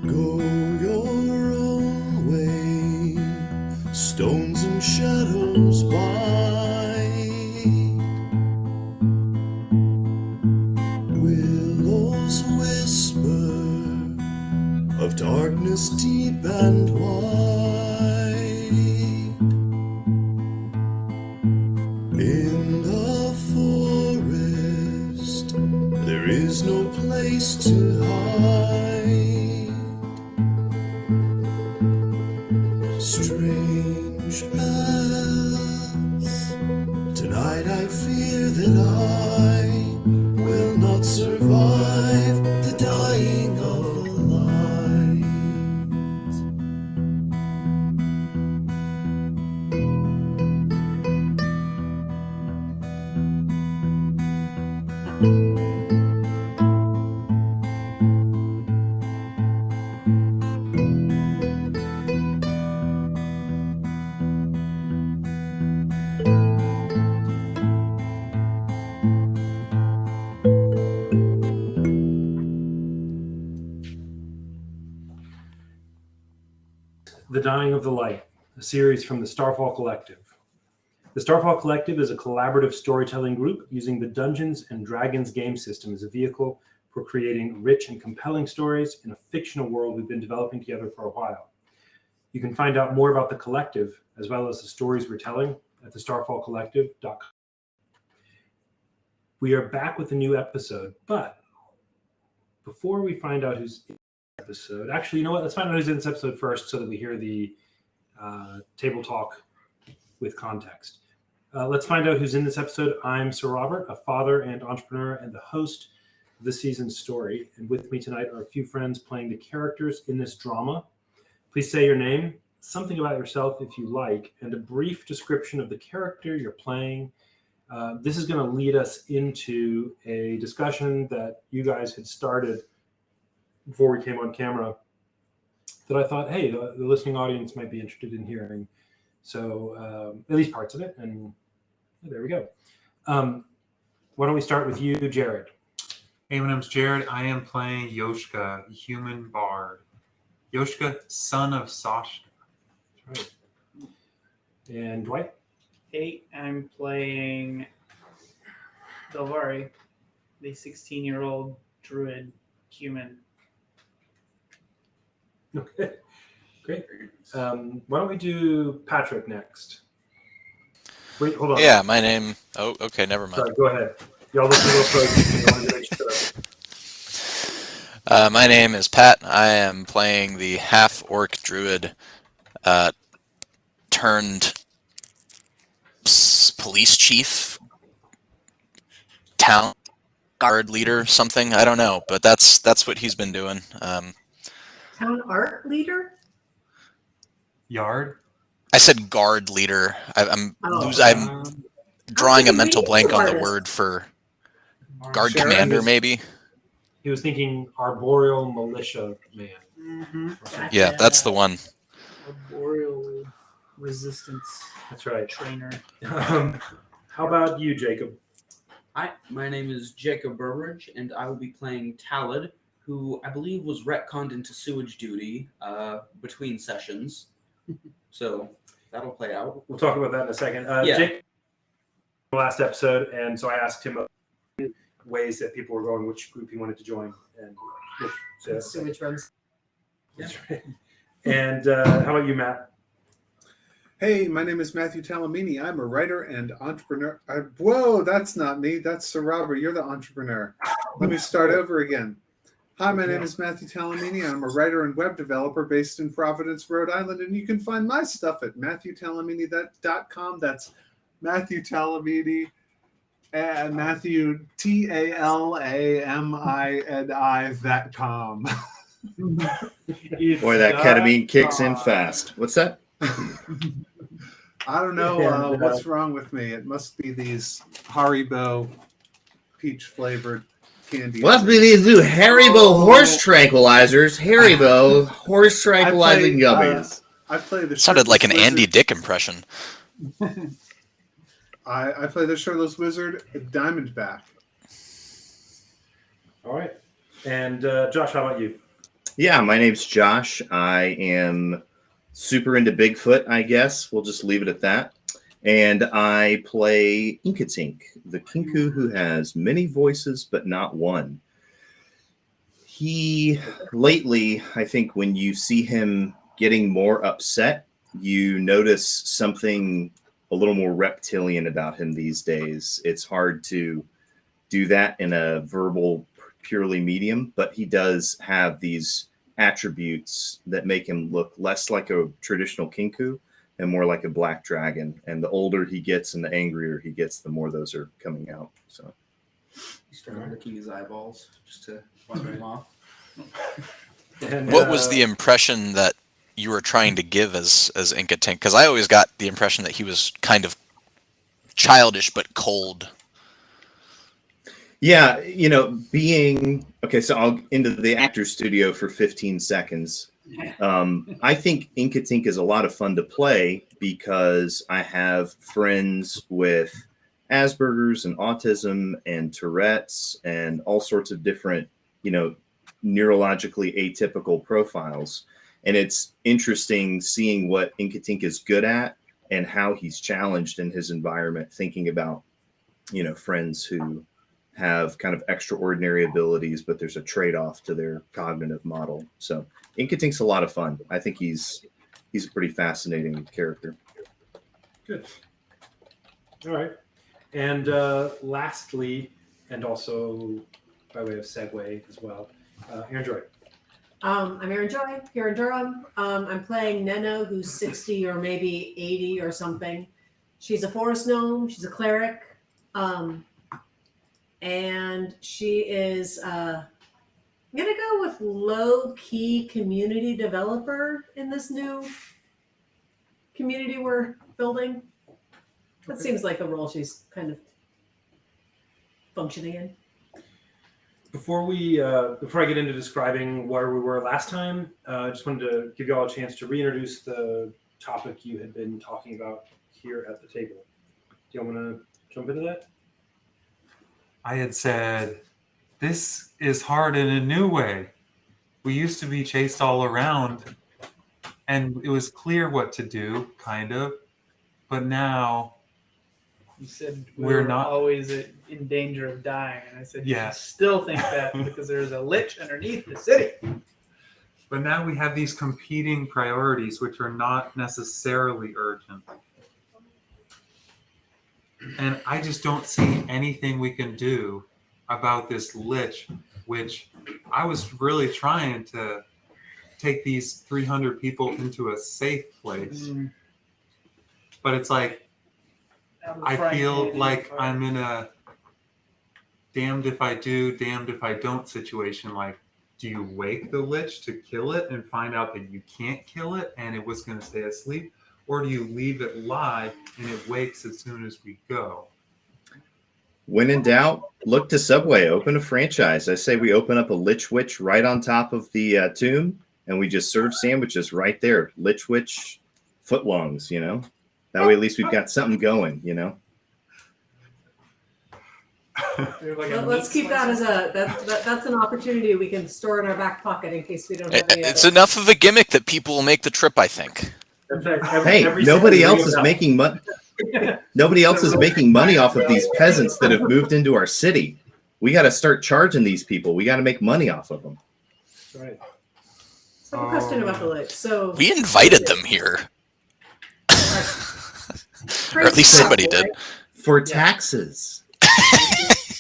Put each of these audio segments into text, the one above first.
Go your own way, stones and shadows bite, willows whisper of darkness deep and wide. In the forest there is no place to hide. Strange paths, tonight I fear that I will not survive the dying of the light. The Dying of the Light, a series from the Starfall Collective. The Starfall Collective is a collaborative storytelling group using the Dungeons and Dragons game system as a vehicle for creating rich and compelling stories in a fictional world we've been developing together for a while. You can find out more about the collective, as well as the stories we're telling, at thestarfallcollective.com. We are back with a new episode, but before we find out who's in this episode, actually, you know what? Let's find out who's in this episode first so that we hear the table talk with context. Let's find out who's in this episode. I'm Sir Robert, a father and entrepreneur and the host of this season's story. And with me tonight are a few friends playing the characters in this drama. Please say your name, something about yourself if you like, and a brief description of the character you're playing. This is going to lead us into a discussion that you guys had started before we came on camera that I thought, hey, the listening audience might be interested in hearing. So at least parts of it. And there we go. Why don't we start with you, Jared? Hey, my name's Jared. I am playing Yoshka, human bard. Yoshka, son of Sasha. That's right. And Dwight? Hey, I'm playing Delvari, the 16-year-old druid human. Okay, great. Why don't we do Patrick next? Wait, hold on. Yeah, my name... Oh, okay, never mind. Sorry, go ahead. Y'all listen a little close. I wanted to make sure. My name is Pat. I am playing the half-orc druid turned police chief, town guard leader, something. I don't know, but that's what he's been doing. Town art leader? Yard? I said guard leader. I'm drawing a mental blank on the word for guard Sharon commander, is- maybe. He was thinking arboreal militia man. Mm-hmm. Yeah, that's the one. Arboreal resistance That's right. trainer. How about you, Jacob? Hi, my name is Jacob Burbridge, and I will be playing Talid, who I believe was retconned into sewage duty between sessions. So that'll play out. We'll talk about that in a second. Yeah. Jake, last episode, and so I asked him ways that people were going, which group he wanted to join, and which, Sewage runs. that's right. And how about you, Matt? Hey, my name is Matthew Talamini. I'm a writer and entrepreneur. Whoa, that's not me. That's Sir Robert. You're the entrepreneur. Let me start over again. Hi, my name is Matthew Talamini. I'm a writer and web developer based in Providence, Rhode Island, and you can find my stuff at MatthewTalamini.com. That's Matthew Talamini and Matthew TALAMINI.com. Boy, that ketamine kicks in fast. What's that? I don't know what's wrong with me. It must be these Haribo peach flavored candy. Must be these new Haribo horse tranquilizers. Haribo horse tranquilizing gummies. I play the Sounded like an shirtless Andy wizard. Dick impression. I play the shirtless wizard, Diamondback. All right. And Josh, how about you? Yeah, my name's Josh. I am super into Bigfoot, I guess. We'll just leave it at that. And I play Inkatink, the Kinku who has many voices but not one. He, lately, I think when you see him getting more upset, you notice something a little more reptilian about him these days. It's hard to do that in a verbal, purely medium, but he does have these attributes that make him look less like a traditional Kinku and more like a black dragon. And the older he gets and the angrier he gets, the more those are coming out. So You started licking his eyeballs just to wipe them off. And, What was the impression that you were trying to give as Inkatink? Because I always got the impression that he was kind of childish but cold. yeah, being okay, so I'll into the actor studio for 15 seconds. I think Inkatink is a lot of fun to play because I have friends with Asperger's and autism and Tourette's and all sorts of different, neurologically atypical profiles. And it's interesting seeing what Inkatink is good at and how he's challenged in his environment, thinking about, friends who have kind of extraordinary abilities, but there's a trade-off to their cognitive model. So Inkatink's a lot of fun. I think he's a pretty fascinating character. Good. All right. And lastly, and also by way of segue as well, Aaron Joy. I'm Erin Joy here in Durham. I'm playing Neno, who's 60 or maybe 80 or something. She's a forest gnome. She's a cleric. And she is, I'm going to go with low-key community developer in this new community we're building. That seems like a role she's kind of functioning in. Before I get into describing where we were last time, I just wanted to give you all a chance to reintroduce the topic you had been talking about here at the table. Do you want to jump into that? I had said, this is hard in a new way. We used to be chased all around, and it was clear what to do, kind of. But now, You said We're were not- always in danger of dying, and I said, Yeah. you still think that because there's a lich underneath the city. but now we have these competing priorities, which are not necessarily urgent. And I just don't see anything we can do about this lich, which I was really trying to take these 300 people into a safe place. But it's like, Out of the I frying feel pan like into the fire. I'm in a damned if I do, damned if I don't situation. Like, do you wake the lich to kill it and find out that you can't kill it and it was going to stay asleep? Or do you leave it live and it wakes as soon as we go? When in doubt, look to Subway. Open a franchise. I say we open up a Lich Witch right on top of the tomb, and we just serve sandwiches right there. Lich Witch footlongs, That way, at least we've got something going, Let's keep that as that's an opportunity we can store in our back pocket in case we don't have any It's other. enough of a gimmick that people will make the trip, I think. In fact, Hey, every nobody single else is video making money. Nobody else is making money off of these peasants that have moved into our city. We got to start charging these people. We got to make money off of them. That's right. So I have a question about the lich. So We invited them here. Or at least somebody did. For taxes.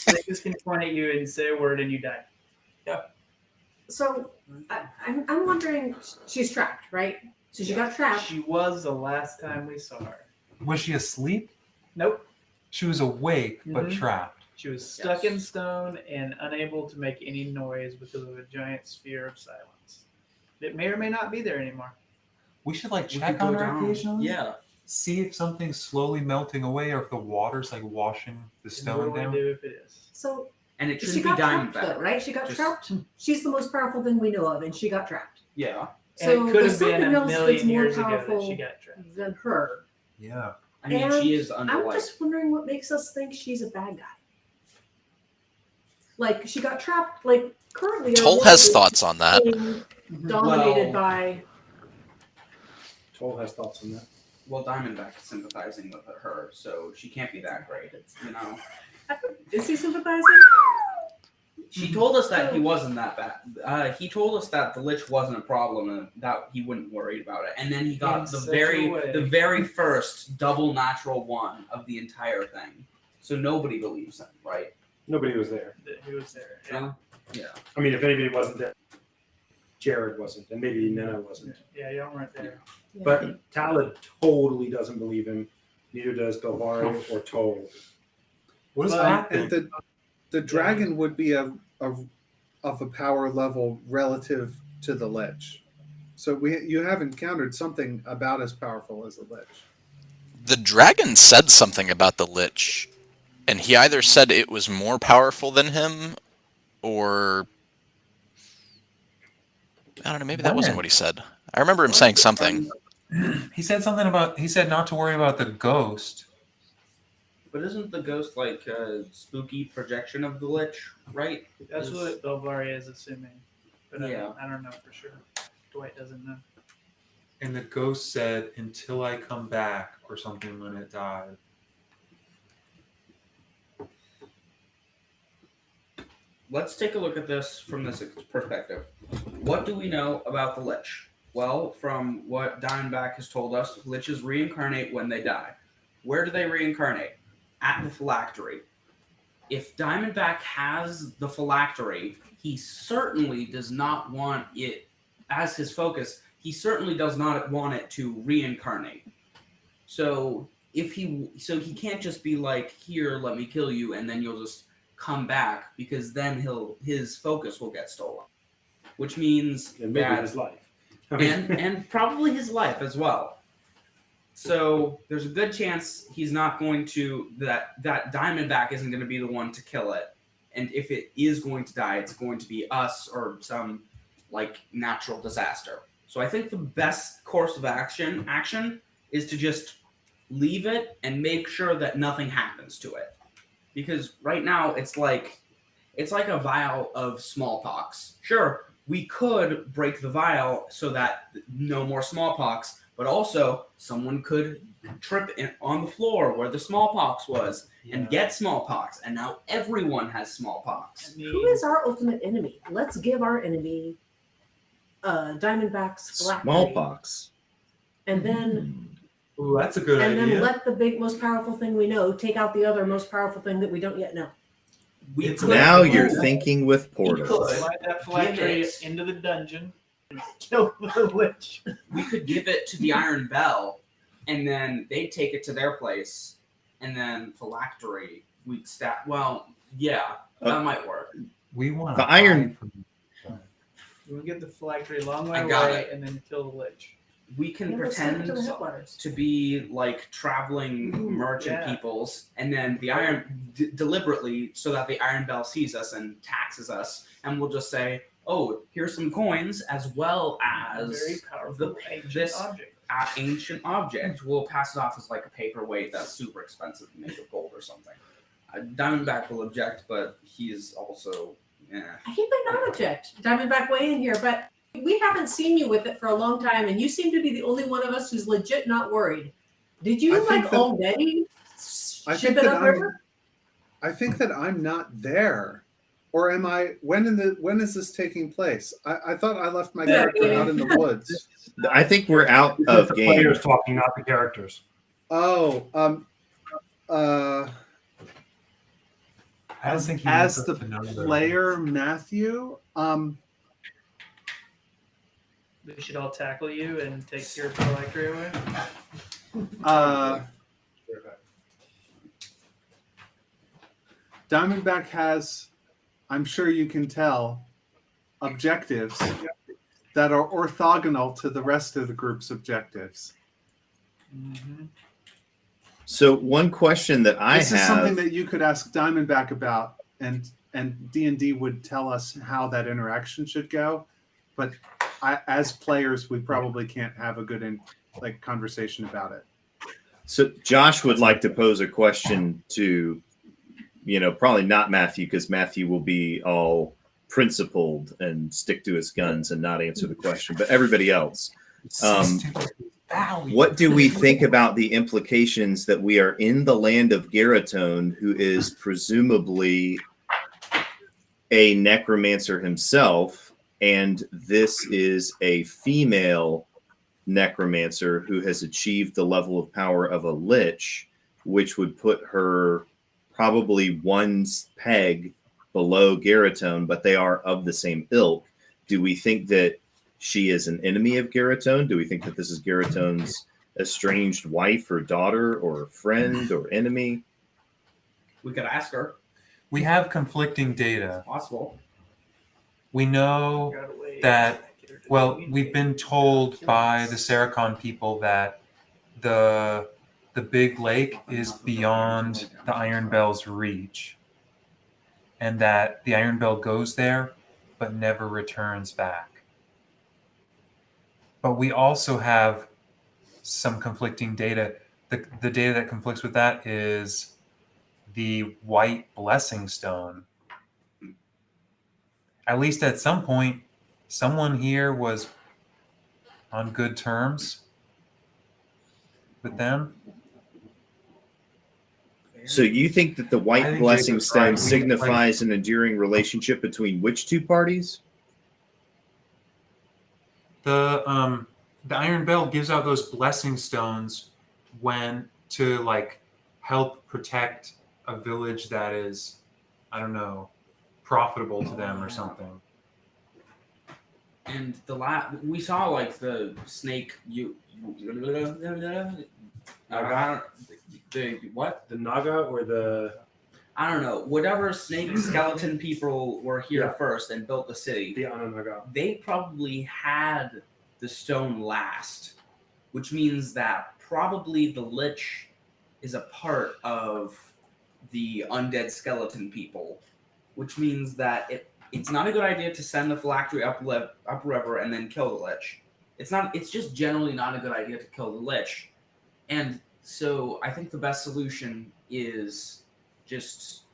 They just can point at you and say a word and you die. So I'm wondering, she's trapped, right? So she got trapped. She was the last time we saw her. Was she asleep? Nope. She was awake, but Mhm. trapped. She was stuck in stone and unable to make any noise because of a giant sphere of silence. It may or may not be there anymore. We should like We check could go on her down. occasionally. Yeah. See if something's slowly melting away or if the water's like washing the What stone do I down. do if it is? So And it she shouldn't be got diamondback. trapped, though, right? She got Just- trapped. She's the most powerful thing we know of, and she got trapped. Yeah. And So it could there's have been something a else that's million more years ago that powerful she got trapped. than her. Yeah. I mean, And she is under I'm like just wondering what makes us think she's a bad guy. Like she got trapped. Like currently, our Toll world has is thoughts on that. being dominated Well- by. Toll has thoughts on that. Well, Diamondback is sympathizing with her, so she can't be that great. You know, Is he sympathizing? she told us that he wasn't that bad. He told us that the Lich wasn't a problem and that he wouldn't worry about it. And then he got In the such a very way. the very first double natural one of the entire thing. So nobody believes him, right? Nobody was there. He was there. Yeah. I mean, if anybody wasn't there, Jared wasn't, and maybe Nena wasn't. Yeah, y'all weren't there. But Talad totally doesn't believe him. Neither does Belvari or Toll. What does Well, that And think? the dragon would be of a power level relative to the Lich. So you have encountered something about as powerful as the Lich. The dragon said something about the Lich, and he either said it was more powerful than him, or I don't know. Maybe that wasn't When? what he said. I remember him saying something. He said something about. He said not to worry about the ghost. But isn't the ghost like a spooky projection of the Lich, right? That's what Belvari is assuming. But Yeah. I don't know for sure. Dwight doesn't know. And the ghost said, "Until I come back," or something when it died. Let's take a look at this from this perspective. What do we know about the Lich? Well, from what Diamondback has told us, Liches reincarnate when they die. Where do they reincarnate? At the phylactery. If Diamondback has the phylactery, he certainly does not want it as his focus. He certainly does not want it to reincarnate. So he can't just be like, "Here, let me kill you," and then you'll just come back, because then his focus will get stolen, which means And maybe that his life. I mean, and probably his life as well. So there's a good chance he's not going to that Diamondback isn't going to be the one to kill it, and if it is going to die, it's going to be us or some like natural disaster. So I think the best course of action is to just leave it and make sure that nothing happens to it. Because right now it's like a vial of smallpox. Sure, we could break the vial so that no more smallpox, but also someone could trip on the floor where the smallpox was and get smallpox, and now everyone has smallpox. Who is our ultimate enemy? Let's give our enemy Diamondback's phylactery. Smallpox. And then Ooh, that's a good and idea. then let the most powerful thing we know take out the other most powerful thing that we don't yet know. We It's could- Now you're thinking with could. portals. Slide that phylactery Give it. into the dungeon and kill the Lich. we could give it to the Iron Bell, and then they take it to their place, and then phylactery we'd stat. Well, yeah, that might work. We want The iron- You want to get the phylactery a long way I got away it. and then kill the Lich. We can And we'll send it pretend to the headwaters. to be like traveling Ooh, merchant yeah. peoples, and then the deliberately so that the Iron Bell sees us and taxes us, and we'll just say, "Oh, here's some coins as well A very as powerful ancient this object. ancient object." We'll pass it off as like a paperweight that's super expensive, made of gold or something. Diamondback will object, but he's also He might not object. Diamondback way in here, but we haven't seen you with it for a long time, and you seem to be the only one of us who's legit not worried. Did you I think like that- already I ship think it that upriver? I think that I'm not there. Or am I? When is this taking place? I thought I left my Yeah, character yeah. out in the woods. I think we're out it's of the game. players talking, not the characters. Oh, I don't think he as wants us the to know that. player Matthew, We should all tackle you and take your phylactery away. Diamondback has, I'm sure you can tell, objectives that are orthogonal to the rest of the group's objectives. Mm-hmm. So one question that I This have. is something that you could ask Diamondback about, and D&D would tell us how that interaction should go. But as players, we probably can't have a good conversation about it. So Josh would like to pose a question to, probably not Matthew, because Matthew will be all principled and stick to his guns and not answer the question. But everybody else, what do we think about the implications that we are in the land of Garatone, who is presumably a necromancer himself, and this is a female necromancer who has achieved the level of power of a lich, which would put her probably one peg below Garatone, but they are of the same ilk. Do we think that she is an enemy of Garatone? Do we think that this is Garatone's estranged wife or daughter or friend or enemy? We could ask her. We have conflicting data. Possible. We know that, well, we've been told by the Saracon people that the big lake is beyond the Iron Bell's reach, and that the Iron Bell goes there but never returns back. But we also have some conflicting data. The data that conflicts with that is the white blessing stone. At least at some point, someone here was on good terms with them. So you think that the I white think blessing Jacob's stone right. signifies an enduring relationship between which two parties? The Iron Bell gives out those blessing stones when to like help protect a village that is, I don't know, profitable to them or something. And we saw like the snake. The what? The Naga or the I don't know. Whatever snake skeleton people were here first and built the city. the Ananaga. They probably had the stone last, which means that probably the lich is a part of the undead skeleton people, which means that it's not a good idea to send the phylactery upriver and then kill the lich. It's just generally not a good idea to kill the lich. And so I think the best solution is just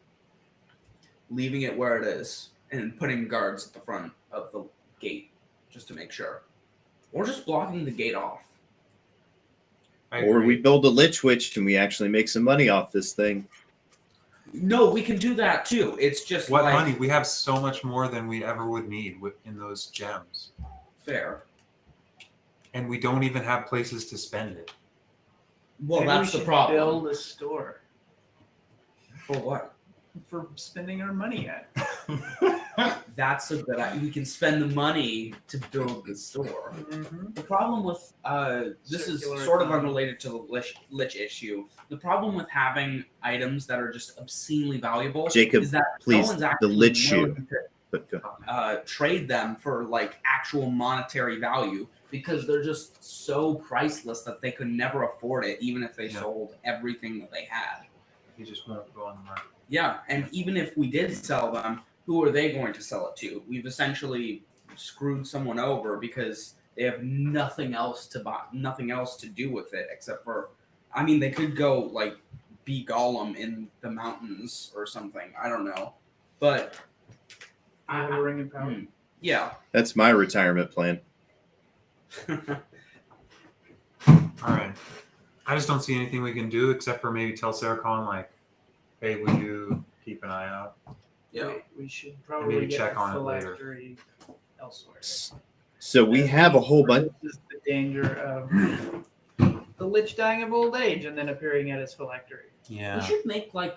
leaving it where it is and putting guards at the front of the gate just to make sure. Or just blocking the gate off. Or we build a lich witch and we actually make some money off this thing. No, we can do that too. It's just What like money? We have so much more than we ever would need in those gems. fair. And we don't even have places to spend it. Well, Maybe that's we the should problem. Build a store For what? for spending our money at. That's a good idea. We can spend the money to build the store. The problem with this Circular is sort of economy. unrelated to the lich issue. The problem with having items that are just obscenely valuable Jacob, is that please, no one's the actually lich willing you. to But go. trade them for like actual monetary value because they're just so priceless that they could never afford it, even if they sold everything that they had. You just won't go on the market. Yeah, and even if we did sell them, who are they going to sell it to? We've essentially screwed someone over because they have nothing else to buy, nothing else to do with it except for, I mean, they could go like be Gollum in the mountains or something. I don't know, but Ring and power. yeah. That's my retirement plan. All right. I just don't see anything we can do except for maybe tell Saracon, like, hey, will you keep an eye out? Yeah. We should probably Maybe get check the on it later. phylactery elsewhere. So we have a whole bunch. This is the danger of the lich dying of old age and then appearing at his phylactery. Yeah. We should make like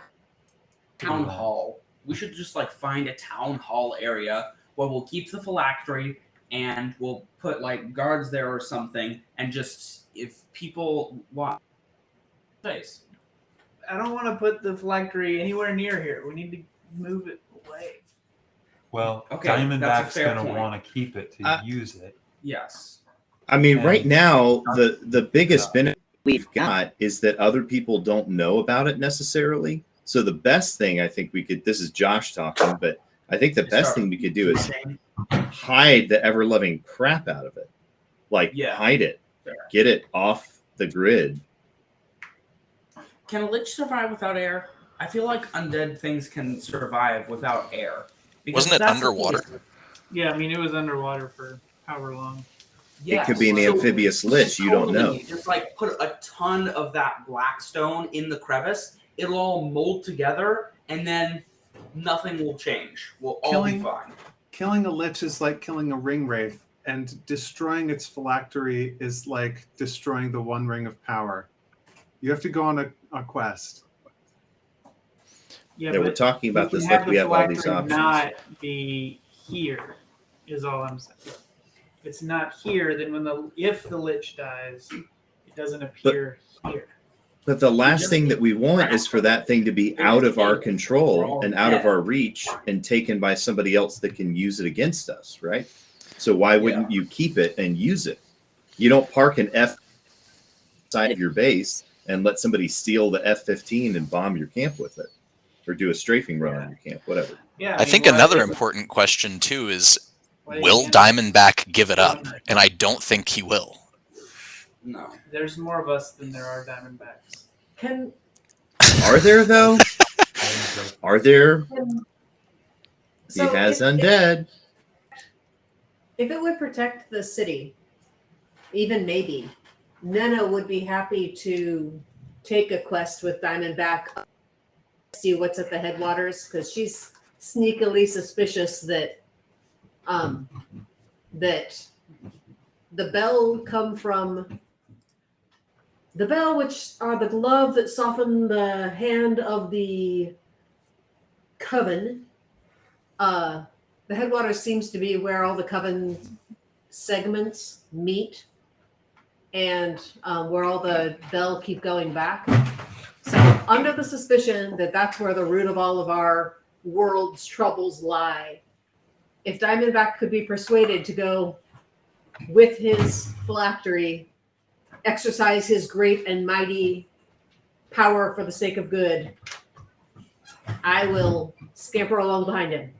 town hall. We should just like find a town hall area where we'll keep the phylactery and we'll put like guards there or something, and just if people want place. I don't want to put the phylactery anywhere near here. We need to move it away. Well, Okay, that's a Diamondback's fair going to point. want to keep it to use it. Yes. I mean, And- right now, the biggest benefit we've got is that other people don't know about it necessarily. So the best thing I think we could, this is Josh talking, but I think the best thing we could do is hide the ever loving crap out of it. Like, Yeah. hide it, Fair. get it off the grid. Can a lich survive without air? I feel like undead things can survive without air. Because Wasn't it that's the thing. underwater? Yeah, I mean it was underwater for however long. It could be an so amphibious lich. You don't know. totally Just like put a ton of that black stone in the crevice. It'll all mold together, and then nothing will change. We'll all be fine. Killing a lich is like killing a ring wraith, and destroying its phylactery is like destroying the one ring of power. You have to go on a quest. Yeah, They were but talking about we this can like we have all these phylactery options. Not be here, is all I'm saying. If it's not here, then if the lich dies, it doesn't appear here. But the last thing that we want is for that thing to be out of our control and out of our reach and taken by somebody else that can use it against us, right? So why wouldn't you keep it and use it? You don't park an F side of your base and let somebody steal the F-15 and bomb your camp with it, or do a strafing run on your camp, whatever. Yeah, I think another important question too is, will Diamondback give it up? And I don't think he will. No. There's more of us than there are Diamondbacks. Are there though? Are there? So he has undead. If it would protect the city, even maybe, Nena would be happy to take a quest with Diamondback, see what's at the headwaters, because she's sneakily suspicious that that the bell come from the bell, which are the glove that softened the hand of the coven. The headwaters seems to be where all the coven segments meet, and where all the bell keep going back. So, under the suspicion that that's where the root of all of our world's troubles lie, if Diamondback could be persuaded to go with his phylactery, exercise his great and mighty power for the sake of good, I will scamper along behind him,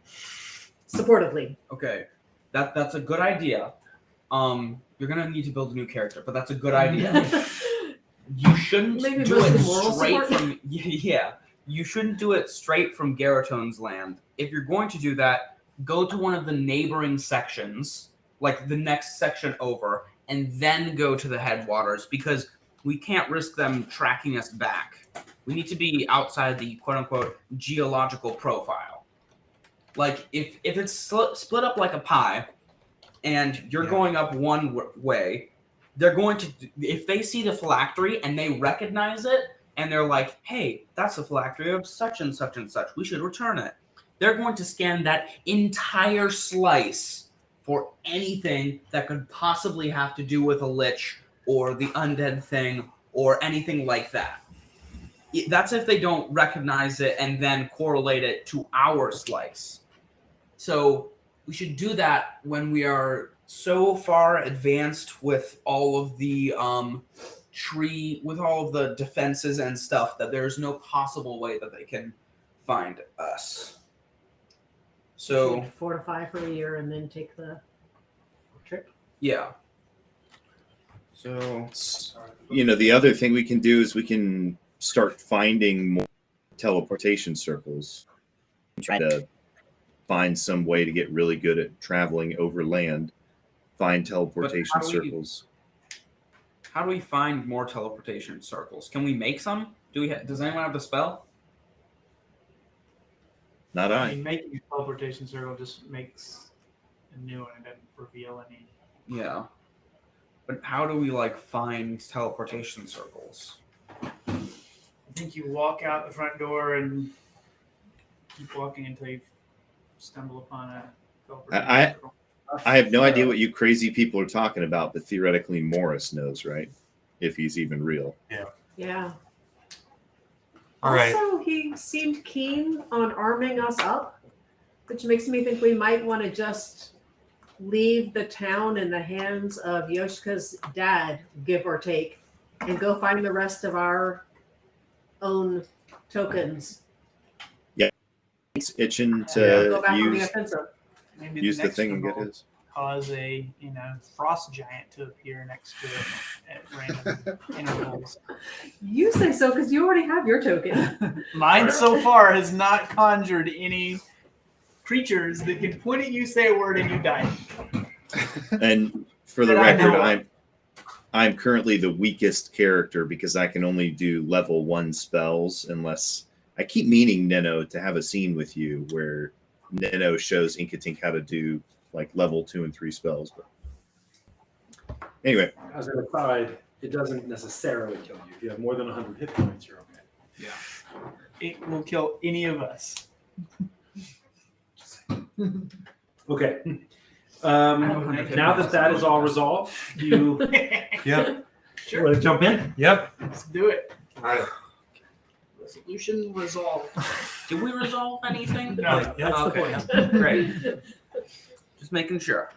supportively. Okay, that's a good idea. You're gonna need to build a new character, but that's a good idea. You shouldn't Maybe do mostly it moral straight support. from You shouldn't do it straight from Garatone's land. If you're going to do that, go to one of the neighboring sections, like the next section over, and then go to the headwaters, because we can't risk them tracking us back. We need to be outside the quote-unquote geological profile. Like, if it's split up like a pie, and you're going up one way, they're going to, if they see the phylactery and they recognize it, and they're like, hey, that's the phylactery of such and such and such, we should return it. They're going to scan that entire slice for anything that could possibly have to do with a lich or the undead thing or anything like that. That's if they don't recognize it and then correlate it to our slice. So we should do that when we are so far advanced with all of the with all of the defenses and stuff that there's no possible way that they can find us. So Should fortify for a year and then take the trip. yeah. So The other thing we can do is we can start finding more teleportation circles. Try to find some way to get really good at traveling over land. Find teleportation circles. How do we find more teleportation circles? Can we make some? Does anyone have the spell? Not I I. mean, making a teleportation circle just makes a new one and doesn't reveal any. Yeah. But how do we find teleportation circles? I think you walk out the front door and keep walking until you stumble upon a teleportation circle. I have no idea what you crazy people are talking about, but theoretically Morris knows, right? If he's even real. Yeah. All right. Also, he seemed keen on arming us up, which makes me think we might want to just leave the town in the hands of Yoshika's dad, give or take, and go find the rest of our own tokens. Yeah. He's itching Go to back on the use offensive. Maybe the next thing and one get will his. cause a frost giant to appear next to it at random intervals. You say so because you already have your token. Mine so far has not conjured any creatures that can point at you, say a word, and you die. And for the That I record, know I'm currently the weakest character because I can only do level 1 spells unless I keep meaning Neno to have a scene with you where Neno shows Inkatink how to do like level 2 and 3 spells. But anyway, As an aside, it doesn't necessarily kill you. If you have more than 100 hit points, you're okay. It will kill any of us. Okay. have Now that that is all resolved, you Yep. Sure. want to jump in? Yep. Let's do it. All right. Resolution resolved. Did we resolve anything? No. That's Okay. the point. Great. Just making sure.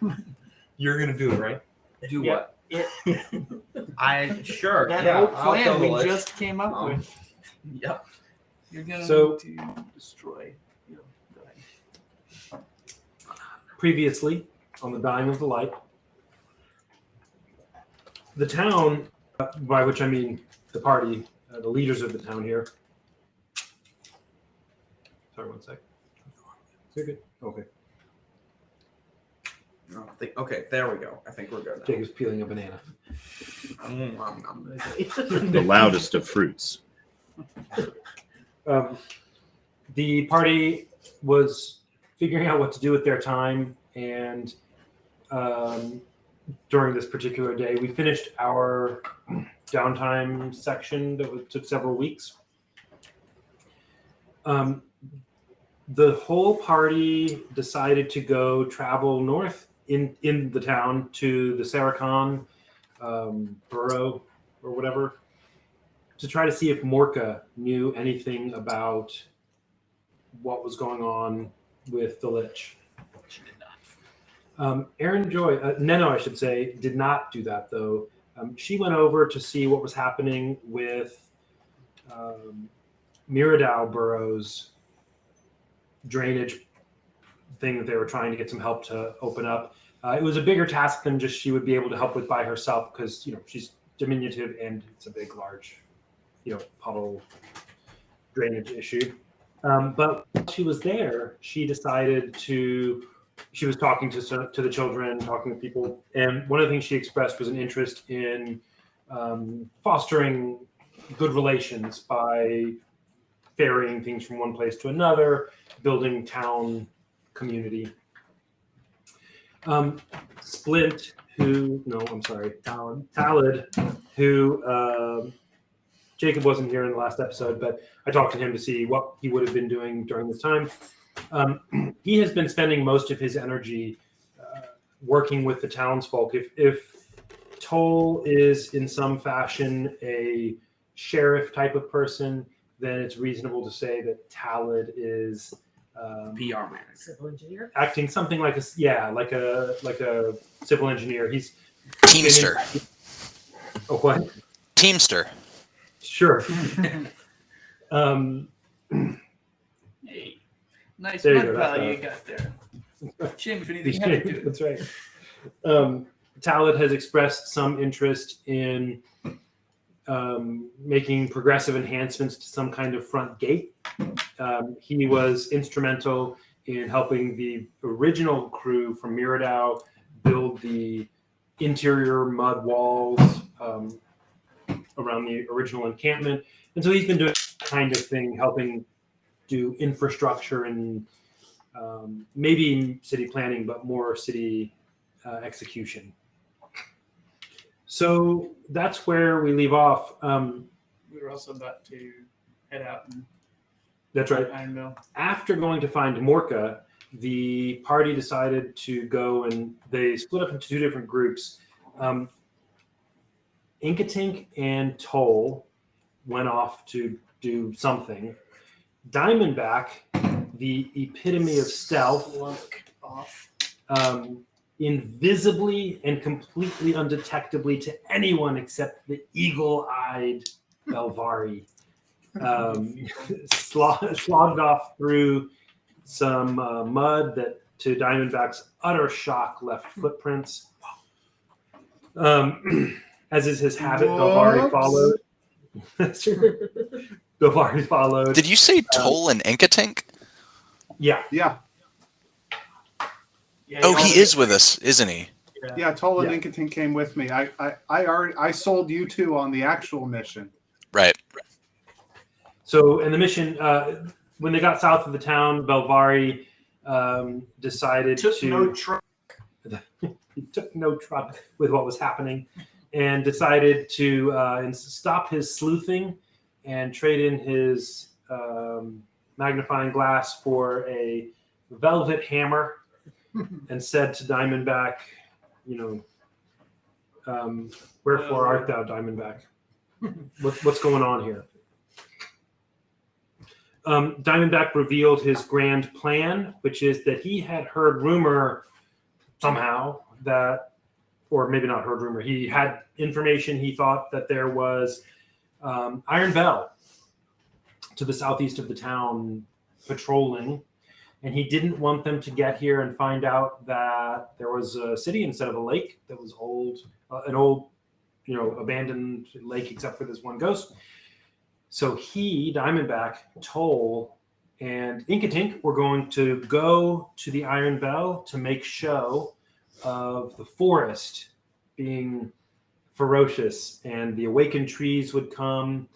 You're gonna do it, right? Do Yep. what? I sure. That yeah, whole I'll plan kill the we lich. just came up Um, with. Yep. You're gonna So- need to destroy. Go ahead. Previously, on the Dying of the Light, the town, by which I mean the party, the leaders of the town here. Sorry, one sec. You're good. Okay. No, okay, there we go. I think we're good now. Jacob's peeling a banana. the loudest of fruits. The party was figuring out what to do with their time, and during this particular day, we finished our downtime section that took several weeks. The whole party decided to go travel north in the town to the Saracon borough or whatever, to try to see if Morka knew anything about what was going on with the Lich. She did not. Aaron Joy, Neno, I should say, did not do that though. She went over to see what was happening with Miradau Borough's drainage thing that they were trying to get some help to open up. It was a bigger task than just she would be able to help with by herself because she's diminutive and it's a big, large, puddle drainage issue. But while she was there, she decided she was talking to the children, talking to people, and one of the things she expressed was an interest in fostering good relations by ferrying things from one place to another, building town community. Splint, Talad, who Jacob wasn't here in the last episode, but I talked to him to see what he would have been doing during this time. He has been spending most of his energy working with the townsfolk. If Toll is in some fashion a sheriff type of person, then it's reasonable to say that Talad is PR manager. Civil engineer. acting something like a civil engineer. He's Teamster. Oh, what? Teamster. Sure. Hey, nice There you mud go, that's pile you better. got there. Shame if anything happened to it. That's right. Talad has expressed some interest in making progressive enhancements to some kind of front gate. He was instrumental in helping the original crew from Miradau build the interior mud walls around the original encampment. And so he's been doing that kind of thing, helping do infrastructure and maybe city planning, but more city execution. So that's where we leave off. We were also about to head out and That's right. Iron Mill. After going to find Morka, the party decided to go and they split up into two different groups. Inkatink and Toll went off to do something. Diamondback, the epitome of stealth, Slunk off. invisibly and completely undetectably to anyone except the eagle-eyed Belvari, slogged off through some mud that, to Diamondback's utter shock, left footprints. As is his habit, Belvari followed. Belvari followed. Did you say Toll and Inkatink? Yeah. Yeah. Yeah, Oh, y'all he did is it. with us, isn't he? Yeah, Toll and Yeah. Inkatin came with me. I sold you two on the actual mission. Right. So, in the mission, when they got south of the town, Belvari decided Took to no trouble. he took no truck with what was happening, and decided to stop his sleuthing and trade in his magnifying glass for a velvet hammer, and said to Diamondback, "Wherefore art thou, Diamondback? What's going on here?" Diamondback revealed his grand plan, which is that he had heard rumor somehow that, or maybe not heard rumor, he had information. He thought that there was Iron Bell to the southeast of the town patrolling, and he didn't want them to get here and find out that there was a city instead of a lake that was an old, abandoned lake except for this one ghost. So he, Diamondback, Toll, and Inkatink were going to go to the Iron Bell to make show of the forest being ferocious, and the awakened trees would come,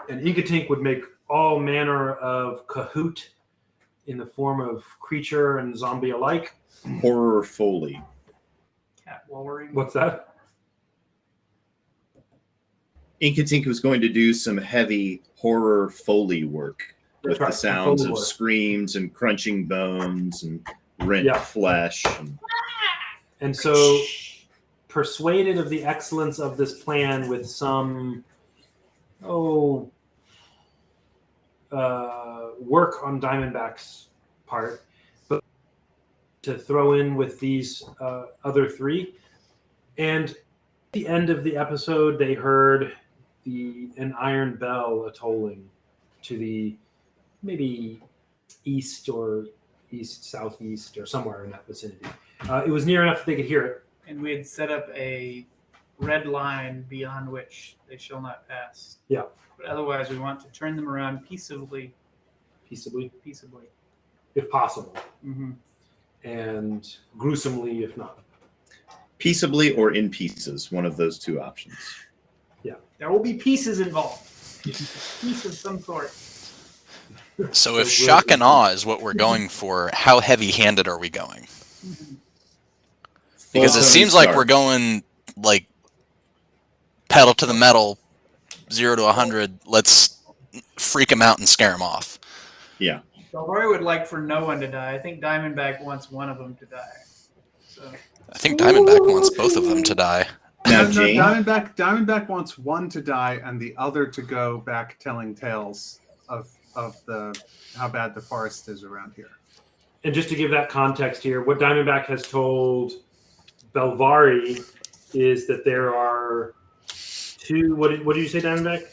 and Inkatink would make all manner of cahoot in the form of creature and zombie alike. Horror Foley. Cat lowering. What's that? Inkatink was going to do some heavy horror Foley work with Right, the sounds Foley of work. screams and crunching bones and rent Yeah. flesh. And so, persuaded of the excellence of this plan with some work on Diamondback's part, but to throw in with these other three. And at the end of the episode, they heard an iron bell a-tolling to the maybe east or southeast or somewhere in that vicinity. It was near enough that they could hear it. And we had set up a red line beyond which they shall not pass. Yeah. But otherwise, we want to turn them around peaceably. Peaceably, Peaceably. if possible, Mm-hmm. and gruesomely, if not. Peaceably or in pieces, one of those two options. There will be pieces involved. Piece of some sort. So if shock and awe is what we're going for, how heavy-handed are we going? Because Full it Tony seems like Stark. we're going like pedal to the metal, 0 to 100. Let's freak them out and scare them off. Yeah. Belvari would like for no one to die. I think Diamondback wants one of them to die. So I think Diamondback wants both of them to die. Now, No, Jane, Diamondback wants one to die and the other to go back telling tales of how bad the forest is around here. And just to give that context here, what Diamondback has told Belvari is that there are two. What did you say, Diamondback?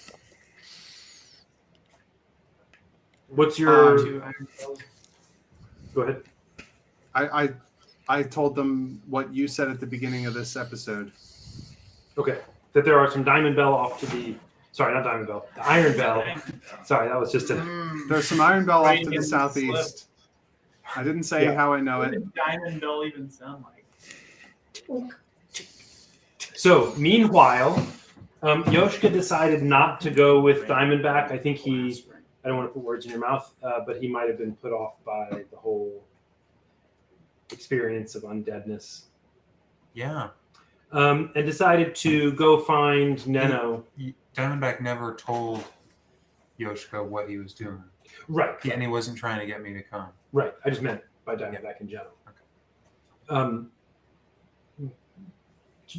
What's your? two iron bells. Go ahead. I told them what you said at the beginning of this episode. Okay, that there are some Diamond Bell off to the. Sorry, not Diamond Bell. The Iron Bell. Sorry, that was just a. There's some Iron Bell off Right to in the the southeast. I didn't say Yeah. how I know What it. did Diamond Bell even sound like? So meanwhile, Yoshka decided not to go with Diamondback. I think he. I don't want to put words in your mouth, but he might have been put off by the whole experience of undeadness. Yeah. And decided to go find Neno. Diamondback never told Yoshika what he was doing. Right. And he wasn't trying to get me to come. Right. I just meant by Diamondback in general.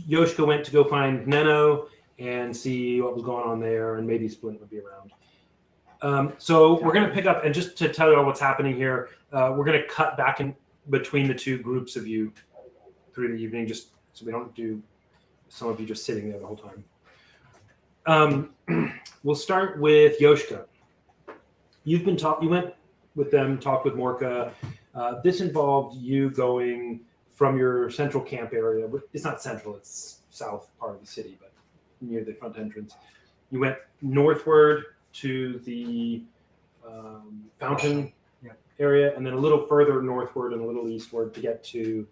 Yoshika went to go find Neno and see what was going on there, and maybe Splint would be around. So we're going to pick up, and just to tell you all what's happening here, we're going to cut back in between the two groups of you through the evening, just so we don't do some of you just sitting there the whole time. We'll start with Yoshika. You went with them, talked with Morka. This involved you going from your central camp area. It's not central; it's south part of the city, but near the front entrance. You went northward to the fountain area, and then a little further northward and a little eastward to get to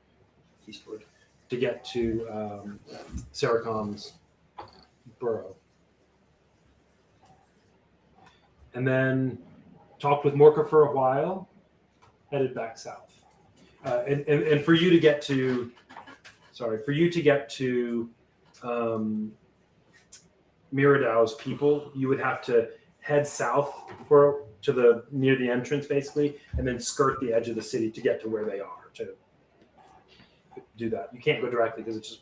Saracom's burrow. And then talked with Morka for a while, headed back south. And for you to get to, Miradow's people, you would have to head south near the entrance, basically, and then skirt the edge of the city to get to where they are to do that. You can't go directly because it's just,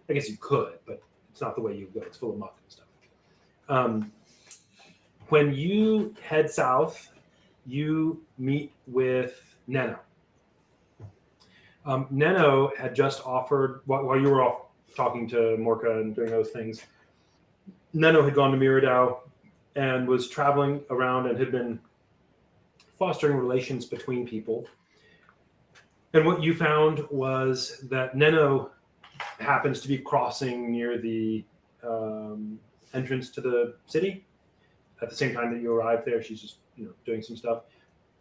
I guess you could, but it's not the way you go. It's full of muck and stuff. When you head south, you meet with Neno. Neno had just offered, while you were off talking to Morka and doing those things, Neno had gone to Miradow and was traveling around and had been fostering relations between people. And what you found was that Neno happens to be crossing near the entrance to the city at the same time that you arrived there. She's just doing some stuff.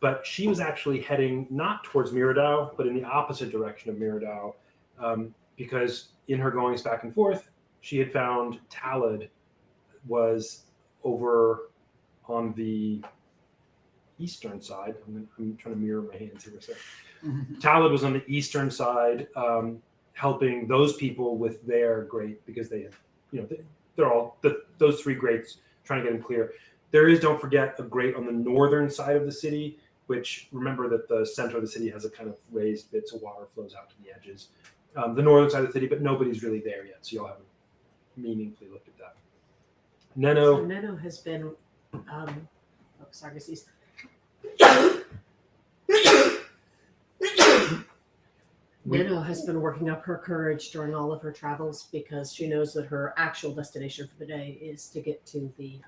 But she was actually heading not towards Miradow, but in the opposite direction of Miradow, because in her goings back and forth, she had found Talad was over on the eastern side. I'm trying to mirror my hands here for a second. Talad was on the eastern side, helping those people with their grate, because they had, they're all those three grates, trying to get them clear. There is, don't forget, a grate on the northern side of the city, which, remember that the center of the city has a kind of raised bit, so water flows out to the edges. The northern side of the city, but nobody's really there yet, so y'all haven't meaningfully looked at that. So Neno has been, Sargassies. Neno has been working up her courage during all of her travels because she knows that her actual destination for the day is to get to the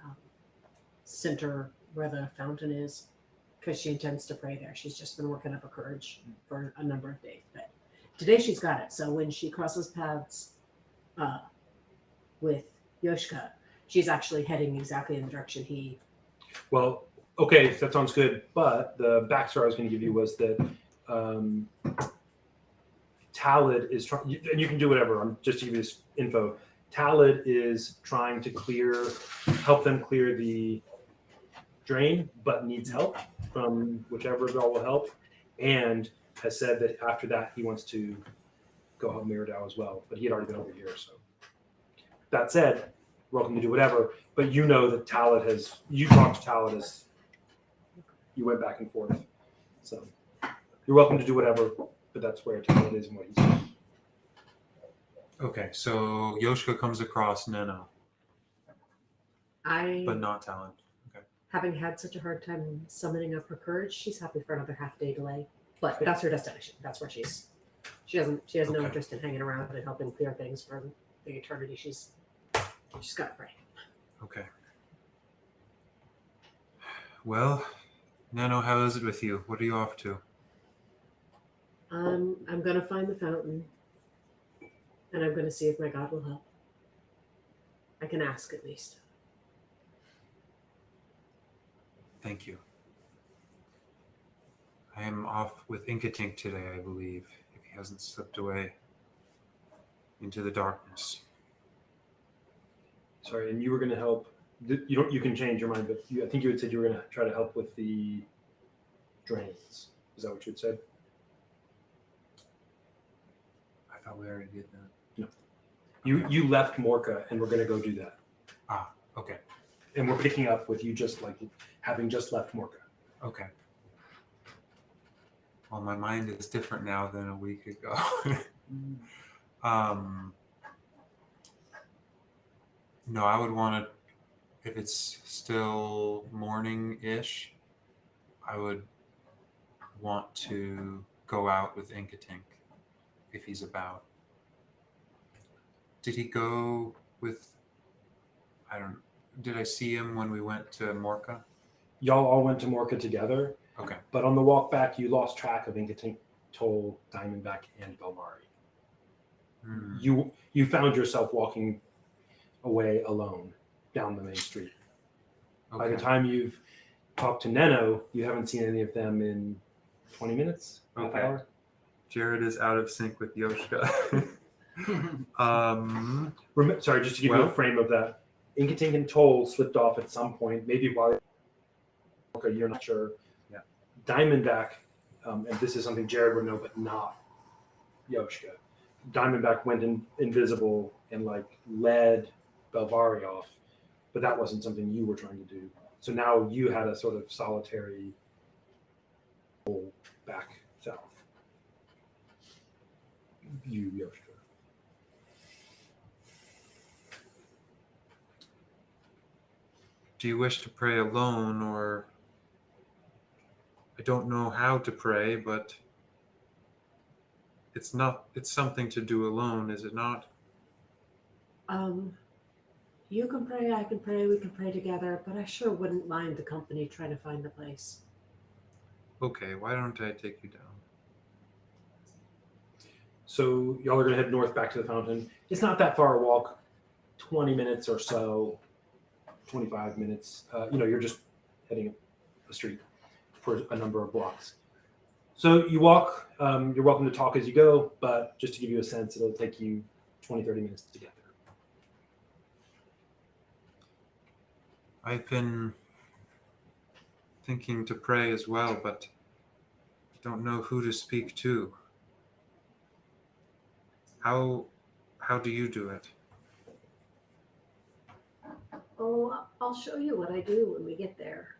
center where the fountain is, because she intends to pray there. She's just been working up her courage for a number of days, but today she's got it. So when she crosses paths with Yoshka, she's actually heading exactly in the direction he. Well, okay, that sounds good. But the backstory I was going to give you was that Talad is trying, and you can do whatever. I'm just to give you this info. Talad is trying to help them clear the drain, but needs help from whichever of y'all will help, and has said that after that he wants to go help Miradow as well. But he had already been over here, so. That said, welcome to do whatever, but you know that you talked to Talad as you went back and forth. So you're welcome to do whatever, but that's where Talad is and what he's doing. Okay, so Yoshka comes across Neno, but not Talad. Okay. Having had such a hard time summoning up her courage, she's happy for another half-day delay. But that's her destination. That's where she has no interest in hanging around and helping clear things for the eternity. She's got to pray. Okay. Well, Neno, how is it with you? What are you off to? I'm going to find the fountain, and I'm going to see if my God will help. I can ask, at least. Thank you. I am off with Inkatink today, I believe, if he hasn't slipped away into the darkness. Sorry, and you were going to help. You can change your mind, but I think you had said you were going to try to help with the drains. Is that what you had said? I thought we already did that. No. You left Morka, and we're going to go do that. Ah, okay. And we're picking up with you just like having just left Morka. Okay. Well, my mind is different now than a week ago. No, I would want to, if it's still morning-ish, I would want to go out with Inkatink if he's about. Did he go with, did I see him when we went to Morka? Y'all all went to Morka together. Okay. But on the walk back, you lost track of Inkatink, Toll, Diamondback, and Belmari. You found yourself walking away alone down the main street. Okay. By the time you've talked to Neno, you haven't seen any of them in 20 minutes, half Okay. hour. Jared is out of sync with Yoshka. Sorry, just to give you a Well- frame of that. Inkatink and Toll slipped off at some point, maybe while you're not sure. Yeah. Diamondback, and this is something Jared would know, but not Yoshka. Diamondback went invisible and led Belvari off, but that wasn't something you were trying to do. So now you had a sort of solitary back south. You, Yoshka. Do you wish to pray alone, or I don't know how to pray, but it's something to do alone, is it not? You can pray, I can pray, we can pray together, but I sure wouldn't mind the company trying to find the place. Okay, why don't I take you down? So y'all are gonna head north back to the fountain. It's not that far a walk, 20 minutes or so, 25 minutes. You're just heading up the street for a number of blocks. So you walk, you're welcome to talk as you go, but just to give you a sense, it'll take you 20, 30 minutes to get there. I've been thinking to pray as well, but I don't know who to speak to. How do you do it? Oh, I'll show you what I do when we get there.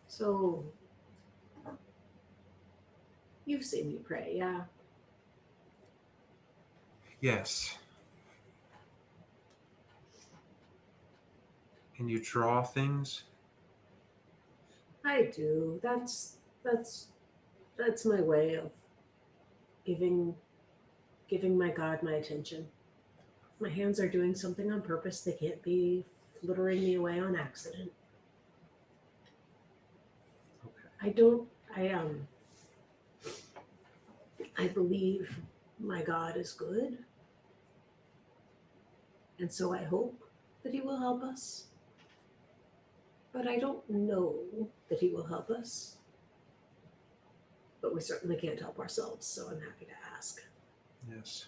So you've seen me pray, yeah? Yes. Can you draw things? I do. That's my way of giving my God my attention. My hands are doing something on purpose. They can't be flittering me away on accident. Okay. I believe my God is good. And so I hope that he will help us. But I don't know that he will help us. But we certainly can't help ourselves, so I'm happy to ask. Yes.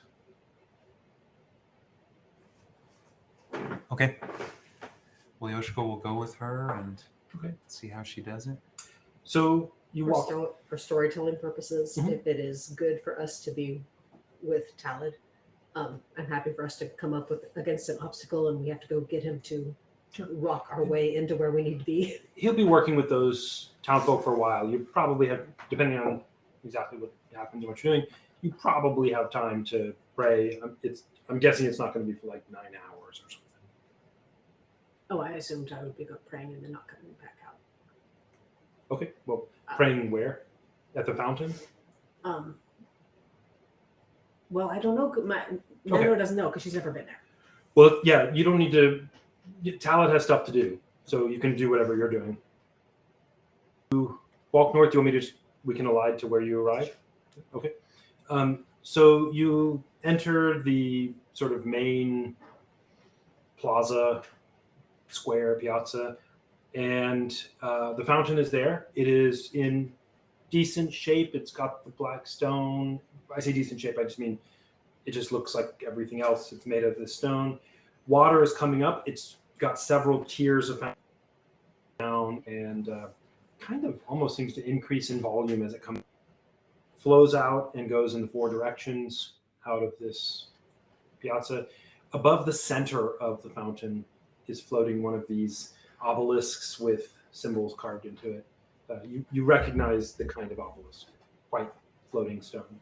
Okay. Well, Yoshiko will go with her and see how she does it. So you walk. For storytelling purposes, Mhm. if it is good for us to be with Talid, I'm happy for us to come up against an obstacle and we have to go get him to rock our way into where we need to be. He'll be working with those townfolk for a while. You probably have, depending on exactly what happens and what you're doing, you probably have time to pray. I'm guessing it's not going to be for 9 hours or something. Oh, I assumed I would be praying and then not coming back out. Okay. Well, praying where? At the fountain? Well, I don't know. Nano doesn't know because she's never been there. Well, yeah, you don't need to. Talent has stuff to do, so you can do whatever you're doing. You walk north. You want me to? We can allied to where you arrive. Okay. So you enter the sort of main plaza, square, piazza, and the fountain is there. It is in decent shape. It's got the black stone. I say decent shape, I just mean it just looks like everything else. It's made of this stone. Water is coming up. It's got several tiers of down and kind of almost seems to increase in volume as it comes. Flows out and goes in the 4 directions out of this piazza. Above the center of the fountain is floating one of these obelisks with symbols carved into it. You recognize the kind of obelisk, white floating stone.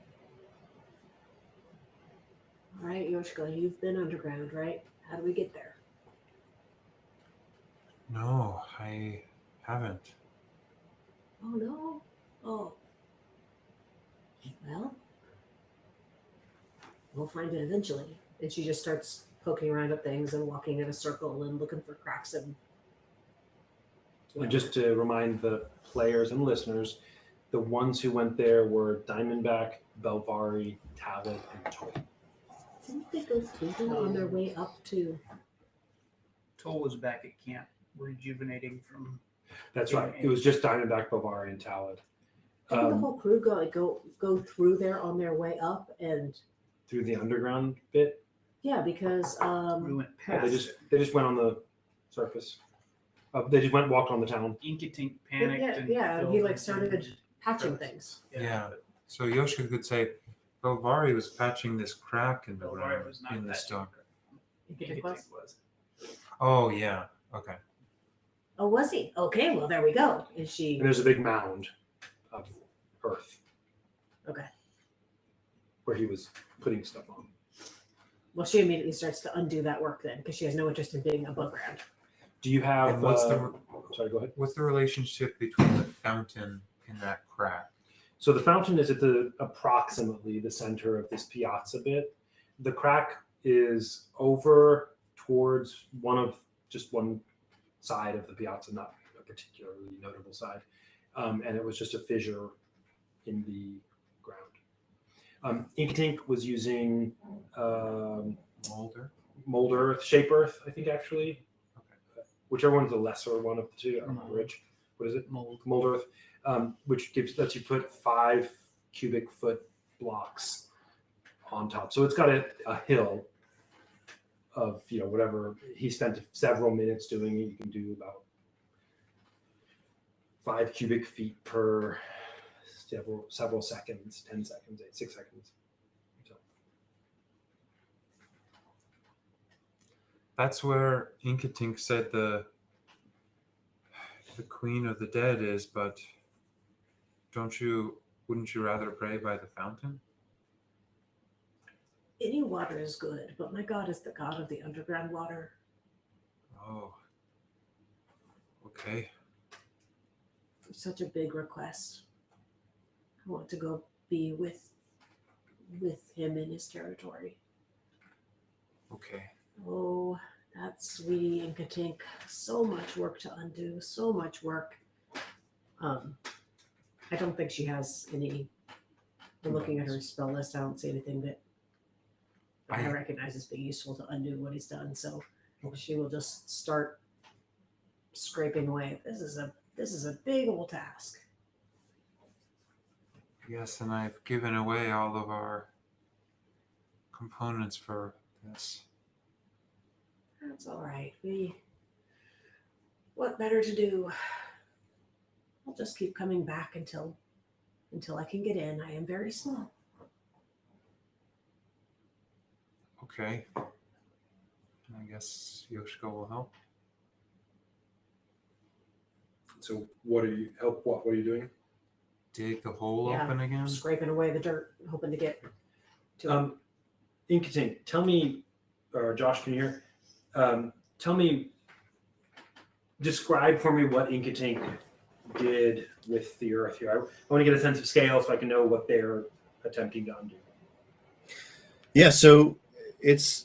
All right, Yoshiko, you've been underground, right? How do we get there? No, I haven't. Oh, no. Oh. Well, we'll find it eventually. And she just starts poking around at things and walking in a circle and looking for cracks and And just to remind the players and listeners, the ones who went there were Diamondback, Belvari, Talbot, and Toll. Didn't they go sleeping on their way up to Toll was back at camp, rejuvenating from. That's right. It was just Diamondback, Bavari, and Talad. Didn't the whole crew go through there on their way up? And Through the underground bit. yeah, because We went Yeah, past. they just went on the surface. They just walked on the town. Inkatink panicked and and he like filled started and- patching things. Yeah. So Yoshika could say, Belvari was patching this crack in the Belvari ground was not in the patching stone. Inkatink Inkatink was? was. Oh yeah. Okay. Oh, was he? Okay, well there we go. Is she? And there's a big mound of earth. Okay. Where he was putting stuff on. Well, she immediately starts to undo that work then, because she has no interest in being above ground. Do you have? And what's Sorry, go ahead. what's the relationship between the fountain and that crack? So the fountain is at approximately the center of this piazza bit. The crack is over towards one side of the piazza, not a particularly notable side, and it was just a fissure in the ground. Inkatink was using mold earth, shape earth, I think actually. Okay. Whichever one's the lesser one of the two. I don't know which. What is it? Mold earth, which lets you put 5 cubic foot blocks on top. So it's got a hill of whatever he spent several minutes doing it. You can do about 5 cubic feet per several seconds, 10 seconds, 6 seconds. So. That's where Inkatink said the Queen of the Dead is, but wouldn't you rather pray by the fountain? Any water is good, but my God is the God of the underground water. Oh. Okay. It's such a big request. I want to go be with him in his territory. Okay. Oh, that sweetie Inkatink. So much work to undo, so much work. I don't think she has any. I'm looking at her spell list. I don't see anything that I recognize as being useful to undo what he's done. So she will just start scraping away. This is a big old task. Yes, and I've given away all of our components for this. That's all right. What better to do? I'll just keep coming back until I can get in. I am very small. Okay. I guess Yoshiko will help. So what are you doing? Dig the hole Yeah, open again? Scraping away the dirt, hoping to get to it. Inkatink, tell me, or Josh, can you hear? Tell me, describe for me what Inkatink did with the earth here. I want to get a sense of scale so I can know what they're attempting to undo. Yeah, so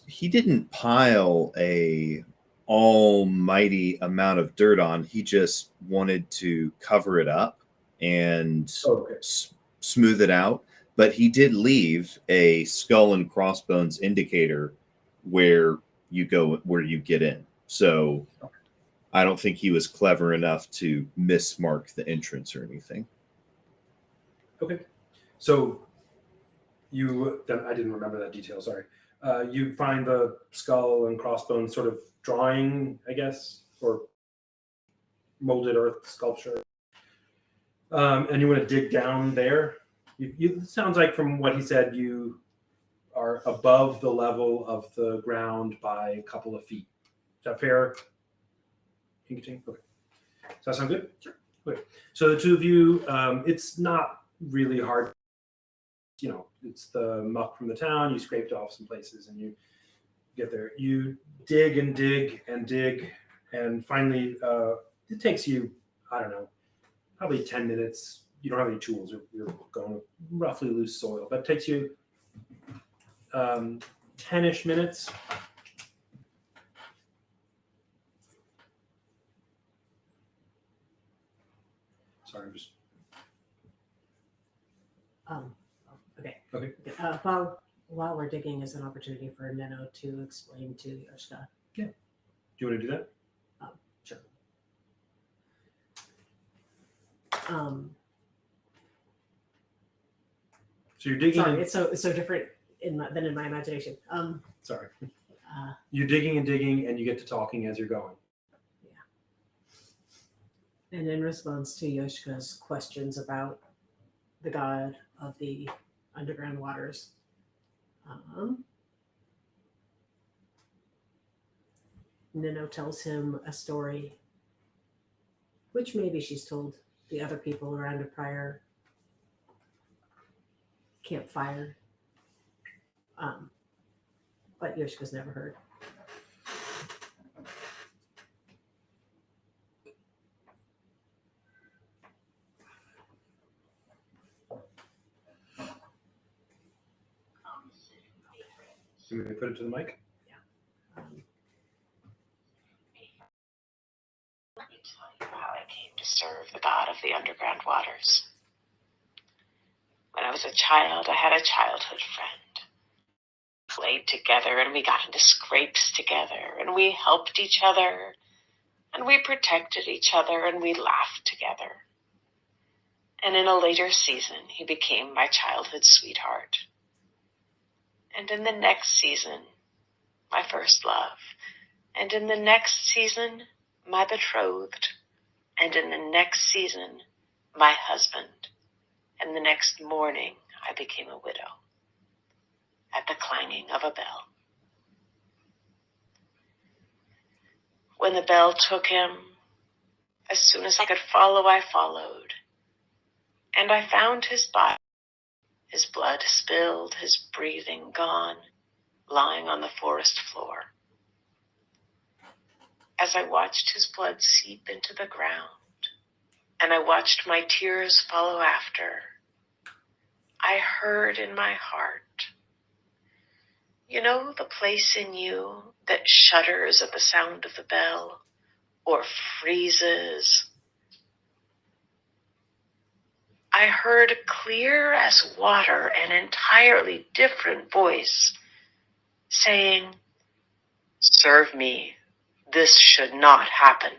he didn't pile a almighty amount of dirt on. He just wanted to cover it up and smooth it out. But he did leave a skull and crossbones indicator where you get in. So I don't think he was clever enough to mismark the entrance or anything. Okay. So I didn't remember that detail, sorry. You find the skull and crossbones sort of drawing, I guess, or molded earth sculpture. And you want to dig down there. It sounds like from what he said, you are above the level of the ground by a couple of feet. Is that fair? Okay. Does that sound good? Sure. Okay. So the two of you, it's not really hard. It's the muck from the town. You scraped off some places and you get there. You dig and dig and dig. And finally, it takes you, I don't know, probably 10 minutes. You don't have any tools. You're going with roughly loose soil, but it takes you 10-ish minutes. Sorry, I'm just. Okay. Okay. While we're digging is an opportunity for Neno to explain to Yoshika. Yeah. Do you want to do that? Sure. So you're digging. Sorry, it's so different than in my imagination. Sorry. You're digging and digging, and you get to talking as you're going. And in response to Yoshika's questions about the god of the underground waters, Nino tells him a story, which maybe she's told the other people around a prior campfire, but Yoshika's never heard. Can we put it to the mic? Um, Let me tell you how I came to serve the god of the underground waters. When I was a child, I had a childhood friend. We played together and we got into scrapes together and we helped each other and we protected each other and we laughed together. And in a later season, he became my childhood sweetheart. And in the next season, my first love. And in the next season, my betrothed. And in the next season, my husband. And the next morning, I became a widow at the clanging of a bell. When the bell took him, as soon as I could follow, I followed. And I found his body, his blood spilled, his breathing gone, lying on the forest floor. As I watched his blood seep into the ground, and I watched my tears follow after, I heard in my heart, you know the place in you that shudders at the sound of the bell, or freezes? I heard clear as water an entirely different voice saying, serve me, this should not happen.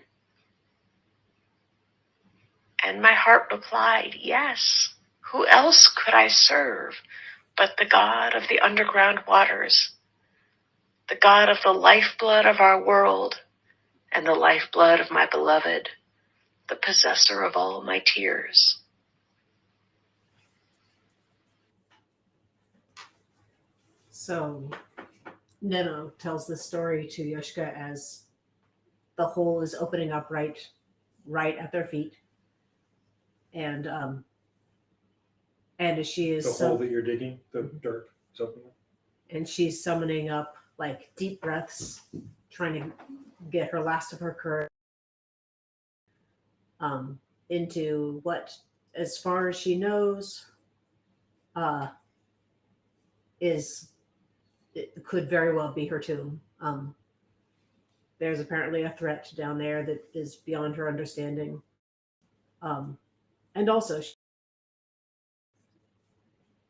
And my heart replied, yes, who else could I serve but the god of the underground waters, the god of the lifeblood of our world and the lifeblood of my beloved, the possessor of all my tears. So Neno tells this story to Yoshika as the hole is opening up right at their feet, and as she is The hole that you're digging, the dirt is opening up. and she's summoning up like deep breaths, trying to get her last of her courage into what, as far as she knows, it could very well be her tomb. There's apparently a threat down there that is beyond her understanding. And also,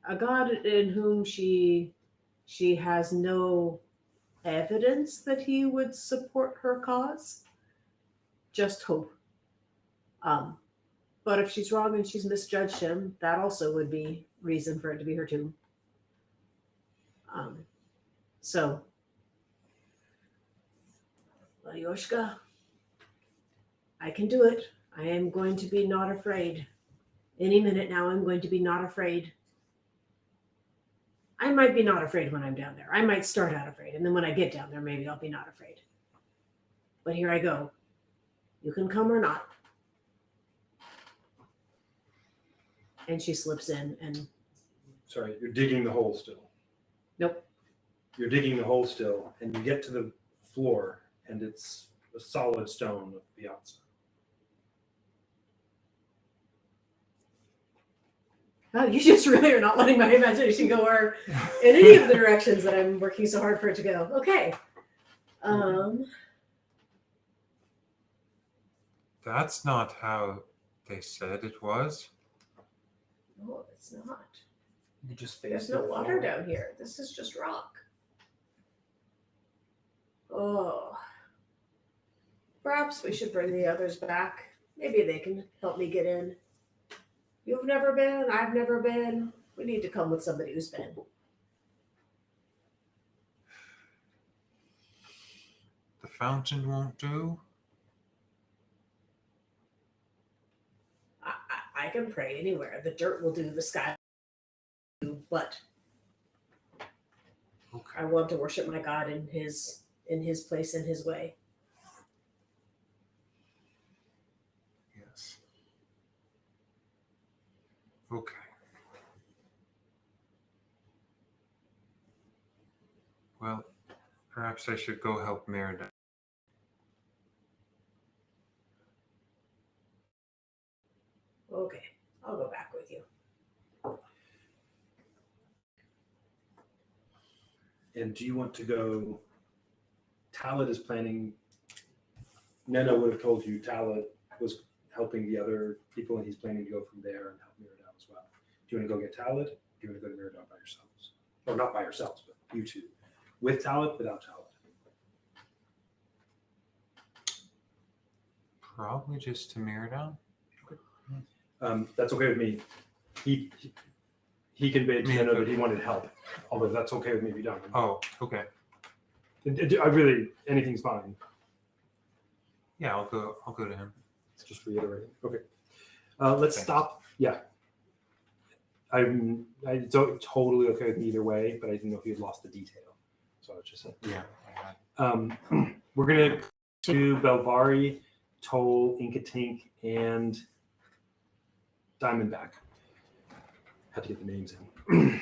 a god in whom she has no evidence that he would support her cause. Just hope. But if she's wrong and she's misjudged him, that also would be reason for it to be her tomb. So, well, Yoshika, I can do it. I am going to be not afraid. Any minute now, I'm going to be not afraid. I might be not afraid when I'm down there. I might start out afraid, and then when I get down there, maybe I'll be not afraid. But here I go. You can come or not. And she slips in and... Sorry, you're digging the hole still. Nope. You're digging the hole still, and you get to the floor, and it's a solid stone of the outside. Oh, you just really are not letting my imagination go in any of the directions that I'm working so hard for it to go. Okay. That's not how they said it was. No, it's not. You just There's no water down here. This is just rock. Oh. Perhaps we should bring the others back. Maybe they can help me get in. You've never been, I've never been. We need to come with somebody who's been. The fountain won't do. I can pray anywhere. The dirt will do, the sky will do, but Okay. I want to worship my God in his place, in his way. Yes. Okay. Well, perhaps I should go help Merida. Okay, I'll go back with you. And do you want to go? Talad is planning. Nena would have told you Talad was helping the other people, and he's planning to go from there and help Mirrodin as well. Do you want to go get Talad? Do you want to go to Mirrodin by yourselves? Or not by yourselves, but you two. With Talad, without Talad? Probably just to Merida. That's okay with me. He conveyed to Nena that he wanted help, although that's okay with me if you don't. Oh, okay. I really, anything's fine. Yeah, I'll go to him. Just reiterating. Okay. Let's stop. Yeah. I totally okay with me either way, but I didn't know if you had lost the detail. So I was just saying. Yeah. We're gonna do Belvari, Toll, Inkatink, and Diamondback. Had to get the names in.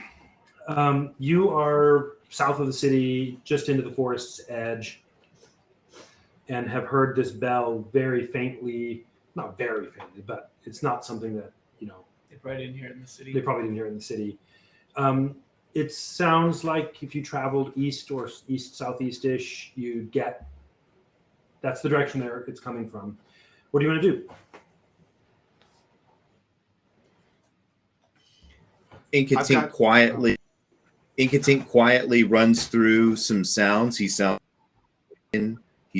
You are south of the city, just into the forest's edge, and have heard this bell very faintly. Not very faintly, but it's not something that, They probably didn't hear it in the city. they probably didn't hear it in the city. It sounds like if you traveled east or east southeast-ish, you'd get. That's the direction it's coming from. What do you want to do? Inkatink quietly runs through some sounds. He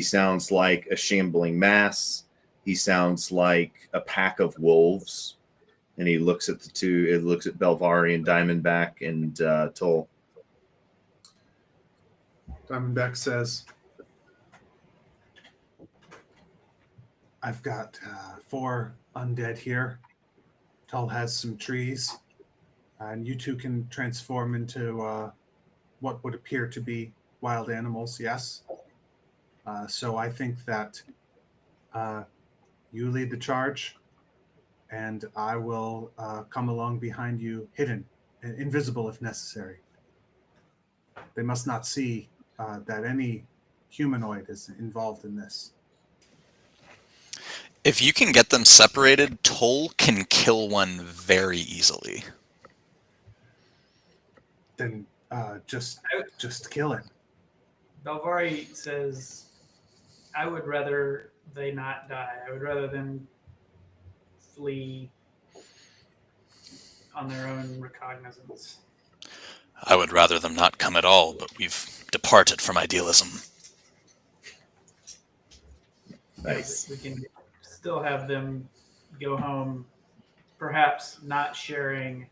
sounds like a shambling mass. He sounds like a pack of wolves. And he looks at the two. It looks at Belvari and Diamondback and Toll. Diamondback says, I've got 4 undead here. Tull has some trees. And you two can transform into what would appear to be wild animals, yes? So I think that you lead the charge, and I will come along behind you, hidden, invisible if necessary. They must not see that any humanoid is involved in this. If you can get them separated, Toll can kill one very easily. Then just kill it. Belvari says, I would rather they not die. I would rather them flee on their own recognizance. I would rather them not come at all, but we've departed from idealism. Nice. We can still have them go home, perhaps not sharing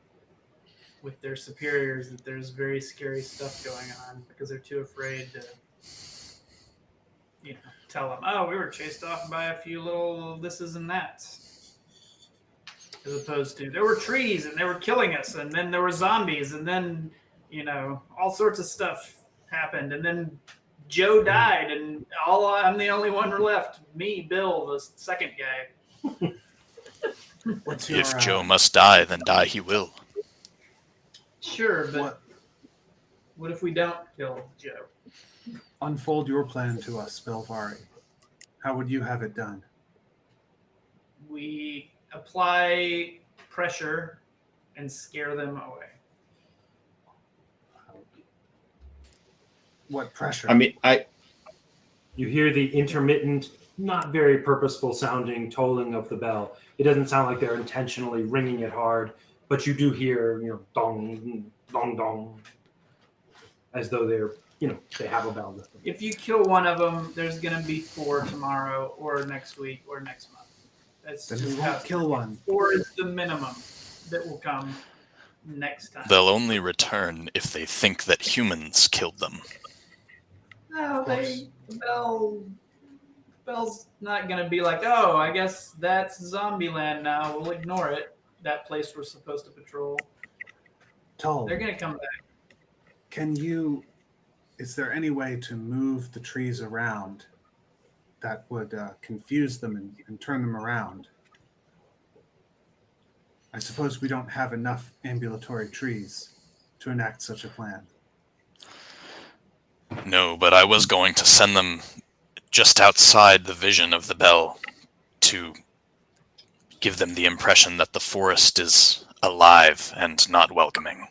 with their superiors that there's very scary stuff going on because they're too afraid to, tell them, oh, we were chased off by a few little thises and that's. As opposed to, there were trees and they were killing us, and then there were zombies, and then, all sorts of stuff happened, and then Joe died, and I'm the only one left. Me, Bill, the second guy. If Joe must die, then die he will. Sure, but what if we don't kill Joe? Unfold your plan to us, Belvari. How would you have it done? We apply pressure and scare them away. What pressure? You hear the intermittent, not very purposeful sounding tolling of the bell. It doesn't sound like they're intentionally ringing it hard, but you do hear, dong, dong, dong, as though they're they have a bell with them. If you kill one of them, there's going to be 4 tomorrow or next week or next month. That's Then just we how won't kill one. 4 is the minimum that will come next time. They'll only return if they think that humans killed them. No, Bell's not going to be like, oh, I guess that's Zombieland now. We'll ignore it. That place we're supposed to patrol. Tull, They're going to come back. is there any way to move the trees around that would confuse them and turn them around? I suppose we don't have enough ambulatory trees to enact such a plan. No, but I was going to send them just outside the vision of the bell to give them the impression that the forest is alive and not welcoming.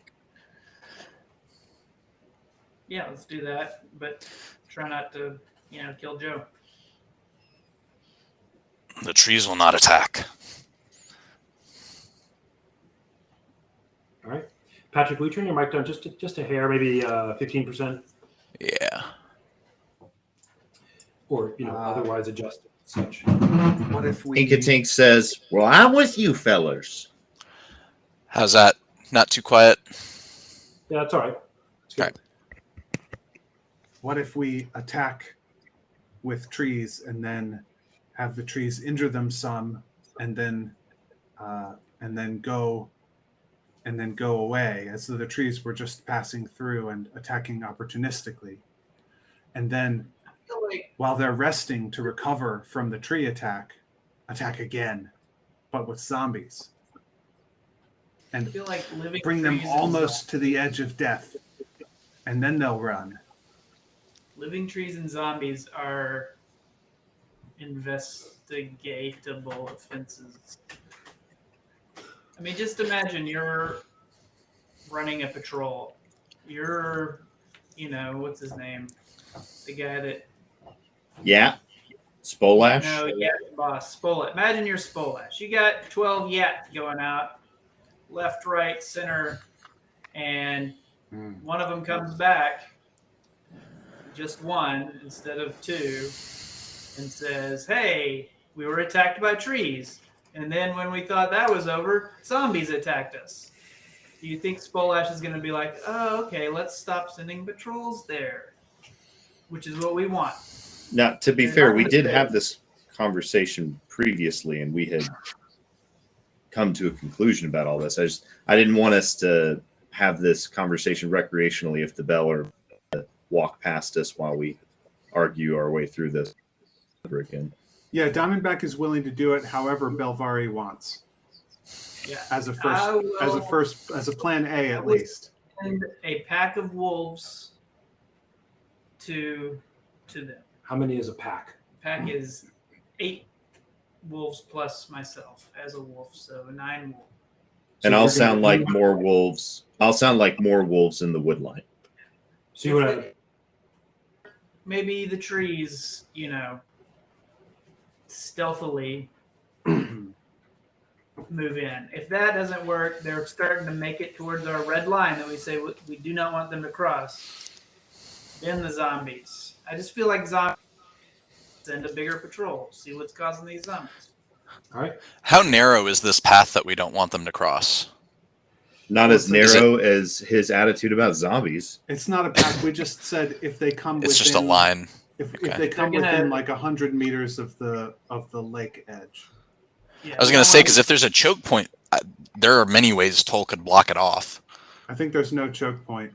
Yeah, let's do that. But try not to, kill Joe. The trees will not attack. All right. Patrick, will you turn your mic down just a hair, maybe 15%? Yeah. Or, otherwise adjust it, such. What if we... Inkatink says, well, I'm with you fellers. How's that? Not too quiet? Yeah, that's all right. It's good. All right. What if we attack with trees and then have the trees injure them some, and then go away, as though the trees were just passing through and attacking opportunistically, and then while they're resting to recover from the tree attack again, but with zombies, and I feel like living bring them trees almost to the edge of death, and then they'll run. Living trees and zombies are investigatable offenses. I mean, just imagine you're running a patrol. You're, what's his name? The guy that... Yeah. Spolash? No, yeah, boss. Spolat. Imagine you're Spolash. You got 12 yats going out, left, right, center, and one of them comes back, just one instead of 2, and says, hey, we were attacked by trees. And then when we thought that was over, zombies attacked us. Do you think Spolash is going to be like, oh, okay, let's stop sending patrols there, which is what we want? Now, to be fair, we did have this conversation previously, and we had come to a conclusion about all this. I didn't want us to have this conversation recreationally if the bell or walk past us while we argue our way through this over again. Yeah, Diamondback is willing to do it however Belvari wants. Yeah. As a plan A at least. Send a pack of wolves to them. How many is a pack? Pack is 8 wolves plus myself as a wolf, so 9 wolves. And I'll sound like more wolves. I'll sound like more wolves in the woodline. So you want to... Maybe the trees, stealthily move in. If that doesn't work, they're starting to make it towards our red line that we say we do not want them to cross. Then the zombies. I just feel like zombies send a bigger patrol. See what's causing these zombies. All right. How narrow is this path that we don't want them to cross? Not as narrow as his attitude about zombies. It's not a path. We just said if they come It's within, just a line. If they come within like 100 meters of the lake edge. Yeah, I was going to say, because if there's a choke point, there are many ways Toll could block it off. I think there's no choke point.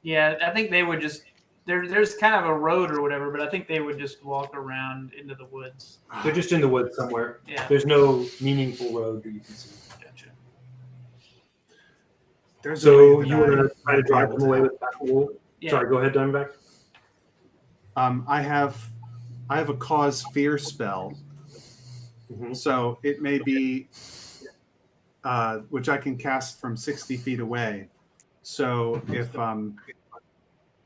Yeah, I think they would just... There's kind of a road or whatever, but I think they would just walk around into the woods. They're just in the woods somewhere. Yeah. There's no meaningful road that you can see. Gotcha. So you want to try to drive them away with the pack of wolves? Yeah. Sorry, go ahead, Diamondback. I have a cause fear spell, so it may be which I can cast from 60 feet away. So if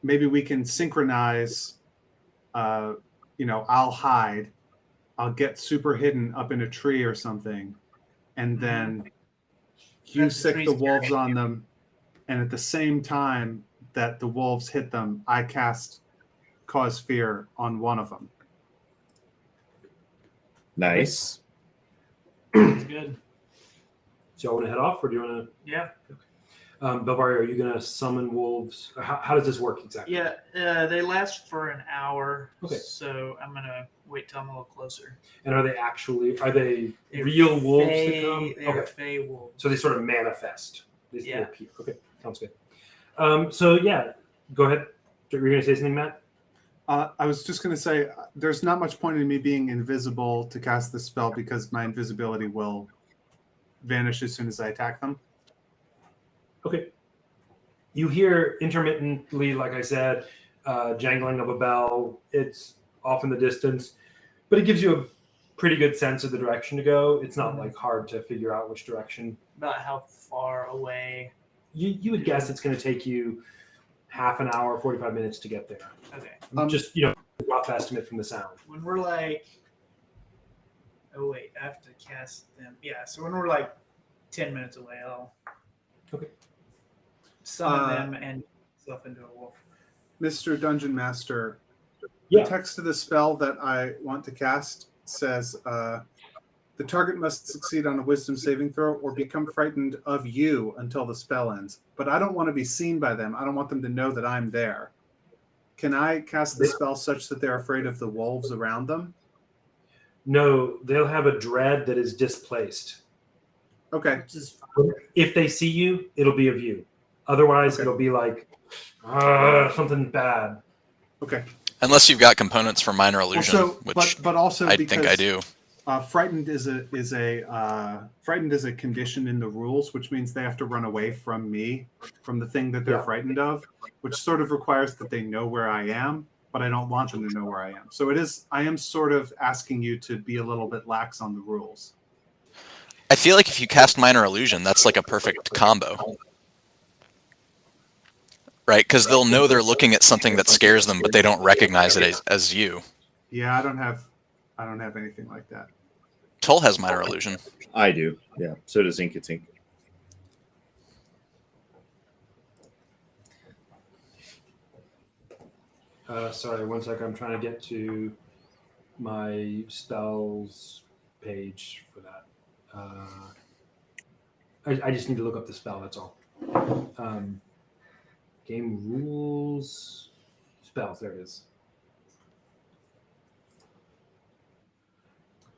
maybe we can synchronize. I'll hide. I'll get super hidden up in a tree or something, and then you sick the wolves on them, and at the same time that the wolves hit them, I cast Cause Fear on one of them. Nice. It's good. So y'all want to head off, or do you want to? Yeah. Belvari, are you going to summon wolves? How does this work exactly? Yeah. They last for an hour. Okay. So I'm gonna wait till I'm a little closer. And are they They're real wolves Fey, that come? They're Fey wolves. So they sort of manifest. They Yeah. appear. Okay, sounds good. So yeah, go ahead. Were you going to say something, Matt? I was just going to say, there's not much point in me being invisible to cast the spell because my invisibility will vanish as soon as I attack them. Okay. You hear intermittently, like I said, jangling of a bell. It's off in the distance, but it gives you a pretty good sense of the direction to go. It's not like hard to figure out which direction. About how far away? You would guess it's going to take you half an hour, 45 minutes to get there. Okay. Just rough estimate from the sound. When we're like, oh wait, I have to cast them. Yeah. So when we're like 10 minutes away, I'll summon them and stuff into a wolf. Mr. Dungeon Master, Yeah. the text of the spell that I want to cast says the target must succeed on a wisdom saving throw or become frightened of you until the spell ends. But I don't want to be seen by them. I don't want them to know that I'm there. Can I cast the spell such that they're afraid of the wolves around them? No, they'll have a dread that is displaced. Okay. Which is fine. If they see you, it'll be of you. Otherwise, it'll be like something bad. Okay. Unless you've got components for minor illusion, Also, which but also I because think I do. Frightened is a condition in the rules, which means they have to run away from me, from the thing that they're frightened of, which sort of requires that they know where I am, but I don't want them to know where I am. So I am sort of asking you to be a little bit lax on the rules. I feel like if you cast minor illusion, that's like a perfect combo. Right? Because they'll know they're looking at something that scares them, but they don't recognize it as you. Yeah, I don't have anything like that. Tull has minor illusion. I do. Yeah. So does Inkatink. Sorry, one second. I'm trying to get to my spells page for that. I just need to look up the spell. That's all. Game rules, spells. There it is.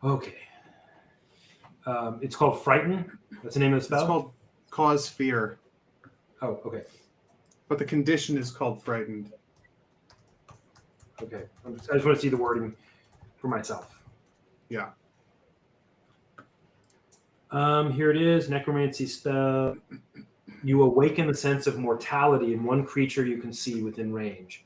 Okay. It's called Frighten. That's the name of the spell? It's called Cause Fear. Oh, okay. But the condition is called Frightened. Okay. I just want to see the wording for myself. Yeah. Here it is. Necromancy spell. You awaken the sense of mortality in one creature you can see within range.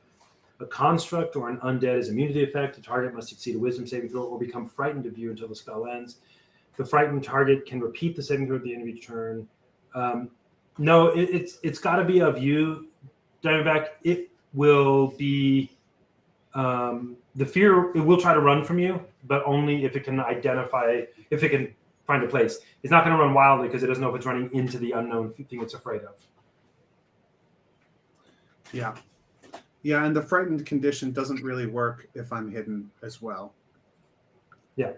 A construct or an undead is immune to the effect. The target must succeed a wisdom saving throw or become frightened of you until the spell ends. The frightened target can repeat the saving throw at the end of each turn. No, it's got to be of you, Diamondback. It will be the fear. It will try to run from you, but only if it can find a place. It's not going to run wildly because it doesn't know if it's running into the unknown thing it's afraid of. Yeah. Yeah, and the frightened condition doesn't really work if I'm hidden as well. Yeah.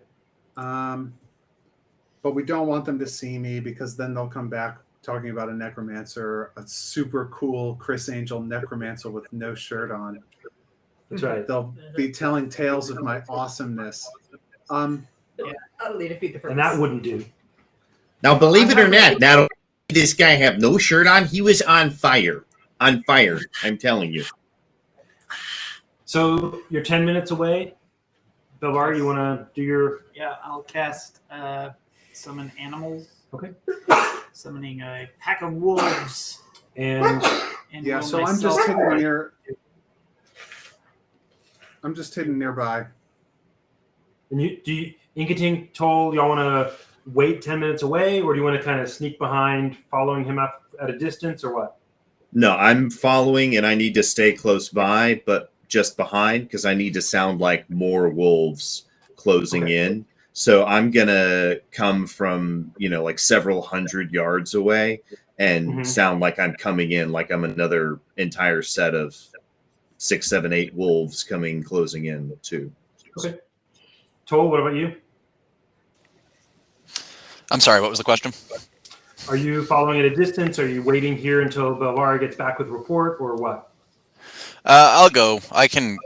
But we don't want them to see me because then they'll come back talking about a necromancer, a super cool Chris Angel necromancer with no shirt on. That's right. They'll be telling tales of my awesomeness. I'll lead a feed the purpose. And that wouldn't do. Now, believe it or not, not only did this guy have no shirt on, he was on fire. On fire, I'm telling you. So you're 10 minutes away. Belvar, you want to do your... Yeah, I'll cast summon animals. Okay. Summoning a pack of wolves. And yeah, will so I'm myself- just hidden near. I'm just hidden nearby. And Inkating told y'all want to wait 10 minutes away, or do you want to kind of sneak behind, following him up at a distance, or what? No, I'm following and I need to stay close by, but just behind because I need to sound like more wolves closing in. So I'm gonna come from, like several hundred yards away and Mhm. sound like I'm coming in, like I'm another entire set of 6, 7, 8 wolves closing in too. Okay. Toll, what about you? I'm sorry, what was the question? Are you following at a distance? Are you waiting here until Belvara gets back with report, or what? I'll go. I can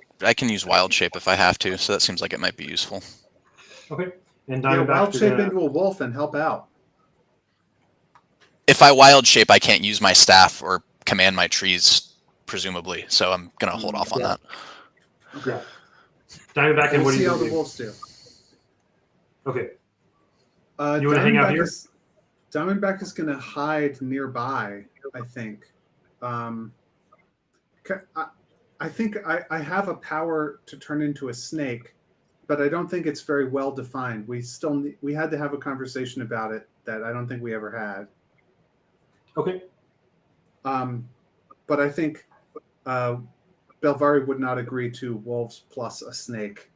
use wild shape if I have to, so that seems like it might be useful. Okay. And Yeah, Diamondback, wild you're shape gonna- into a wolf and help out. If I wild shape, I can't use my staff or command my trees, presumably. So I'm gonna hold off on yeah. that. Okay. Yeah. Diamondback, and We'll what are see you how gonna the do? wolves do. Okay. You want to hang out here? Diamondback is going to hide nearby, I think. I think I have a power to turn into a snake, but I don't think it's very well defined. We had to have a conversation about it that I don't think we ever had. Okay. But I think Belvari would not agree to wolves plus a snake,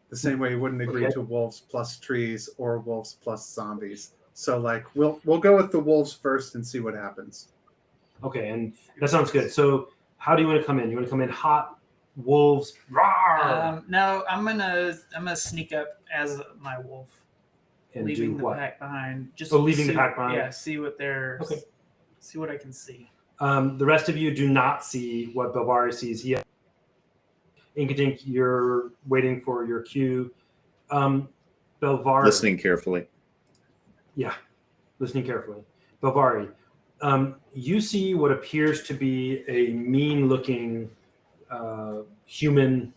the same way he wouldn't agree Okay. to wolves plus trees or wolves plus zombies. So like we'll go with the wolves first and see what happens. Okay, and that sounds good. So, how do you want to come in? You want to come in hot, wolves, rawr, No, I'm gonna sneak up as my wolf, and leaving do the what? pack behind. Just leaving the see- pack behind. Yeah, see what they're. Okay. See what I can see. The rest of you do not see what Belvari sees. He, Inkadink, you're waiting for your cue. Belvari, Listening carefully. Yeah, listening carefully. Belvari, you see what appears to be a mean-looking human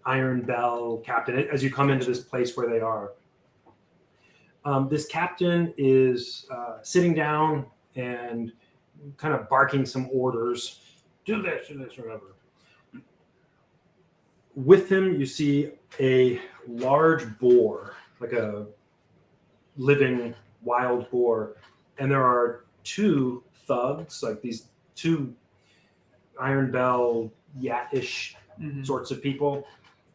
Iron Bell captain as you come into this place where they are. This captain is sitting down and kind of barking some orders. Do this, remember. With him, you see a large boar, like a living wild boar. And there are two thugs, like these two Iron Bell, Yat-ish sorts of people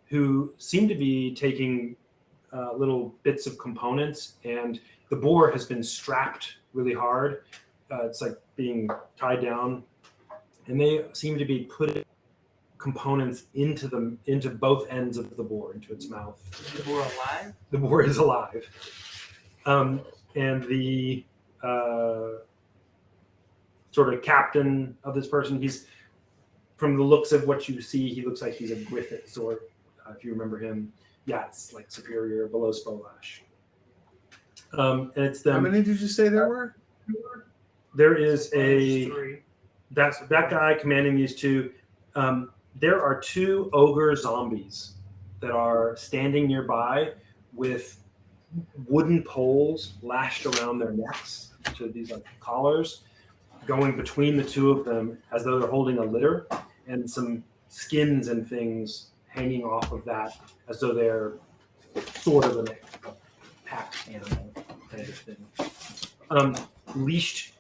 who seem to be taking little bits of components, and the boar has been strapped really hard. It's like being tied down, and they seem to be putting components into both ends of the boar, into its mouth. Is the boar alive? The boar is alive, and the sort of captain of this person, he's, from the looks of what you see, he looks like he's a Griffith sort. If you remember him, yeah, it's like superior, below Spolash. And it's them. How many did you say there were? There is a Three. that guy commanding these two. There are two ogre zombies that are standing nearby with wooden poles lashed around their necks to these like collars, going between the two of them as though they're holding a litter, and some skins and things hanging off of that as though they're sort of a pack animal kind of thing. Leashed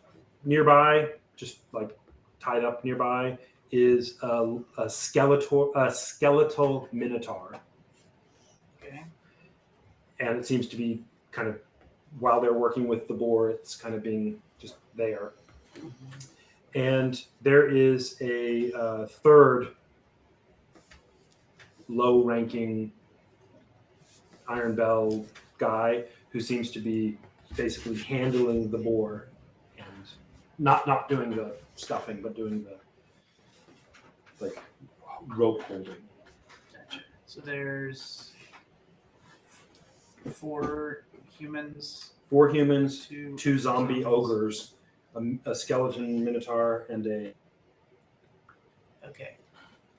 nearby, just like tied up nearby, is a skeletal minotaur. Okay. And it seems to be kind of, while they're working with the boar, it's kind of being just there. And there is a third low-ranking Iron Bell guy who seems to be basically handling the boar and not doing the stuffing, but doing the like rope holding. Gotcha. So there's 4 humans. 4 humans, Two 2 zombie zombies. ogres, a skeleton minotaur, and a. Okay.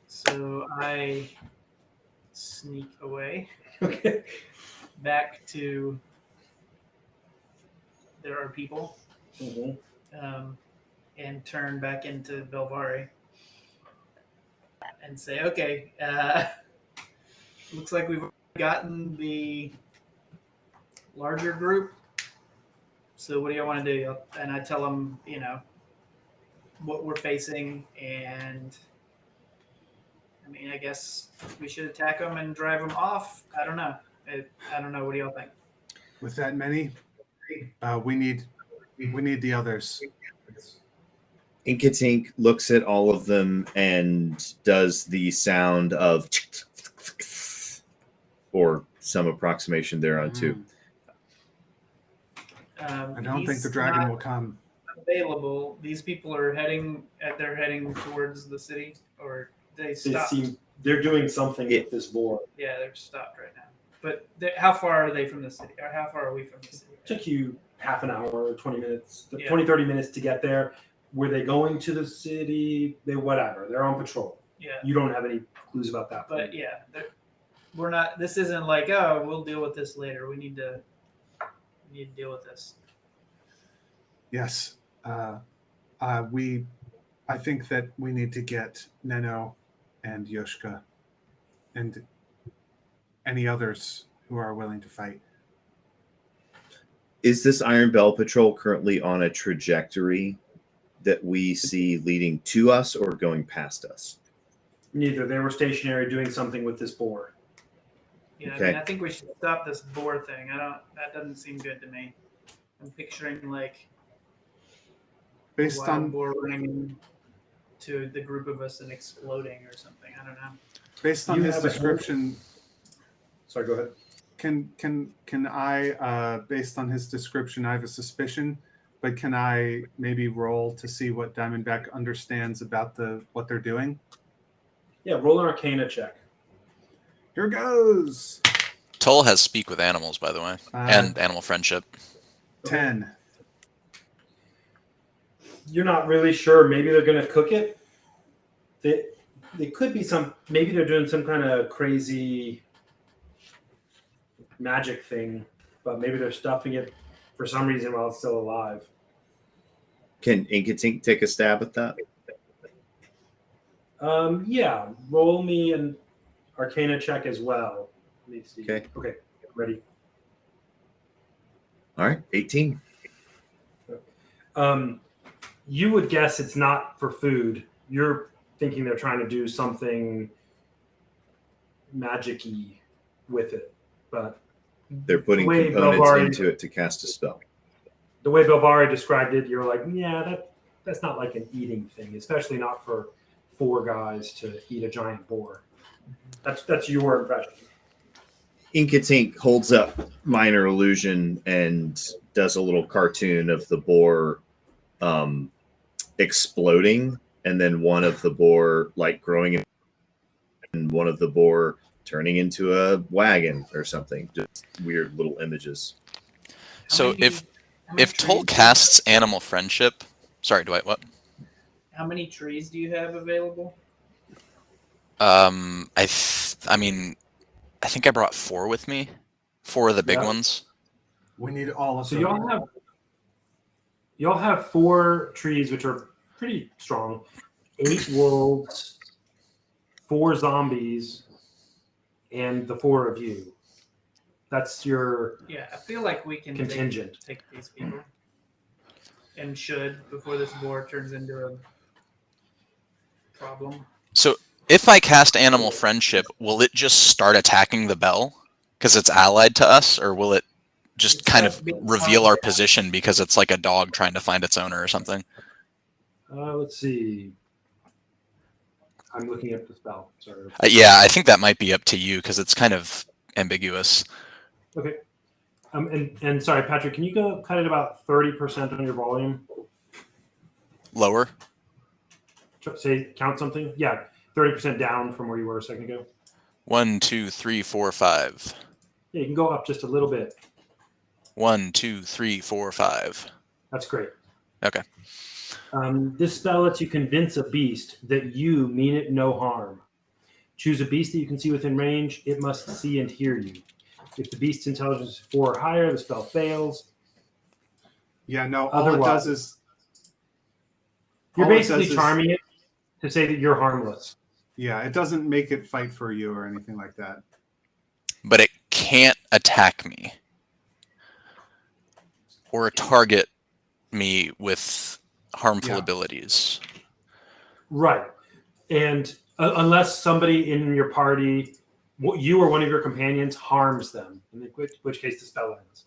So I sneak away Okay. back to. There are people. Mm-hmm. And turn back into Belvari and say, okay, looks like we've gotten the larger group. So what do you want to do? And I tell them, what we're facing, and I mean, I guess we should attack them and drive them off. I don't know. I don't know. What do y'all think? With that many, we need the others. Inkatink looks at all of them and does the sound of or some approximation thereon too. I don't think He's the dragon not will come. available. These people are heading. They're heading towards the city, or they stopped. They're doing something with this boar. Yeah, they're stopped right now. But how far are they from the city? Or how far are we from the city? Took you half an hour, 20 minutes, Yeah. 20, 30 minutes to get there. Were they going to the city? Whatever. They're on patrol. Yeah. You don't have any clues about that. But yeah, we're not. This isn't like, oh, we'll deal with this later. We need to deal with this. Yes. I think that we need to get Neno and Yoshka and any others who are willing to fight. Is this Iron Bell Patrol currently on a trajectory that we see leading to us or going past us? Neither. They were stationary doing something with this boar. Yeah, Okay. I mean, I think we should stop this boar thing. That doesn't seem good to me. I'm picturing like a Based wild on boar running to the group of us and exploding or something. I don't know. based on You his have a description, Sorry, go ahead. can I based on his description, I have a suspicion, but can I maybe roll to see what Diamondback understands about what they're doing? Yeah, roll an Arcana check. Here goes. Toll has speak with animals, by the way, and animal friendship. 10. You're not really sure. Maybe they're going to cook it. They could be maybe they're doing some kind of crazy magic thing, but maybe they're stuffing it for some reason while it's still alive. Can Inkatink take a stab at that? Yeah, roll me an Arcana check as well. Let me see. Okay, ready. All right, 18. You would guess it's not for food. You're thinking they're trying to do something magic-y with it, but They're putting the way components Belvari- into it to cast a spell. The way Belvari described it, you're like, yeah, that's not like an eating thing, especially not for 4 guys to eat a giant boar. That's your impression. Inkatink holds up Minor Illusion and does a little cartoon of the boar exploding, and then one of the boar like growing, and one of the boar turning into a wagon or something. Just weird little images. So How if many Toll trees do you casts animal friendship, sorry, Dwight, what? How many trees do you have available? I mean, I think I brought 4 with me. 4 of the big Yeah. ones. We need all of So them. y'all have 4 trees, which are pretty strong. 8 wolves, 4 zombies, and the 4 of you. That's your Yeah, I feel like we can contingent. take these people, and should before this boar turns into a problem. So if I cast animal friendship, will it just start attacking the bell because it's allied to us, or will it just kind of reveal our position because it's like a dog trying to find its owner or something? Let's see. I'm looking at the spell. Sorry. Yeah, I think that might be up to you because it's kind of ambiguous. Okay. And sorry, Patrick, can you go cut it about 30% on your volume? Lower? Say count something. Yeah, 30% down from where you were a second ago. 1, 2, 3, 4, 5. Yeah, you can go up just a little bit. 1, 2, 3, 4, 5. That's great. Okay. This spell lets you convince a beast that you mean it no harm. Choose a beast that you can see within range. It must see and hear you. If the beast's intelligence is 4 or higher, the spell fails. Yeah, no, all it Otherwise- does is You're all it basically does is- charming it to say that you're harmless. Yeah, it doesn't make it fight for you or anything like that. But it can't attack me or target me with harmful Yeah. abilities. Right. And unless somebody in your party you or one of your companions harms them, in which case the spell ends.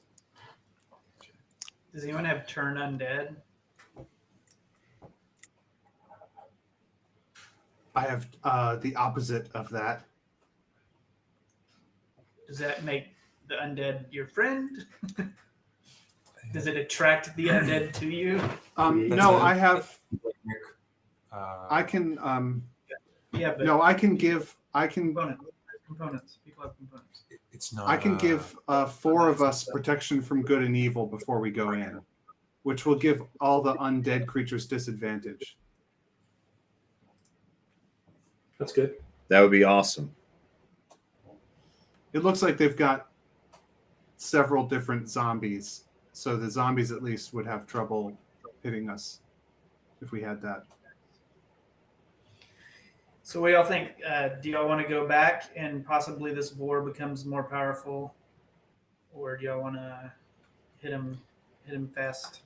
Does anyone have turn undead? I have the opposite of that. Does that make the undead your friend? Does it attract the undead to you? No, I have. Uh, I can. Yeah, but No, I can give. I can. components. People have components. it's not. I can give 4 of us protection from good and evil before we go in, which will give all the undead creatures disadvantage. That's good. That would be awesome. It looks like they've got several different zombies, so the zombies at least would have trouble hitting us if we had that. So what do y'all think? Do y'all want to go back and possibly this boar becomes more powerful, or do y'all want to hit him fast?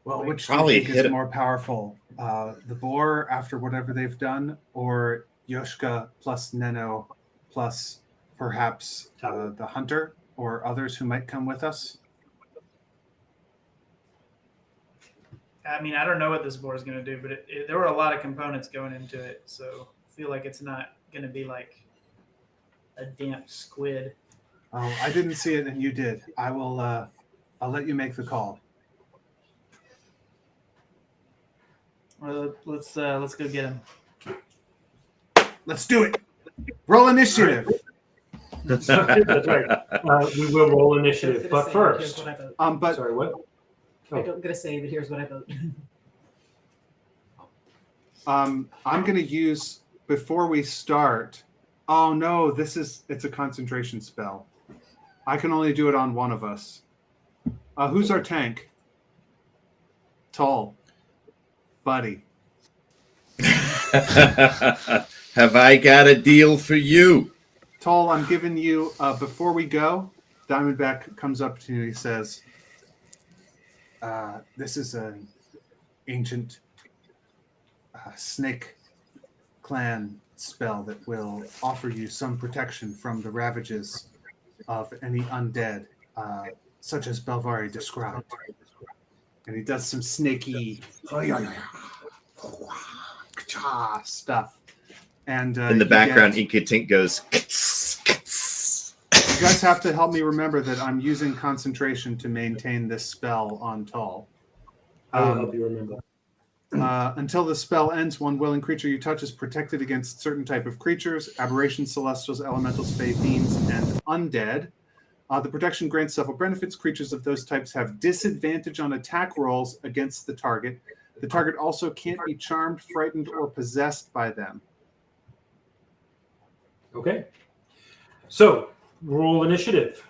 Well, which Probably do you think hit is it. more powerful? The boar after whatever they've done, or Yoshka plus Neno plus perhaps the hunter or others who might come with us? I mean, I don't know what this board is going to do, but there were a lot of components going into it, so I feel like it's not going to be like a damp squid. Oh, I didn't see it, and you did. I will. I'll let you make the call. Well, let's go get him. Let's do it. Roll initiative. That's right. We will roll initiative, but Here's first, what I vote. But sorry, what? I'm gonna say, but here's what I vote. I'm going to use before we start. Oh no, it's a concentration spell. I can only do it on one of us. Who's our tank? Tall, buddy. Have I got a deal for you? Tall, I'm giving you before we go. Diamondback comes up to you. He says, "This is an ancient snake clan spell that will offer you some protection from the ravages of any undead, such as Belvari described." And he does some snaky stuff. And In the you background, get- Inkatink goes. You guys have to help me remember that I'm using concentration to maintain this spell on Tall. I will help you remember. Until the spell ends, one willing creature you touch is protected against certain type of creatures, aberrations, celestials, elementals, fae, fiends, and undead. The protection grants several benefits. Creatures of those types have disadvantage on attack rolls against the target. The target also can't be charmed, frightened, or possessed by them. Okay. So roll initiative,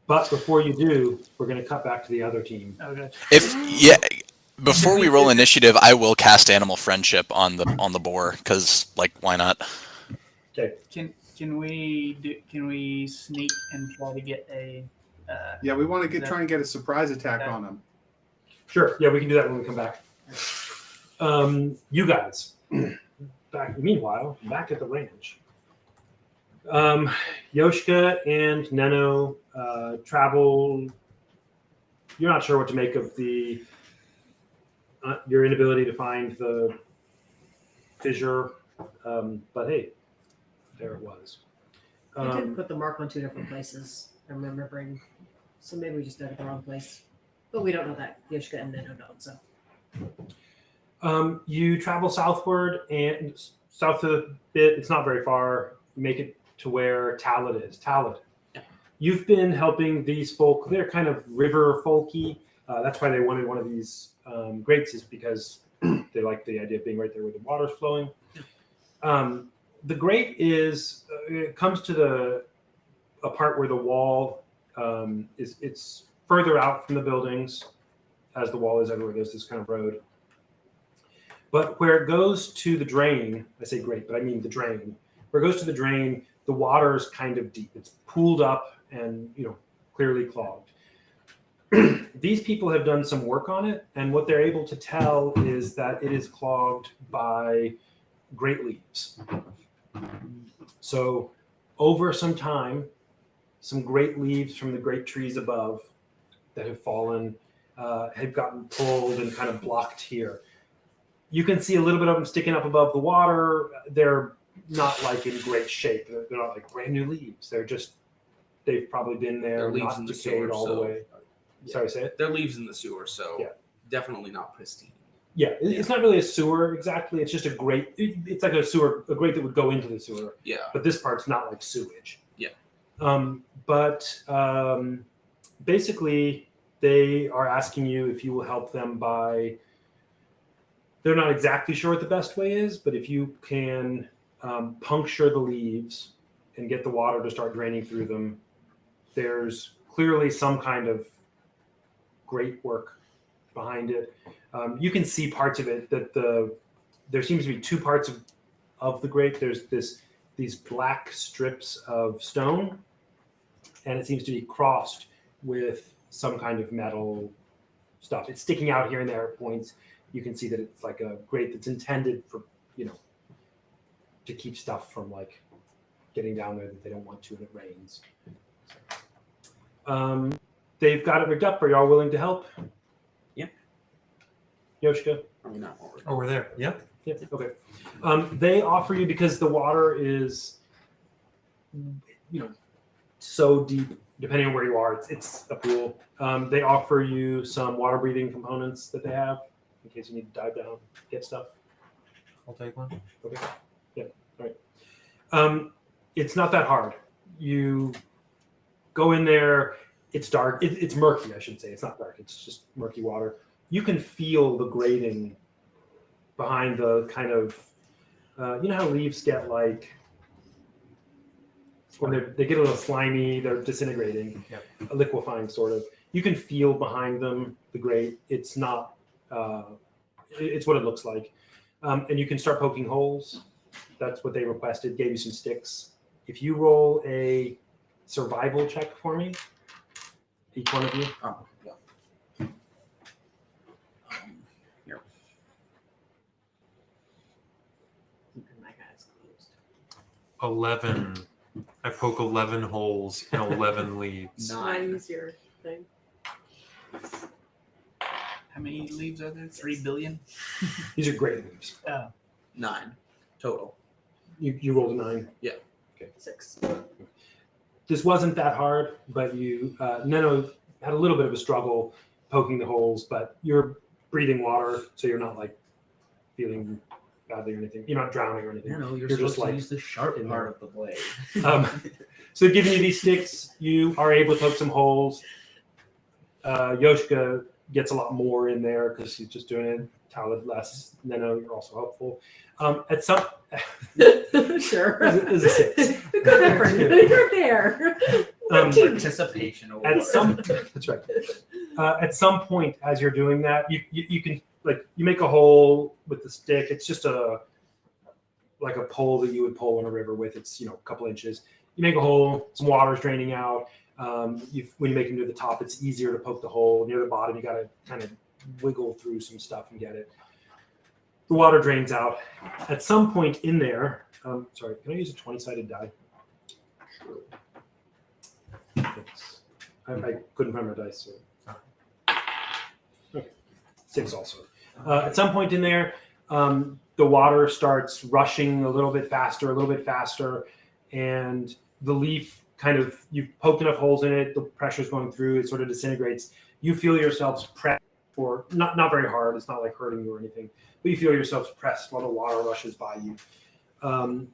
but before you do, we're going to cut back to the other team. Okay. Before we roll initiative, I will cast Animal Friendship on the boar because, like, why not? Okay. Can we sneak and try to get a? Yeah, we want to try and get a surprise attack on them. Sure. Yeah, we can do that when we come back. You guys, meanwhile, back at the ranch. Yoshka and Neno travel. You're not sure what to make of your inability to find the fissure, but hey, there it was. I did put the mark on 2 different places. I'm remembering, so maybe we just did it the wrong place. But we don't know that. Yoshka and Neno don't. So You travel southward and south a bit. It's not very far. You make it to where Talad is. Talad, you've been helping these folk. They're kind of river folky. That's why they wanted one of these grates, is because they like the idea of being right there where the water's flowing. The grate is it comes to a part where the wall it's further out from the buildings, as the wall is everywhere. There's this kind of road. But where it goes to the drain, I say grate, but I mean the drain. Where it goes to the drain, the water is kind of deep. It's pooled up and clearly clogged. These people have done some work on it, and what they're able to tell is that it is clogged by great leaves. So over some time, some great leaves from the great trees above that have fallen have gotten pulled and kind of blocked here. You can see a little bit of them sticking up above the water. They're not like in great shape. They're not like brand new leaves. They've probably been there, They're leaves not in the decayed sewer, all the so way. yeah. Sorry, say it. They're leaves in the sewer, so Yeah. definitely not pristine. Yeah, it's not really a sewer exactly. It's just a grate. It's like a grate that would go into the sewer. Yeah. But this part's not like sewage. Yeah. But basically, they are asking you if you will help them by. They're not exactly sure what the best way is, but if you can puncture the leaves and get the water to start draining through them, there's clearly some kind of great work behind it. You can see parts of it that there seems to be two parts of the grate. There's these black strips of stone, and it seems to be crossed with some kind of metal stuff. It's sticking out here and there at points. You can see that it's like a grate that's intended for, to keep stuff from like getting down there that they don't want to when it rains. They've got it rigged up. Are y'all willing to help? Yeah. Yoshika? Are we not already? Oh, we're there. Yep. Yeah. Okay. They offer you, because the water is, so deep. Depending on where you are, it's a pool. They offer you some water breathing components that they have in case you need to dive down, get stuff. I'll take one. Okay. Yeah. All right. It's not that hard. You go in there. It's dark. It's murky, I should say. It's not dark. It's just murky water. You can feel the grating behind the kind of, how leaves get like, when they get a little slimy, they're disintegrating, liquefying sort of. You can feel behind them the grate. It's not, it's what it looks like. And you can start poking holes. That's what they requested, gave you some sticks. If you roll a survival check for me, each one of you. Oh, yeah. Here. My guy's closed. 11. I poke 11 holes in 11 leaves. Mine is your thing. How many leaves are there? 3 billion? These are great leaves. 9 total. You rolled a 9. 6. This wasn't that hard, but Neno had a little bit of a struggle poking the holes, but you're breathing water, so you're not like feeling badly or anything. You're not drowning or anything. No, you're You're supposed just, like, to use the sharp in part there. of the blade. So giving you these sticks, you are able to poke some holes. Yoshika gets a lot more in there because he's just doing it. Talad less. Neno, you're also helpful. At some Sure. is a 6. Good effort. You're there. Participation award. That's right. At some point, as you're doing that, you can you make a hole with the stick. It's just like a pole that you would pull in a river with. It's a couple inches. You make a hole. Some water's draining out. When you make it to the top, it's easier to poke the hole. Near the bottom, you got to kind of wiggle through some stuff and get it. The water drains out. At some point in there, sorry, can I use a 20-sided die? Thanks. I couldn't find my dice. So. Okay. 6 also. At some point in there, the water starts rushing a little bit faster, and the leaf you've poked enough holes in it, the pressure's going through, it sort of disintegrates. You feel yourselves pressed for, not very hard, it's not like hurting you or anything, but you feel yourselves pressed while the water rushes by you.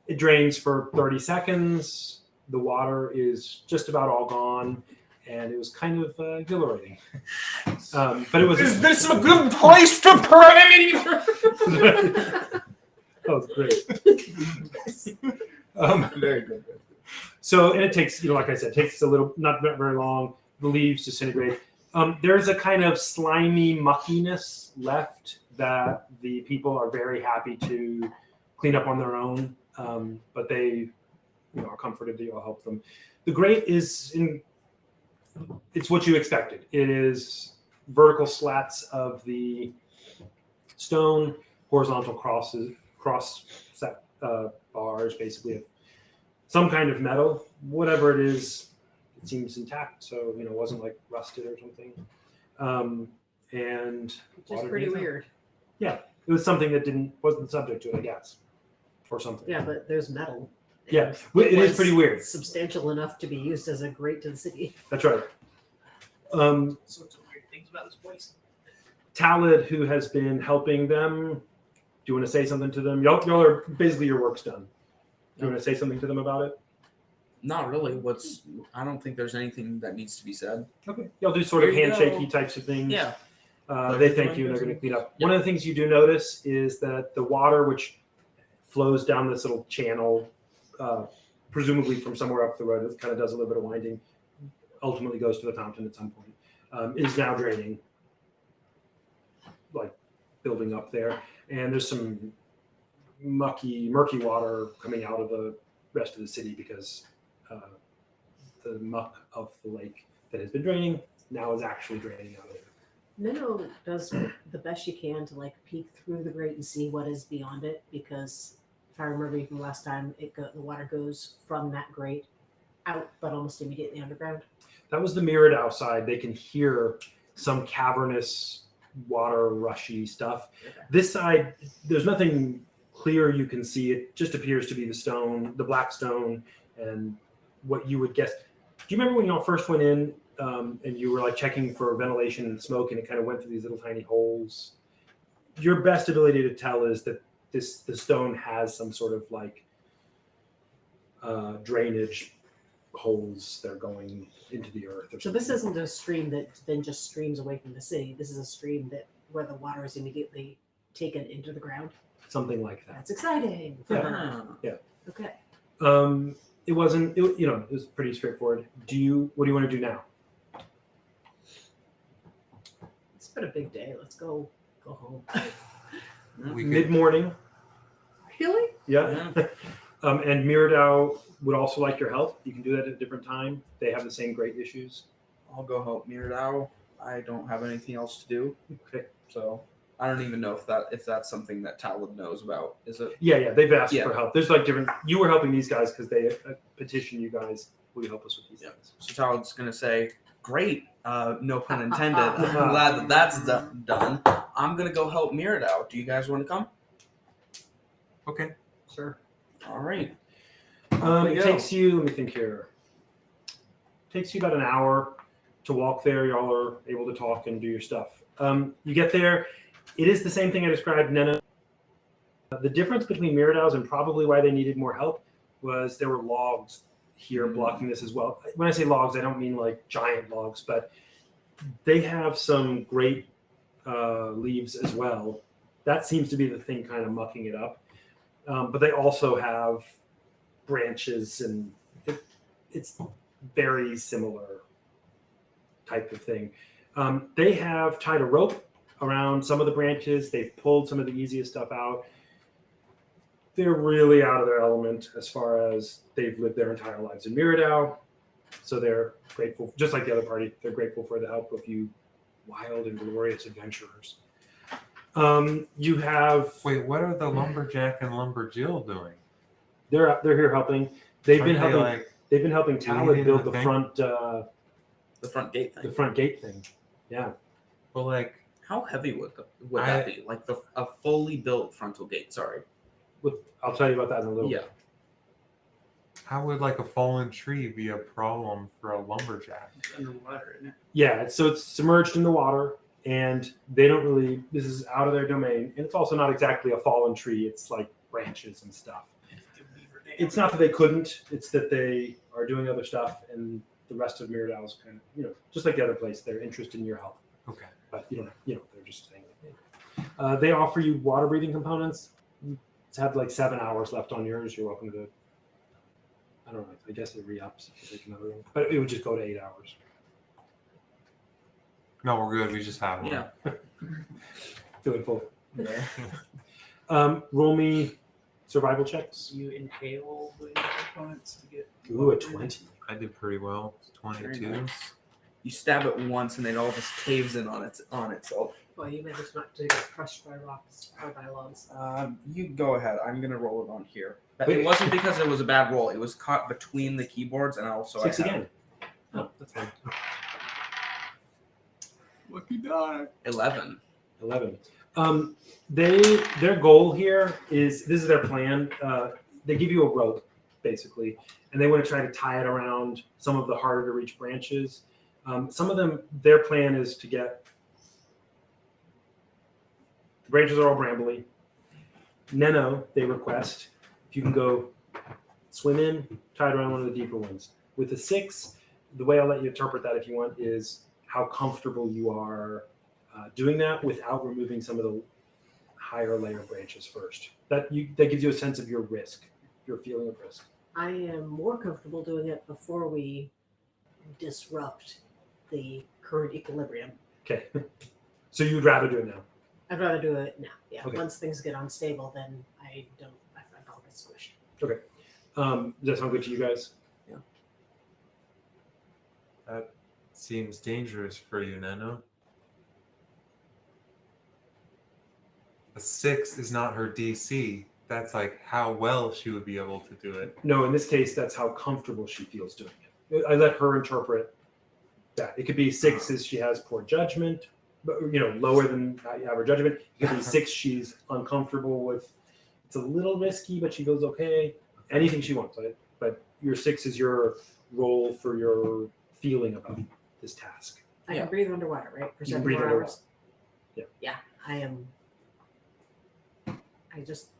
It drains for 30 seconds. The water is just about all gone, and it was kind of exhilarating. But it was. Is this a good place to pray? That was great. Very good. So, and it takes, like I said, not very long. The leaves disintegrate. There's a kind of slimy muckiness left that the people are very happy to clean up on their own, but they are comforted that you'll help them. The grate it's what you expected. It is vertical slats of the stone, horizontal cross set bars, basically, of some kind of metal, whatever it is. It seems intact, so it wasn't like rusted or something. And Which is water pretty drains out. weird. It was something that wasn't subject to it, I guess, or something. Yeah, but there's metal. Yeah, And it is was pretty weird. Substantial enough to be used as a grate to the city. That's right. Sorts of weird things about this place. Talid, who has been helping them, do you want to say something to them? Y'all are basically your work's done. Do you want to say something to them about it? Not really. I don't think there's anything that needs to be said. Okay. Y'all do sort of Here you handshakey go. types of things. Yeah. They thank you and they're going to clean up. One of the things you do notice is that the water, which flows down this little channel, presumably from somewhere up the road, it kind of does a little bit of winding, ultimately goes to the fountain at some point, is now draining, like building up there. And there's some murky water coming out of the rest of the city because the muck of the lake that has been draining now is actually draining out of there. Minnow does the best she can to peek through the grate and see what is beyond it, because if I remember even last time, the water goes from that grate out, but almost immediately underground. That was the mirrored outside. They can hear some cavernous water rushy stuff. Okay. This side, there's nothing clear you can see. It just appears to be the black stone, and what you would guess. Do you remember when y'all first went in and you were checking for ventilation and smoke, and it kind of went through these little tiny holes? Your best ability to tell is that the stone has some sort of drainage holes that are going into the earth. So this isn't a stream that then just streams away from the city. This is a stream where the water is immediately taken into the ground. Something like that. That's exciting. For her. Yeah. Okay. It wasn't. It was pretty straightforward. What do you want to do now? It's been a big day. Let's go home. We could, Mid morning. Really? Yeah. And Miradau would also like your help. You can do that at a different time. They have the same great issues. I'll go help Miradau. I don't have anything else to do, Okay. so I don't even know if that's something that Talib knows about. Is it? Yeah. They've asked Yeah. for help. There's different. You were helping these guys because they petitioned you guys. Will you help us with these things? So Talib's gonna say, "Great, no pun intended. I'm glad that's done. I'm gonna go help Miradau. Do you guys want to come?" okay. Sure. All right. It takes you. Let me think here. It takes you about an hour to walk there. Y'all are able to talk and do your stuff. You get there. It is the same thing I described. Nena. The difference between Miradau's and probably why they needed more help was there were logs here blocking this as well. When I say logs, I don't mean giant logs, but they have some great leaves as well. That seems to be the thing kind of mucking it up. But they also have branches, and it's very similar type of thing. They have tied a rope around some of the branches. They've pulled some of the easiest stuff out. They're really out of their element as far as they've lived their entire lives in Miradau. So they're grateful, just like the other party, they're grateful for the help of you wild and glorious adventurers. You have... Wait, what are the lumberjack and lumberjill doing? They're here helping. They've been Aren't they, helping. They've been helping Talib leading build the the thing? front, The front gate thing. the front gate thing. Yeah. Well, How heavy would that be? A fully built frontal gate. Sorry. I'll tell you about that in a little Yeah. bit. how would a fallen tree be a problem for a lumberjack? It's underwater, isn't it? Yeah, it's submerged in the water, and they don't really. This is out of their domain, and it's also not exactly a fallen tree. It's branches and stuff. It's not that they couldn't; it's that they are doing other stuff, and the rest of Miradau is kind of, just like the other place. They're interested in your help, Okay. but they're just saying. They offer you water breathing components. You have 7 hours left on yours. You're welcome to. I don't know. I guess it re-ups if you take another one, but it would just go to 8 hours. No, we're good. We just have one. Yeah. Feeling full. Yeah. Roll me survival checks. You impale the opponents to get. Ooh, a 20. I did pretty well. Very 22. nice. You stab it once, and then all just caves in on itself. Well, you managed not to get crushed by rocks or by logs. You go ahead. I'm gonna roll it on here. Wait. It wasn't because it was a bad roll. It was caught between the keyboards, and also 6 I have again. Oh, that's fine. Lucky die. 11. 11. Their goal here is, this is their plan. They give you a rope, basically, and they want to try to tie it around some of the harder to reach branches. Some of them, their plan is to get, the branches are all brambly. Neno, they request, if you can go swim in, tie it around one of the deeper ones. With a 6, the way I'll let you interpret that if you want is how comfortable you are doing that without removing some of the higher layer branches first. That gives you a sense of your risk, your feeling of risk. I am more comfortable doing it before we disrupt the current equilibrium. Okay. So you'd rather do it now? I'd rather do it now. Yeah. Okay. Once things get unstable, then I don't get squished. Okay. Does that sound good to you guys? That seems dangerous for you, Nano. A 6 is not her DC. That's like how well she would be able to do it. No, in this case, that's how comfortable she feels doing it. I let her interpret that. It could be 6 is she has poor judgment, but lower than average judgment. It could be 6 she's uncomfortable with. It's a little risky, but she feels okay. Anything she wants, right? But your 6 is your role for your feeling about this task. I can breathe underwater, right? For You can 7 breathe more underwater. hours. Yeah. Yeah.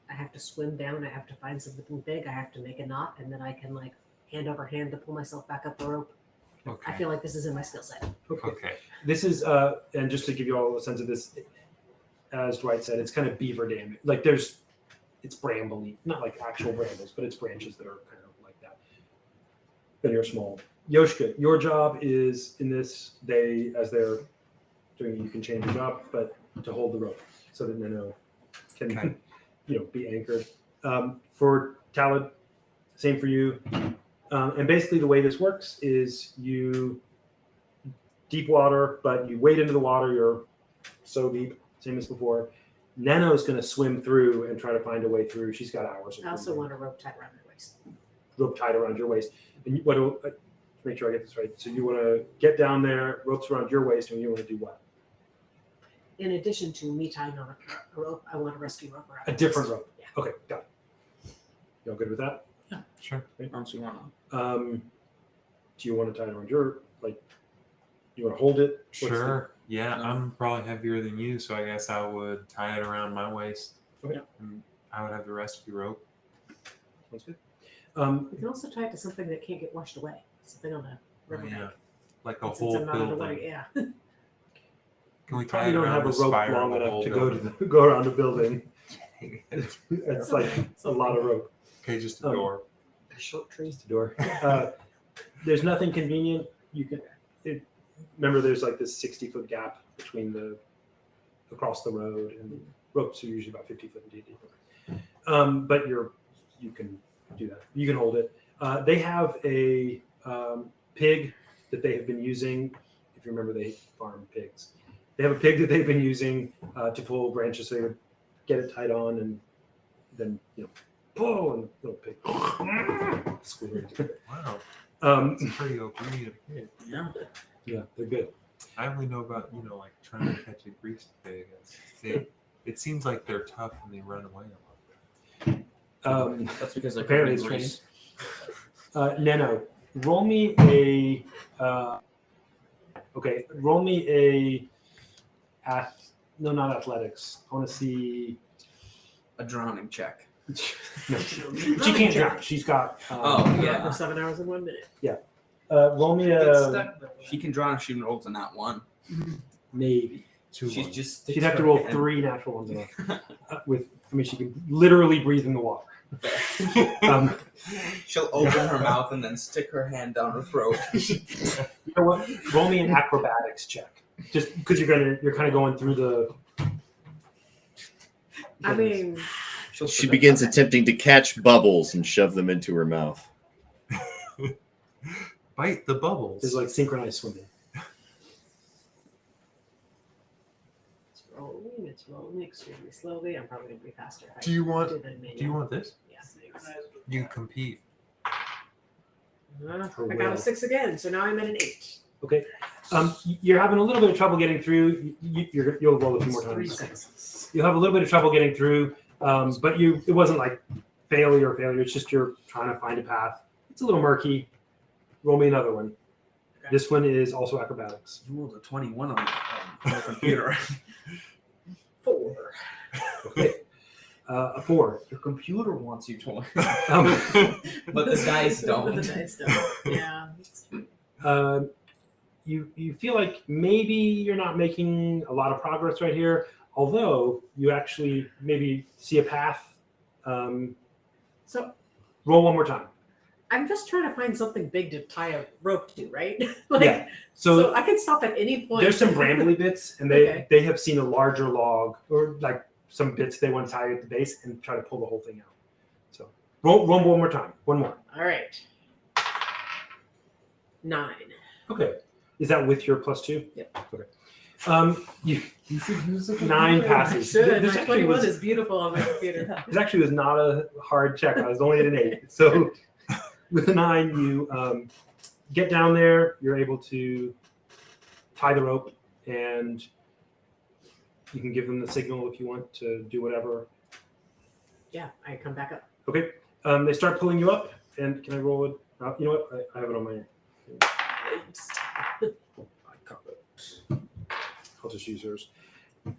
I have to swim down. I have to find something big. I have to make a knot, and then I can hand over hand to pull myself back up the rope. Okay. I feel like this is in my skill set. Okay. This is, and just to give you all a sense of this, as Dwight said, it's kind of beaver dam. It's brambly, not like actual brambles, but it's branches that are kind of like that. Then you're small. Yoshka, your job is in this, as they're doing it, you can change your job, but to hold the rope so that Neno can, be anchored. For Talad, same for you. And basically the way this works is you deep water, but you wade into the water, you're so deep, same as before. Nano's going to swim through and try to find a way through. She's got hours. I also want a rope tied around my waist. Rope tied around your waist. And to make sure I get this right. So you want to get down there, ropes around your waist, and you want to do what? In addition to me tying on a rope, I want a rescue rope around A my different waist. rope. Okay, got it. You all good with that? Yeah, sure. Once you want Do you want to tie it around your, you want to hold it? What's Sure. Yeah, I'm probably heavier than you, so I guess I would tie it around my waist. Okay. And I would have the rescue rope. Sounds good. We can also tie it to something that can't get washed away. Something on a riverbank. Yeah. Like a Since whole I'm not underwater, building. yeah. Can we tie Probably it don't around have a the rope spire long of the enough whole to building? go around a building. It's like a lot of rope. Okay, just a door. A short tree. Just a door. There's nothing convenient. You can remember there's this 60-foot gap between across the road, and ropes are usually about 50 foot deep. But you can do that. You can hold it. They have a pig that they have been using. If you remember, they farm pigs. They have a pig that they've been using to pull branches. So they would get it tied on, and then pull, and the little pig squealing. Wow. It's a pretty obedient pig. Yeah. Yeah, they're good. I only know about, trying to catch a greased pig. It seems like they're tough and they run away a lot. That's because they're Apparently covered in it's grease. Nano, roll me a. Roll me no, not athletics. I want to see. A drowning check. No, she can't drown. She's got. For 7 hours and 1 minute. Roll me Get a stuck though. She can drown if she rolls a nat 1. maybe. She's just. She'd have to roll 3 natural ones. She can literally breathe in the water. She'll open her mouth and then stick her hand down her throat. You know what? Roll me an acrobatics check. Just because you're kind of going through the. I mean, She begins attempting to catch bubbles and shove them into her mouth. Bite the bubbles. It's like synchronized swimming. It's rolling extremely slowly. I'm probably going to be faster. If Do you want? do than Do you want this? Yes. You compete. I Or got will. a 6 again, so now I'm at an 8. Okay. You're having a little bit of trouble getting through. You'll roll a few more Three times. 6s. You'll have a little bit of trouble getting through, but it wasn't like failure. It's just you're trying to find a path. It's a little murky. Roll me another one. Okay. This one is also acrobatics. You rolled a 21 on the computer. 4. Okay. A 4. Your computer wants you to win. But the dice The don't. dice don't. Yeah. You feel like maybe you're not making a lot of progress right here, although you actually maybe see a path. So Roll one more time. I'm just trying to find something big to tie a rope to, right? Yeah. So I can stop at any point. There's some brambly bits, and Okay. they have seen a larger log or like some bits they want to tie at the base and try to pull the whole thing out. So roll one more time. One more. All right. 9. Okay. Is that with your +2? Yep. Okay. You should use it. 9 passes. Should. This My actually 21 was is beautiful on my computer. this actually was not a hard check. I was only at an 8. So with a 9, you get down there. You're able to tie the rope, and you can give them the signal if you want to do whatever. Yeah, I come back up. Okay. They start pulling you up, and can I roll it? You know what? I have it on my. I'll just use yours. I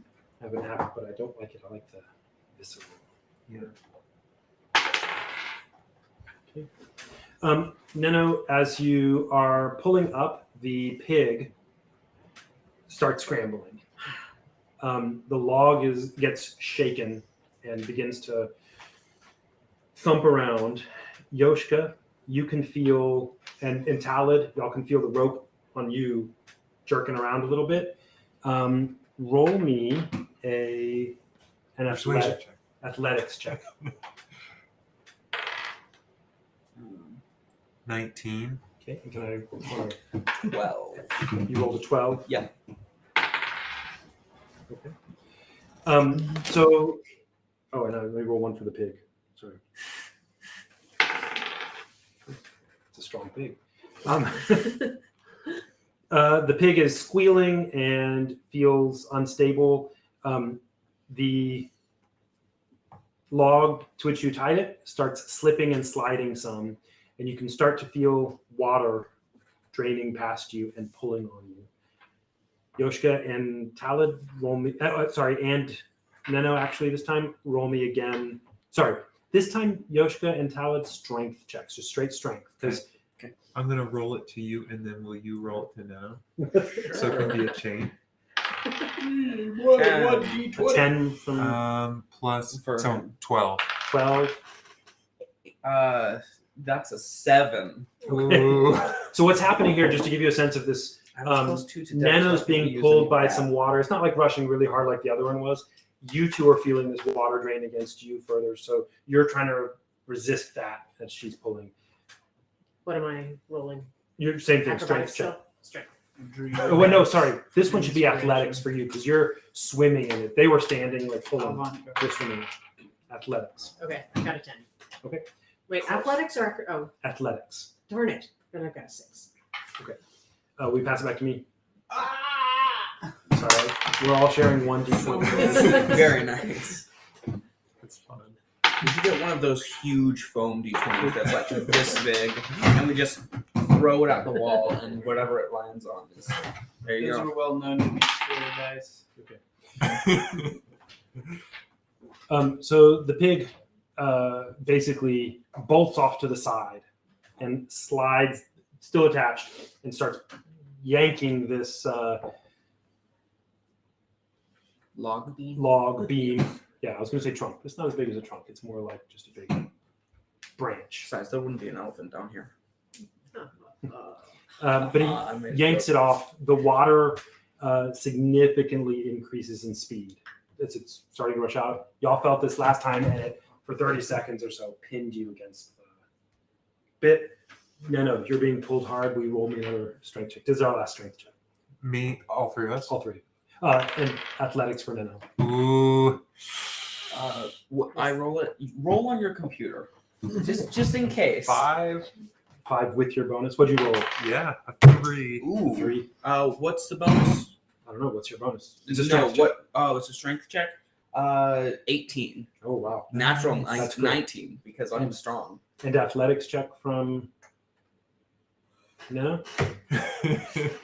have an app, but I don't like it. I like the visceral. Yeah. Okay. Neno, as you are pulling up, the pig starts scrambling. The log gets shaken and begins to thump around. Yoshka, you can feel, and Talid, y'all can feel the rope on you jerking around a little bit. Roll me an Persuasion check. athletics check. 19. Okay, and can I? 12. You rolled a 12. Yeah. Okay. So, and let me roll one for the pig. Sorry. It's a strong pig. The pig is squealing and feels unstable. The log to which you tied it starts slipping and sliding some, and you can start to feel water draining past you and pulling on you. Yoshka and Talid, roll me. And Neno, actually, this time, roll me again. Sorry, this time, Yoshka and Talid, strength checks, just straight strength. Because I'm going to roll it to you, and then will you roll it to Neno? So it can be a chain. A 10 from Plus, For so him. 12. 12. That's a 7. Ooh. So what's happening here, just to give you a sense of this, I was +2 to dex, Nano's so I being can pulled use by that. some water. It's not like rushing really hard like the other one was. You two are feeling this water drain against you further. So you're trying to resist that as she's pulling. What am I rolling? You're same thing, Acrobatics strength check. still? Strength. Oh, wait, no, sorry. This one should be Inspiration. athletics for you because you're swimming in it. They were standing like pulling. Alfonso. You're swimming. Athletics. Okay, I got a 10. Okay. Wait, athletics or Athletics. darn it. Then I've got a 6. We pass it back to me. Sorry. We're all sharing one d20. Very nice. It's fun. We should get one of those huge foam D20s that's like this big, and we just throw it at the wall, and whatever it lands on is. There you Those go. are well known to be true, guys. So the pig basically bolts off to the side and slides, still attached, and starts yanking this Log beam. log beam. Yeah, I was going to say trunk. It's not as big as a trunk. It's more like just a big branch. Besides, there wouldn't be an elephant down here. But he I made a yanks joke. it off. The water significantly increases in speed. It's starting to rush out. Y'all felt this last time, and it, for 30 seconds or so, pinned you against the bit. No, you're being pulled hard. We roll me another strength check. This is our last strength check. Me, all three of us. All three. And athletics for Nino. Ooh. I roll it. Roll on your computer, just in case. 5. 5 with your bonus. What'd you roll? Yeah, a 3. Ooh. 3. What's the bonus? I don't know. What's your bonus? It's a strength check. what? Oh, it's a strength check. 18. Oh, wow. Natural That's great. 19 because I'm strong. And athletics check from No?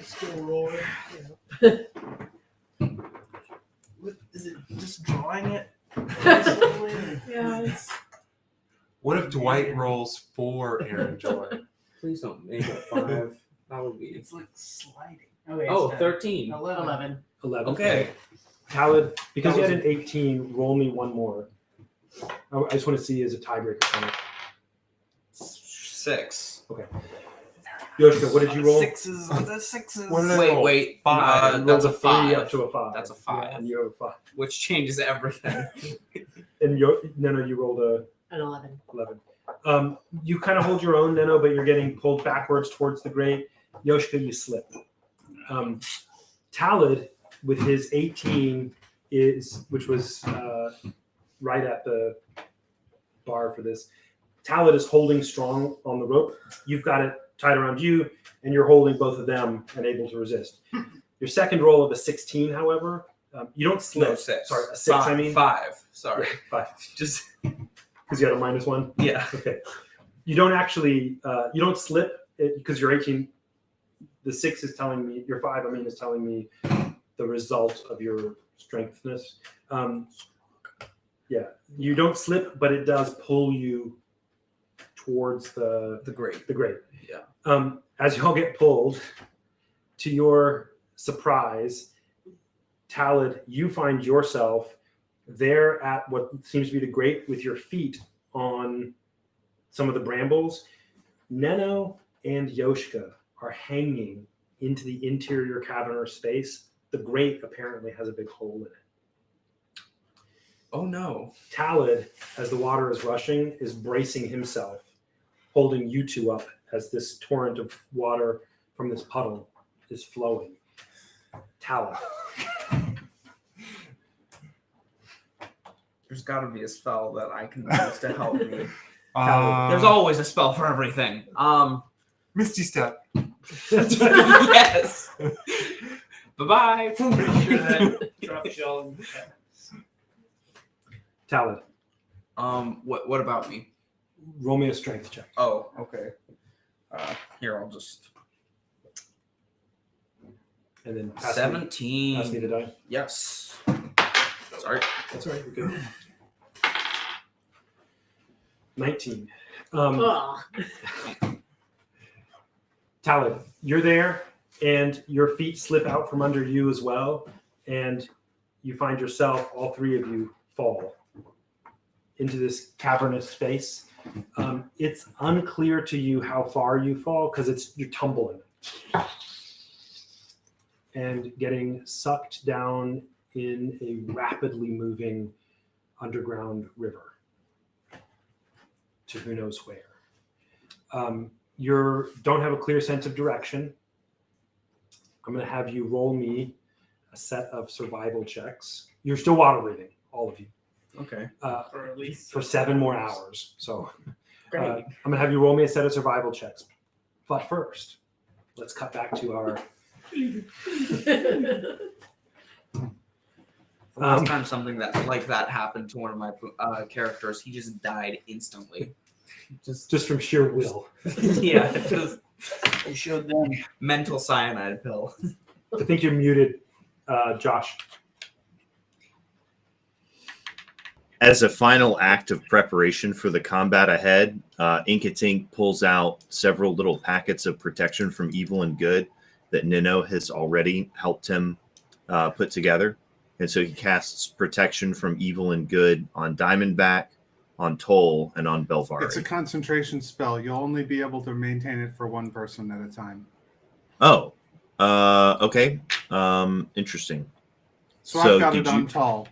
Still rolling. What, is it just drawing it? Yeah, it's What if Dwight rolls 4 Aaron Joy? Please don't make it 5. That would be. It's like sliding. Okay, Oh, it's 13. 11. 11. Okay. Talad, because That you was had an 18, roll me one more. I just want to see as a tiebreaker. from it. 6. Yoshika, what did you roll? Sixes. The sixes. What did I roll? Wait. 5. You That's rolled a 3 5. up to a 5. That's a Yeah, 5. and you have a 5. Which changes everything. And Neno, you rolled a An 11. 11. You kind of hold your own, Neno, but you're getting pulled backwards towards the grate. Yoshika, you slip. Talad, with his 18, which was right at the bar for this. Talad is holding strong on the rope. You've got it tied around you, and you're holding both of them and able to resist. Your second roll of a 16, however, you don't slip. No, 6. Sorry, a 6, 5. I mean. 5. Sorry. Yeah, 5. Just. Because you had a -1? Yeah. Okay. You don't actually, you don't slip because you're 18. The 6 is telling me, your 5, I mean, is telling me the result of your strengthness. Yeah, you don't slip, but it does pull you towards the grate. The grate. Yeah. As you all get pulled, to your surprise, Talad, you find yourself there at what seems to be the grate with your feet on some of the brambles. Neno and Yoshika are hanging into the interior cavernous space. The grate apparently has a big hole in it. Oh no. Talad, as the water is rushing, is bracing himself, holding you two up as this torrent of water from this puddle is flowing. Talad. There's got to be a spell that I can use to help me. Uh, There's always a spell for everything. Misty Step. Yes. Bye-bye. Pretty sure that drop shell. Talad, What about me? roll me a strength check. Oh, okay. Here, I'll just. And then pass 17. Me the die. Yes. Sorry. That's all right. You're good. 19. Ugh. Talad, you're there, and your feet slip out from under you as well, and you find yourself, all three of you, fall into this cavernous space. It's unclear to you how far you fall because you're tumbling and getting sucked down in a rapidly moving underground river to who knows where. You don't have a clear sense of direction. I'm going to have you roll me a set of survival checks. You're still water breathing, all of you. Okay. For at least For 7 more hours. So Great. I'm going to have you roll me a set of survival checks. But first, let's cut back to our... Last time something like that happened to one of my characters, he just died instantly. Just from sheer will. Yeah, just I showed them. mental cyanide pill. I think you're muted, Josh. As a final act of preparation for the combat ahead, Inkatink pulls out several little packets of protection from evil and good that Nino has already helped him put together. And so he casts protection from evil and good on Diamondback, on Toll, and on Belvari. It's a concentration spell. You'll only be able to maintain it for one person at a time. Oh, okay. Interesting. So So I've got did it on you- tall.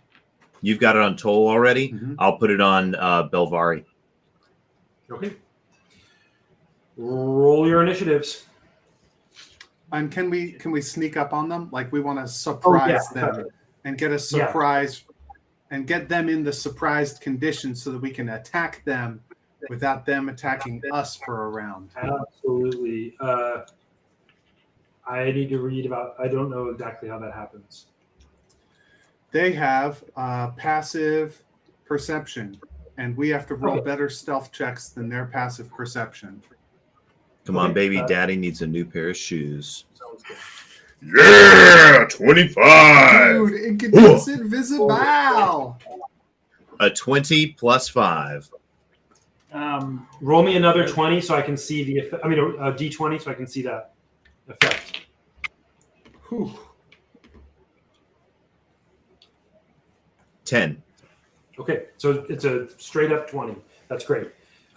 You've got it on Toll already? Mhm. I'll put it on Belvari. Okay. Roll your initiatives. And can we sneak up on them? Like we want to surprise them and get a surprise and get them in the surprised condition so that we can attack them without them attacking us for a round. Absolutely. I need to read about. I don't know exactly how that happens. They have passive perception, and we have to roll better stealth checks than their passive perception. Come on, baby. Daddy needs a new pair of shoes. Sounds good. Yeah, 25. Dude, incandescent visible. A 20 plus 5. Roll me another 20 so I can see the effect. I mean, a D20 so I can see that effect. Whew. 10. Okay, so it's a straight up 20. That's great.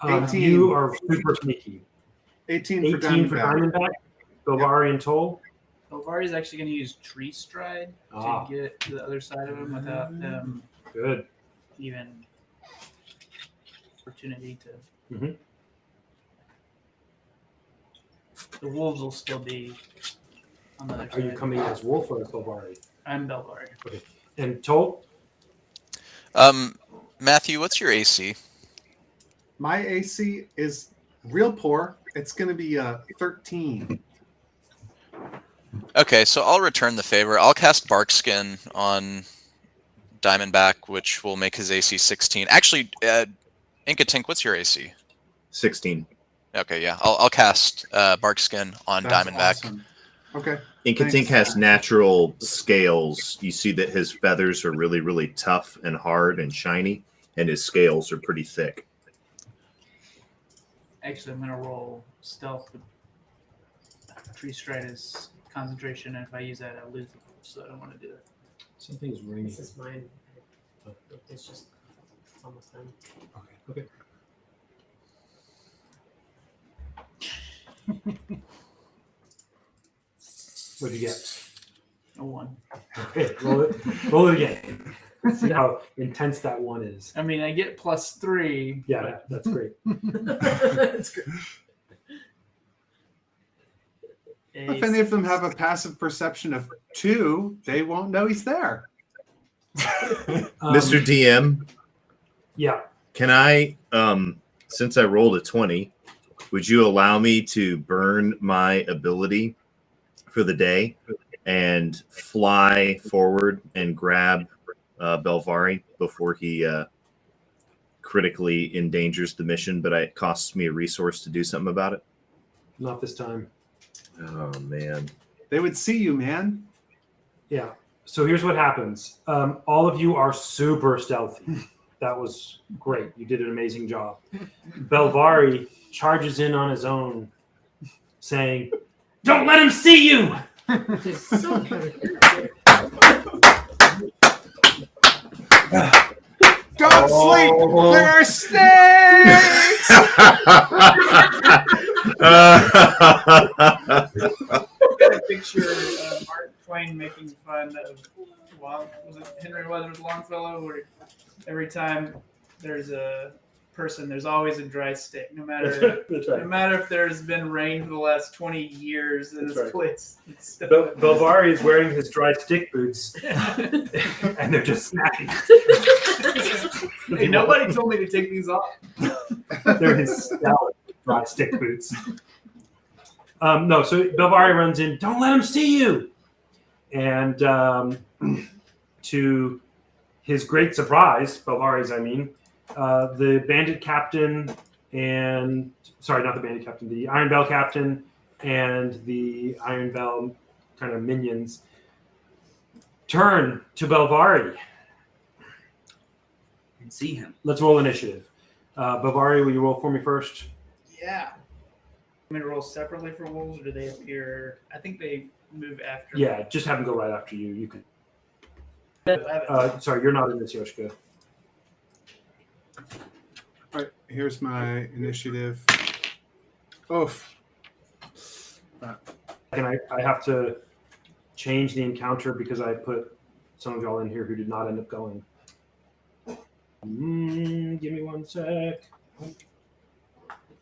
18. You are super sneaky. 18 for 18 for Diamondback. Diamondback, Bovari and Toll. Elvari is actually going to use Tree Stride to get to the other side of him without him Good. even opportunity to. Mhm. The wolves will still be on the other Are side. you coming as Wolf or as Bovari? I'm Belvari. And Toll? Matthew, what's your AC? My AC is real poor. It's going to be 13. Okay, so I'll return the favor. I'll cast Barkskin on Diamondback, which will make his AC 16. Actually, Inkatink, what's your AC? 16. Okay, yeah. I'll cast Barkskin on That's Diamondback. awesome. Okay. Inkatink Thanks. has natural scales. You see that his feathers are really, really tough and hard and shiny, and his scales are pretty thick. Actually, I'm going to roll stealth with Tree Stride as concentration, and if I use that, I'll lose the wolf, so I don't want to do that. Something's ringing. This is mine. It's just, it's almost done. Okay. What'd you get? A 1. Okay, roll it again. See how intense that one is. I mean, I get +3. Yeah, that's great. That's great. If any of them have a passive perception of 2, they won't know he's there. Mr. DM, Yeah. can I, since I rolled a 20, would you allow me to burn my ability for the day and fly forward and grab Belvari before he critically endangers the mission, but it costs me a resource to do something about it? Not this time. Oh, man. They would see you, man. Yeah. So here's what happens. All of you are super stealthy. That was great. You did an amazing job. Belvari charges in on his own, saying, "Don't let him see you!" So good. Don't sleep! There are snakes! I picture Mark Twain making fun of was it Henry Weathers Longfellow, where every time there's a person, there's always a dry stick, no matter That's no matter if there's been rain for the last 20 years in That's this right. place. It's still Belvari is wearing his dry stick boots, and they're just snapping. Hey, nobody told me to take these off. They're his stout dry stick boots. No, so Belvari runs in. Don't let him see you. And to his great surprise, Belvari's, I mean, the bandit captain and not the bandit captain, the Iron Bell captain and the Iron Bell kind of minions turn to Belvari. And see him. Let's roll initiative. Belvari, will you roll for me first? Yeah. I'm gonna roll separately for wolves, or do they appear? I think they move after. Yeah, just have them go right after you. You can. me. Sorry, you're not in this, Yoshika. All right, here's my initiative. Oof. And I have to change the encounter because I put some of y'all in here who did not end up going. Give me one sec.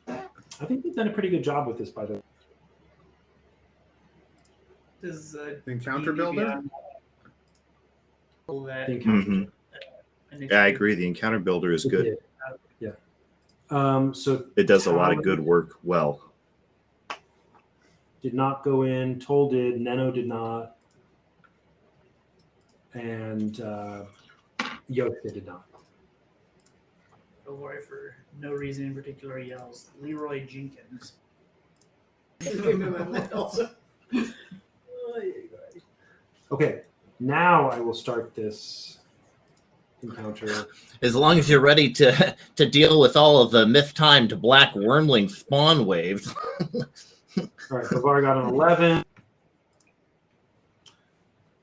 I think they've done a pretty good job with this, by the way. Does The encounter D&D builder? Beyond that The encounter. Mhm. initiative? Yeah, I agree. The encounter builder is It good. did. Yeah. So It does a lot of Talon good work well. did not go in. Toll did. Neno did not. And Yoska did not. Leroy, for no reason in particular, yells, Leroy Jenkins. Okay. Now I will start this encounter. As long as you're ready to deal with all of the myth-timed black wormling spawn waves. All right. Bavar got an 11.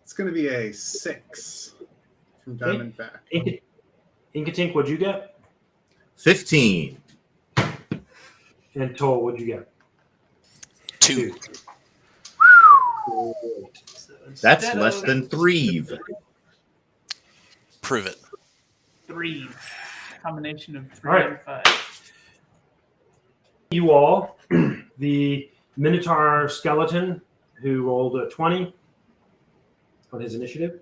It's going to be a 6 from Okay. Diamondback. Inkatink, what'd you get? 15. And Toll, what'd you get? 2. Great. So That's instead less of than 3. Prove it. 3, combination of 3 All right. and 5. You all, the Minotaur skeleton who rolled a 20 on his initiative,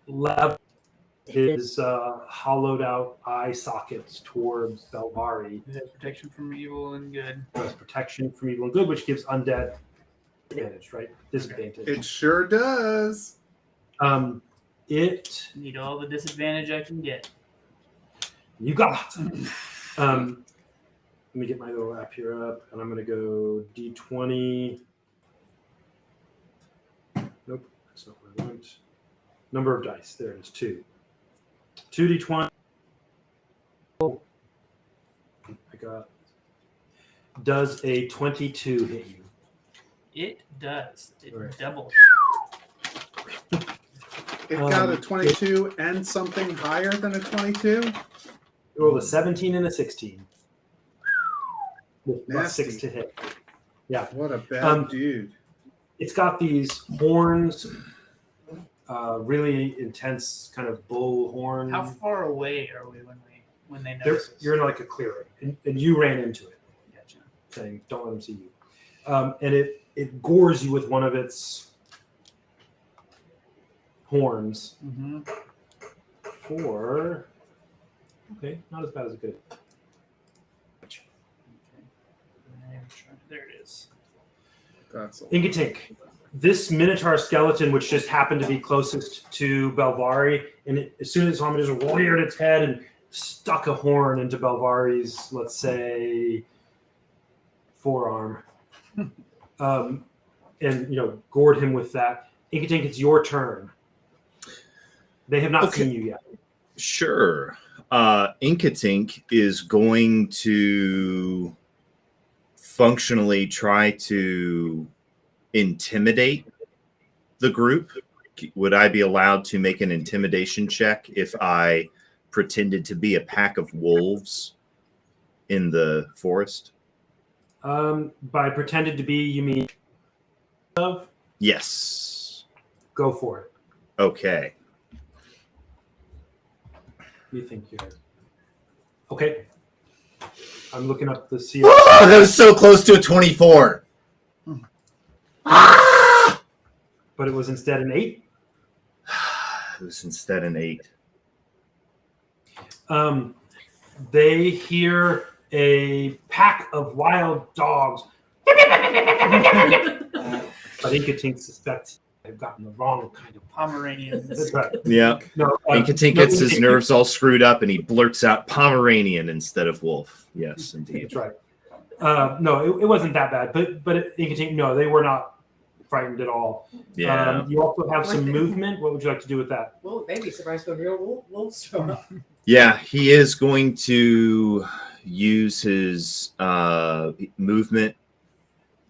left his hollowed out eye sockets towards Belvari. It has protection from evil and good. Has protection from evil and good, which gives undead advantage, right? Disadvantage. It sure does. It Need all the disadvantage I can get. you got. Let me get my little app here up, and I'm going to go D20. Nope, that's not what I want. Number of dice. There it is, 2. 2D20. I got. Does a 22 hit you? It does. It Right. doubles. It got a 22 and something higher than a 22. You rolled a 17 and a 16. With plus Nasty. 6 to hit. Yeah. What a bad dude. It's got these horns, really intense kind of bull horn. How far away are we when they They're- notice us? You're in like a clearing, and you ran into it, Gotcha. saying, "Don't let them see you." And it gores you with one of its horns Mm-hmm. for. Okay, not as bad as it could. There it is. That's a Inkatink, this Minotaur skeleton, which just happened to be closest to Belvari, and as soon as Harmon just reared its head and stuck a horn into Belvari's, let's say, forearm, and gored him with that. Inkatink, it's your turn. They have not Okay. seen you yet. Sure. Inkatink is going to functionally try to intimidate the group. Would I be allowed to make an intimidation check if I pretended to be a pack of wolves in the forest? By pretended to be, you mean of? Yes. Go for it. Okay. You think you're okay? I'm looking up the seal. Oh, that was so close to a 24. Ah! But it was instead an 8. It was instead an 8. They hear a pack of wild dogs. But Inkatink suspects they've gotten the wrong kind of Pomeranian. That's right. Yeah. No, Inkatink no, gets his nerves all screwed up and he blurts out Pomeranian instead of wolf. Yes, indeed. That's right. No, it wasn't that bad. But Inkatink, no, they were not frightened at all. Yeah. You also have some movement. What would you like to do with that? Well, they'd be surprised when real wolves show up. Yeah, he is going to use his movement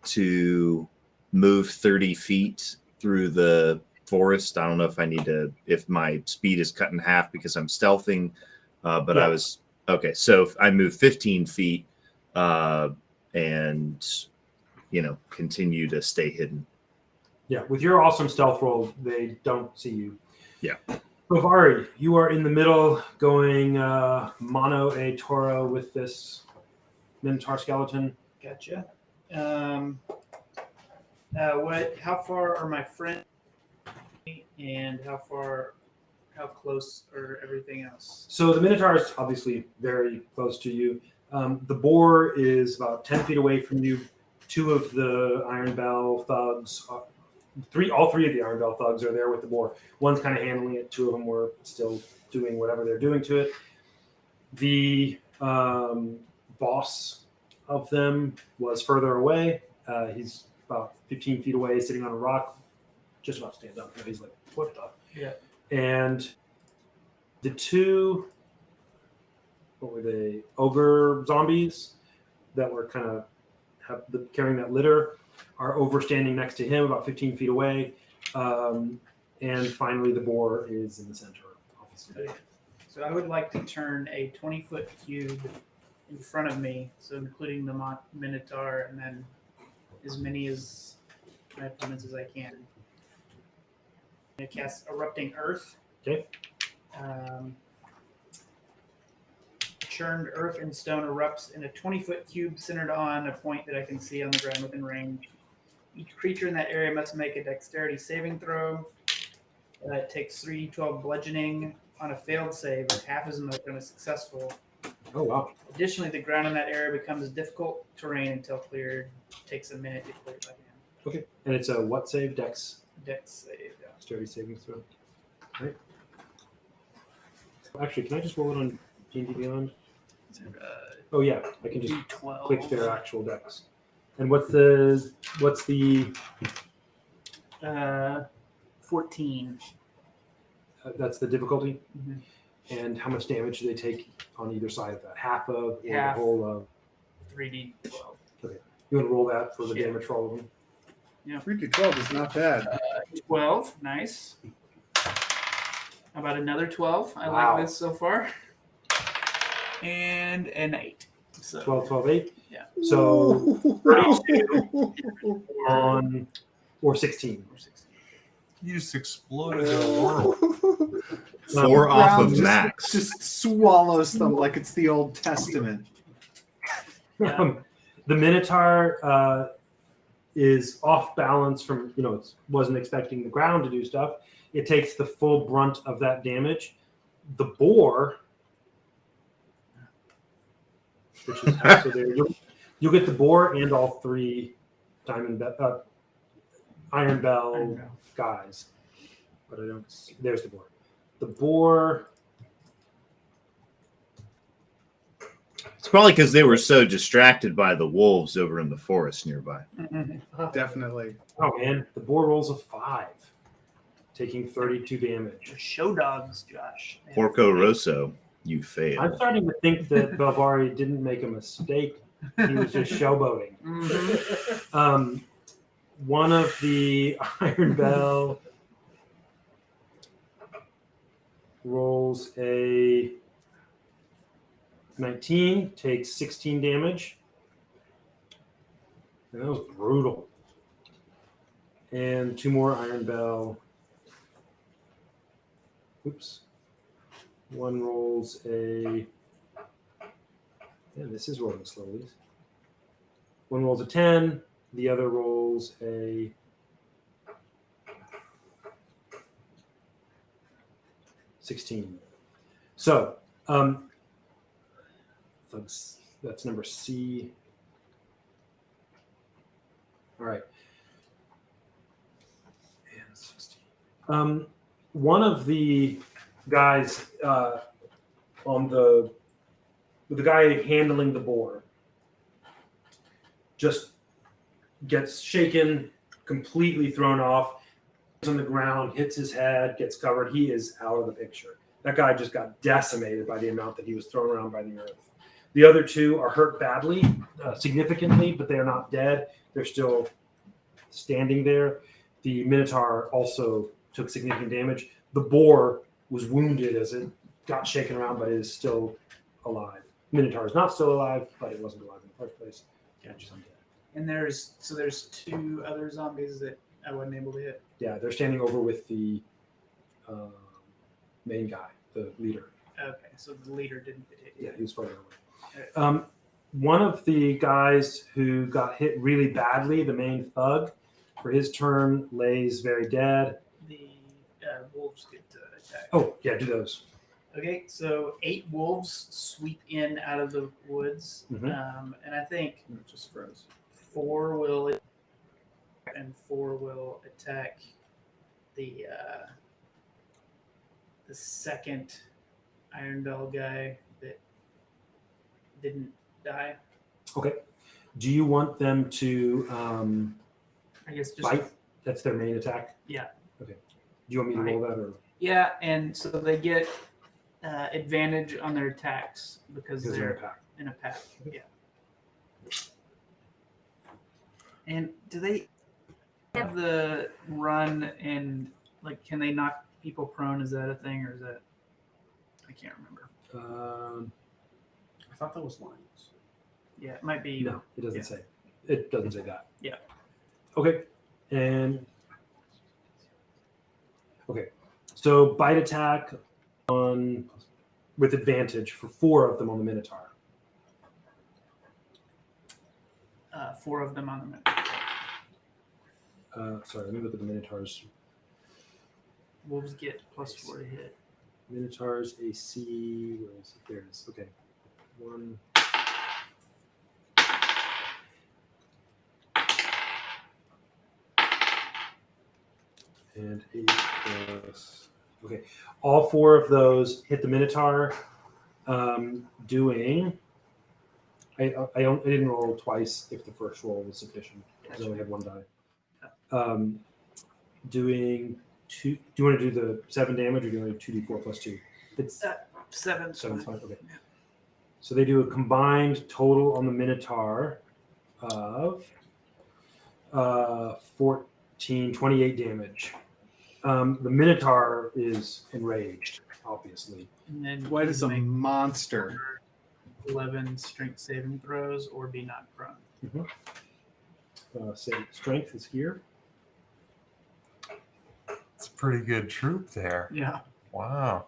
to move 30 feet through the forest. I don't know if I need to, if my speed is cut in half because I'm stealthing, but Yeah. I was, okay, so I move 15 feet and, continue to stay hidden. Yeah, with your awesome stealth roll, they don't see you. Yeah. Bavari, you are in the middle going mono a toro with this Minotaur skeleton. Gotcha. How far are my friends, and how close are everything else? So the Minotaur is obviously very close to you. The boar is about 10 feet away from you. Two of the Iron Bell thugs, all three of the Iron Bell thugs are there with the boar. One's kind of handling it. Two of them were still doing whatever they're doing to it. The boss of them was further away. He's about 15 feet away, sitting on a rock, just about to stand up. He's like, what the? Yeah. And the two, what were they? Ogre zombies that were kind of carrying that litter are standing next to him, about 15 feet away. And finally, the boar is in the center, obviously. So I would like to turn a 20-foot cube in front of me, so including the Minotaur, and then as many as my opponents as I can. I'm going to cast Erupting Earth. Okay. Churned earth and stone erupts in a 20-foot cube centered on a point that I can see on the ground within range. Each creature in that area must make a dexterity saving throw. It takes 3d12 bludgeoning on a failed save, but half as much on a successful. Oh, wow. Additionally, the ground in that area becomes difficult terrain until cleared. It takes a minute to clear it by hand. Okay. And it's a what save? Dex? Dex save, yeah. Dexterity saving throw. All right. Actually, can I just roll it on D&D Beyond? Oh, yeah. I can just D12. click their actual dex. And what's the 14. That's the difficulty? Mhm. And how much damage do they take on either side of that? Half of or Half. the whole of? 3d12. You want to roll that for the Yeah. damage for all of them? 3d12 is not bad. 12, nice. How about another 12? I Wow. like this so far. And an 8. So 12, 12, 8? Yeah. So on, or 16. or 16. You just exploded their world. 4 off of Ground max. just swallows them like it's the Old Testament. Yeah. The Minotaur is off balance from, it wasn't expecting the ground to do stuff. It takes the full brunt of that damage. The boar, which is also there, you'll get the boar and all three Iron Bell Iron Bell. guys. But I don't see. There's the boar. The boar. It's probably because they were so distracted by the wolves over in the forest nearby. Definitely. Oh man, the boar rolls a 5, taking 32 damage. They're show dogs, Josh. Porco Rosso, you I'm failed. starting to think that Belvari didn't make a mistake. He was just showboating. Mhm. One of the Iron Bell rolls a 19, takes 16 damage. That was brutal. And 2 more Iron Bell. Oops. One rolls a. Yeah, this is rolling slowly. One rolls a 10. The other rolls a 16. So, that's number C. All right. And 16. One of the guys on the guy handling the boar just gets shaken, completely thrown off, on the ground, hits his head, gets covered. He is out of the picture. That guy just got decimated by the amount that he was thrown around by the earth. The other two are hurt badly, significantly, but they are not dead. They're still standing there. The Minotaur also took significant damage. The boar was wounded as it got shaken around, but it is still alive. Minotaur is not still alive, but it wasn't alive in the first place. Catch some dead. And there's 2 other zombies that I wasn't able to hit. Yeah, they're standing over with the main guy, the leader. Okay, so the leader didn't get hit. Yeah, he was further away. One of the guys who got hit really badly, the main thug, for his turn lays very dead. The wolves get to attack. Oh, yeah, do those. Okay, so 8 wolves sweep in out of the woods, and I think No, it just froze. 4 will attack and 4 will attack the second Iron Bell guy that didn't die. Okay. Do you want them to I guess just bite? That's their main attack? Yeah. Okay. Do you want me to roll that or yeah, and so they get advantage on their attacks because because they're they're a pack? in a pack. Yeah. And do they have the run and like can they knock people prone? Is that a thing or is that I can't remember. I thought that was lions. Yeah, it might be. No, it doesn't Yeah. say. It doesn't say that. Yeah. Okay. And okay. So bite attack on with advantage for 4 of them on the Minotaur. 4 of them on the minute. Sorry, let me look at the Minotaurs. Wolves get +4 to hit. Minotaur's AC. Where is it? There it is. Okay. 1. And 8 plus. Okay. All 4 of those hit the Minotaur. Doing. I didn't roll twice if the first roll was sufficient. I only had 1 die. Doing 2. Do you want to do the 7 damage or do you want to do 2d4 plus 2? It's 7. 7's fine. Okay. So they do a combined total on the Minotaur of 14, 28 damage. The Minotaur is enraged, obviously. And then What you is a make monster? 11 strength saving throws or be knocked prone. Say strength is here. It's a pretty good troop there. Yeah. Wow.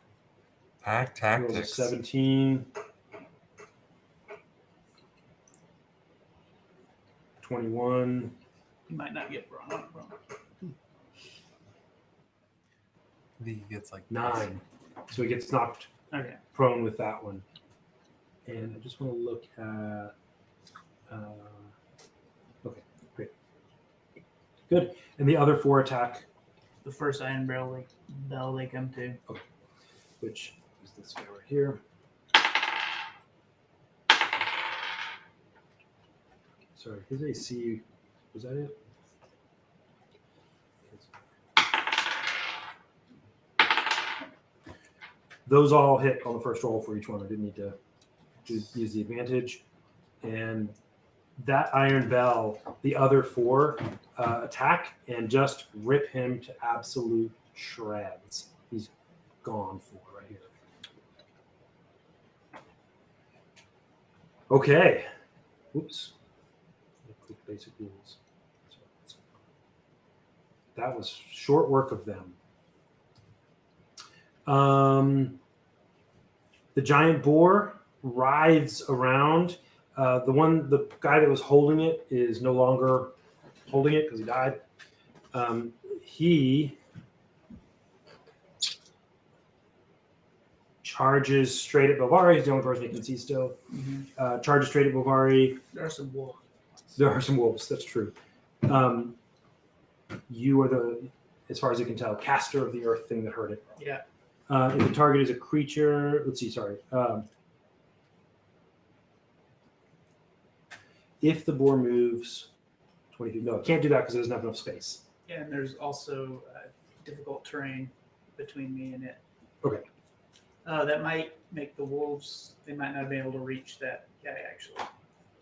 Pack Rolls a tactics. 17. 21. You might not get prone. I think he gets like 9. So he gets knocked Okay. prone with that one. And I just want to look at. Okay, great. Good. And the other 4 attack, The first Iron Bell they come to. which is this guy right here. Sorry, his AC, was that it? Those all hit on the first roll for each one. I didn't need to use the advantage. And that Iron Bell, the other 4 attack and just rip him to absolute shreds. He's gone for right here. Okay. Oops. Click basic rules. That was short work of them. The giant boar writhes around. The guy that was holding it is no longer holding it because he died. He charges straight at Bovari. He's the only person he can see still. Charges straight at Bovari. There are some wolves. There are some wolves. That's true. You are the, as far as you can tell, caster of the earth thing that hurt it. Yeah. If the target is a creature, let's see, sorry. If the boar moves 20 feet, no, it can't do that because it doesn't have enough space. Yeah, and there's also difficult terrain between me and it. Okay. That might make the wolves, they might not be able to reach that guy actually.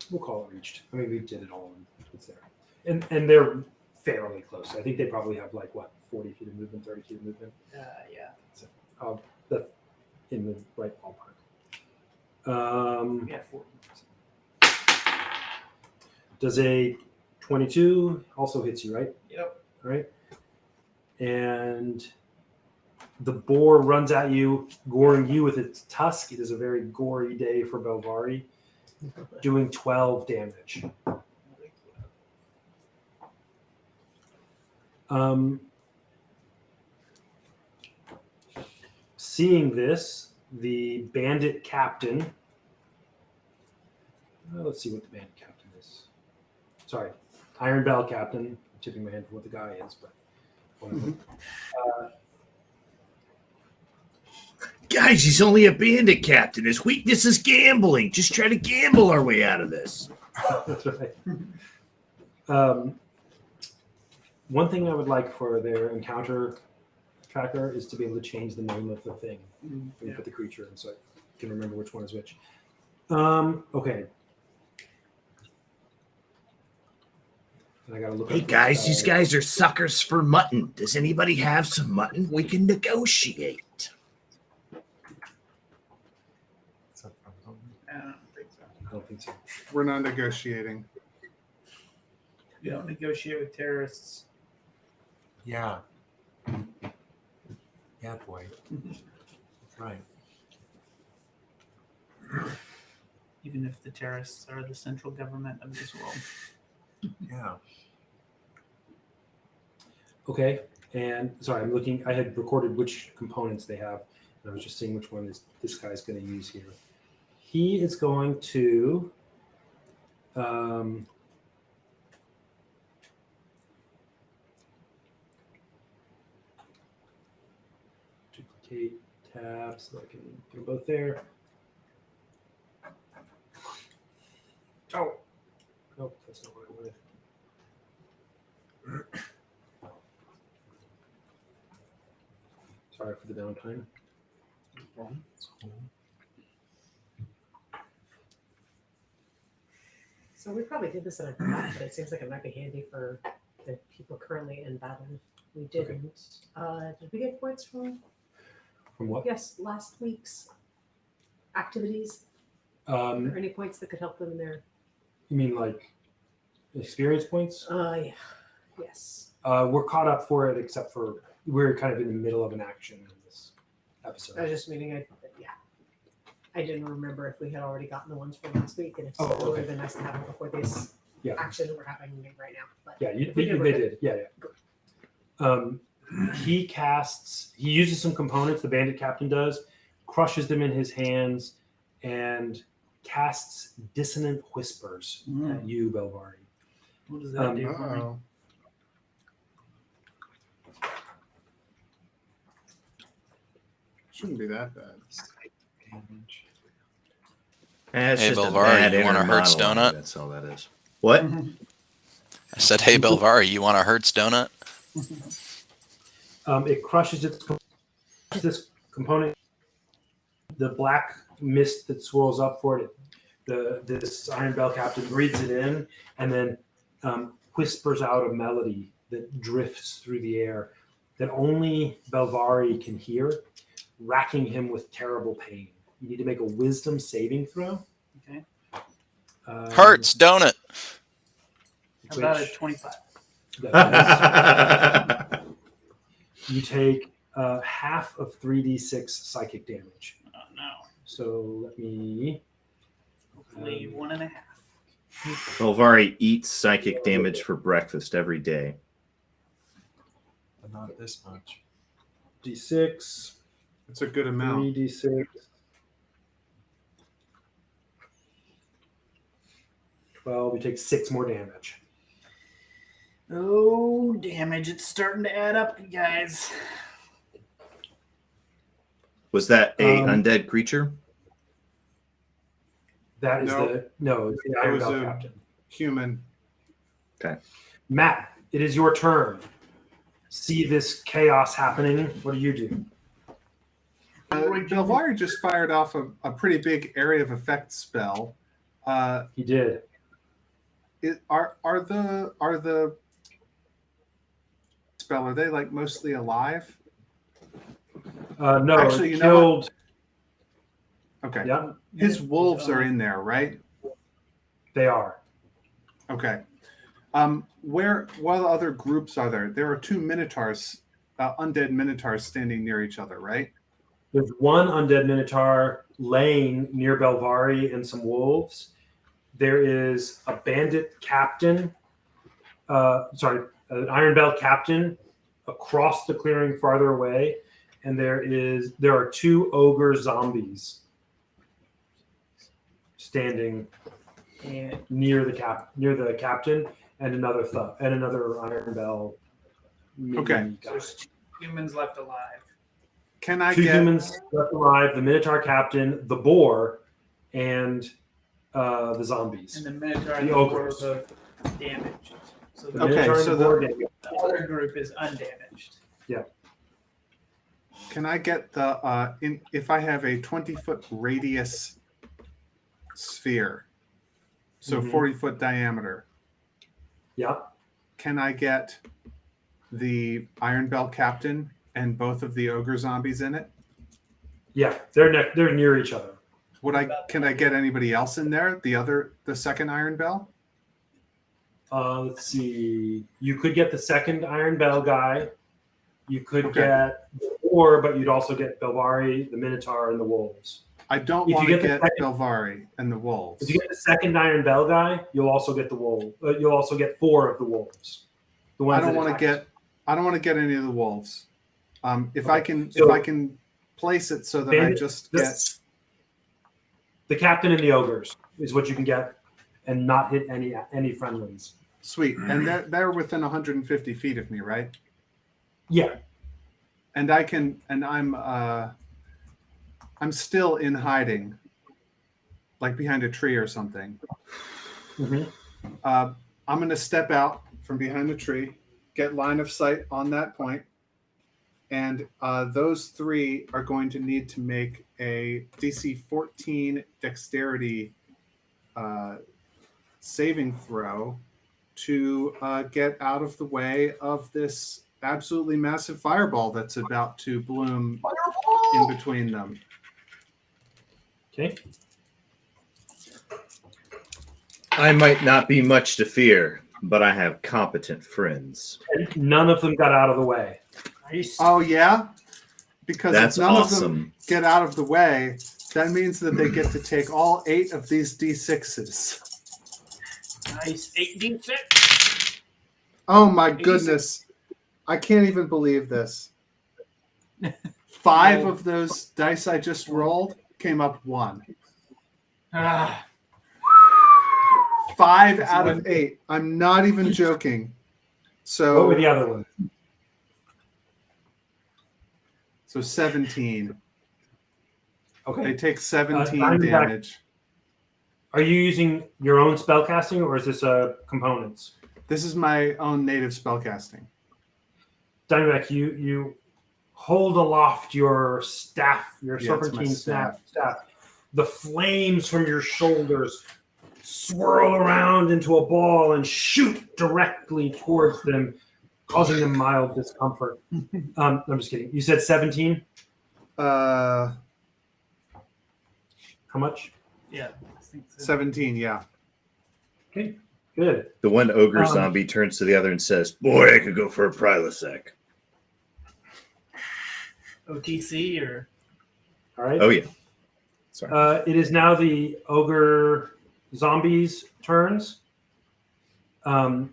We'll call it reached. I mean, we did it all and it's there. And they're fairly close. I think they probably have like, what, 40 feet of movement, 30 feet of movement? Yeah. So, that's in the right ballpark. Yeah, 4. Does a 22 also hits you, right? Yep. All right. And the boar runs at you, goring you with its tusk. It is a very gory day for Belvari, doing 12 damage. Seeing this, the bandit captain. Let's see what the bandit captain is. Sorry, Iron Bell captain. I'm tipping my hand for what the guy is, but one of them. Guys, he's only a bandit captain. His weakness is gambling. Just try to gamble our way out of this. That's right. One thing I would like for their encounter tracker is to be able to change the name of the thing when you put the creature in, so I can remember which one is which. Okay. And I gotta look. Hey up guys, this these guys are suckers for mutton. Does anybody have some mutton? We can negotiate. I don't think so. I don't think so. We're not negotiating. You don't negotiate with terrorists. Yeah. Yeah, boy. That's right. Even if the terrorists are the central government of this world. Yeah. Okay, and sorry, I'm looking. I had recorded which components they have, and I was just seeing which one is this guy's going to use here. He is going to duplicate tabs so I can put them both there. Oh, nope, that's not what I wanted. Sorry for the downtime. So we probably did this in a format, but it seems like it might be handy for the people currently in battle. We didn't. Did we get points from From what? yes last week's activities? Are there any points that could help them in their? You mean like experience points? Yeah. Yes. We're caught up for it, except for we're kind of in the middle of an action in this episode. I was just meaning, I didn't remember if we had already gotten the ones from last week, and if so, it would have been nice to have them before this action that we're having right now. But Yeah, they did. Yeah. He uses some components, the bandit captain does, crushes them in his hands, and casts dissonant whispers at you, Belvari. What does that do for me? Uh-oh. Shouldn't be that bad. That's Hey, just a Belvari, bad you want a inner Hertz monologue. donut? That's all that is. What? I said, hey, Belvari, you want a Hertz donut? It crushes this component. The black mist that swirls up for it, this Iron Bell captain breathes it in and then whispers out a melody that drifts through the air that only Belvari can hear, racking him with terrible pain. You need to make a wisdom saving throw. Okay. Hertz donut. How about a 25? You take half of 3d6 psychic damage. Oh, no. So let me. Hopefully 1.5. Belvari eats psychic damage for breakfast every day. But not this much. D6. It's a good amount. 3d6. 12. You take 6 more damage. Oh, damage. It's starting to add up, you guys. Was that a undead creature? That is No. it's the Iron was Bell a- captain. Human. Matt, it is your turn. See this chaos happening. What do you do? Belvari just fired off a pretty big area of effect spell. He did. Are the spell, are they like mostly alive? No, Actually, it you know killed. Okay. Yeah, His wolves are in there, right? they are. Okay. What other groups are there? There are 2 minotaurs, undead minotaurs standing near each other, right? There's one undead minotaur laying near Belvari and some wolves. There is a bandit captain. an Iron Bell captain across the clearing farther away, and there are 2 ogre zombies standing And near the captain, and another Iron Bell. Okay. guy. there's 2 humans left alive. Can I 2 get humans left alive: the Minotaur captain, the boar, and the zombies. And the Minotaur The and the boar are ogres. both damaged. So The the, Okay, Minotaur and so the the- boar damaged. other group is undamaged. Can I get the if I have a 20-foot radius sphere, so Mhm. 40-foot diameter, Yeah. can I get the Iron Bell captain and both of the ogre zombies in it? Yeah. They're near each other. Can I get anybody else in there? The second Iron Bell? Let's see. You could get the second Iron Bell guy. You could Okay. get the boar, but you'd also get Belvari, the Minotaur, and the wolves. I don't If you want to get the get second- Belvari and the wolves. If you get the second Iron Bell guy, you'll also get the wolf. You'll also get 4 of the wolves. The ones I don't that want to attacked. get any of the wolves. If Okay. I can So- if I can place it so that I Bandit- just this- get The captain and the ogres is what you can get, and not hit any friendlies. sweet, and they're within 150 feet of me, right? Yeah. And I'm still in hiding, like behind a tree or something. Mhm. I'm going to step out from behind the tree, get line of sight on that point, and those 3 are going to need to make a DC 14 dexterity saving throw to get out of the way of this absolutely massive fireball that's about to bloom in between them. Okay. I might not be much to fear, but I have competent friends. And none of them got out of the way. Nice. Oh yeah, because That's if none of them awesome. get out of the way, that means that they get to take all 8 of these D6s. Nice. 8d6. Oh my goodness. I can't even believe this. 5 of those dice I just rolled came up 1. Ah, 5 out of 8. I'm not even joking. What were the So other ones? 17. They Okay. take 17 Diamondback- damage. Are you using your own spell casting, or is this components? This is my own native spellcasting. Diamondback, you hold aloft your staff, your Yeah, it's my serpentine staff. The flames from your shoulders swirl around into a ball and shoot directly towards them, causing them mild discomfort. I'm just kidding. You said 17? Uh, How much? yeah. I think so. 17, yeah. Okay, good. The one ogre Um, zombie turns to the other and says, "Boy, I could go for a Prilosec." OTC or All right. Oh yeah. Sorry. It is now the ogre zombies' turns. The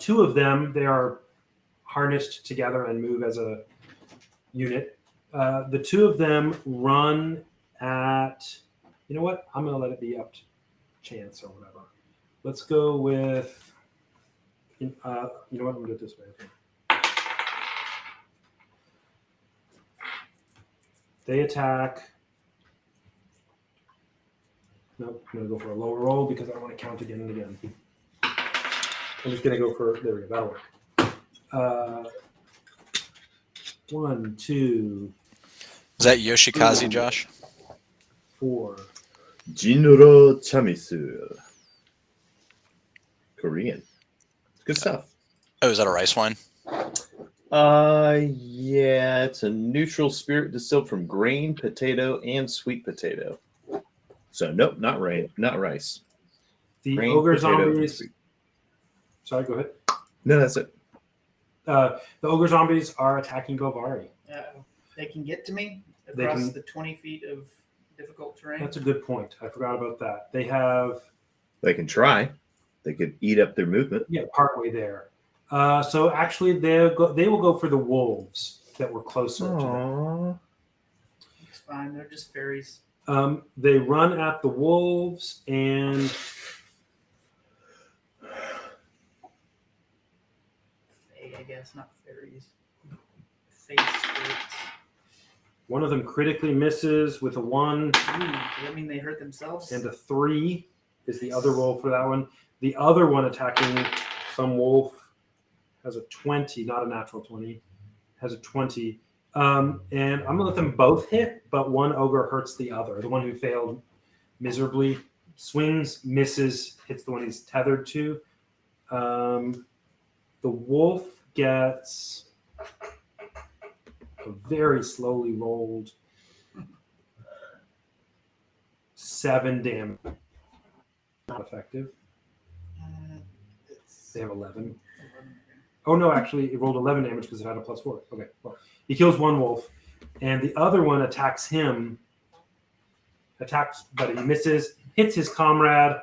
2 of them, they are harnessed together and move as a unit. The 2 of them run at, you know what? I'm going to let it be up to chance or whatever. Let's go with, you know what? I'm going to do it this way. Okay. They attack. Nope, I'm going to go for a lower roll because I don't want to count again and again. I'm just going to go for, there we go, that'll work. 1, 2, Is that Yoshikaze, Josh? 4. Jinro Chamisu. Korean. Good stuff. Oh, is that a rice wine? Yeah, it's a neutral spirit distilled from grain, potato, and sweet potato. So nope, not rice. The Grain, ogre potato, and zombies. sweet. Sorry, go ahead. No, that's it. The ogre zombies are attacking Govari. they can get to me They across can- the 20 feet of difficult terrain. That's a good point. I forgot about that. They have They can try. They could eat up their movement. Yeah, partway there. So actually, they will go for the wolves that were closer to them. Aww. It's fine. They're just fairies. They run at the wolves and Fae, I guess, not fairies. Face spirits. one of them critically misses with a 1, Ooh, does that mean they hurt themselves? and a 3 is the other roll for that one. The other one attacking some wolf has a 20, not a natural 20, has a 20. And I'm going to let them both hit, but one ogre hurts the other. The one who failed miserably swings, misses, hits the one he's tethered to. The wolf gets a very slowly rolled 7 damage. Not effective. They have 11. Oh no, actually, it rolled 11 damage because it had a +4. Okay, well, he kills one wolf, and the other one attacks him. Attacks, but he misses, hits his comrade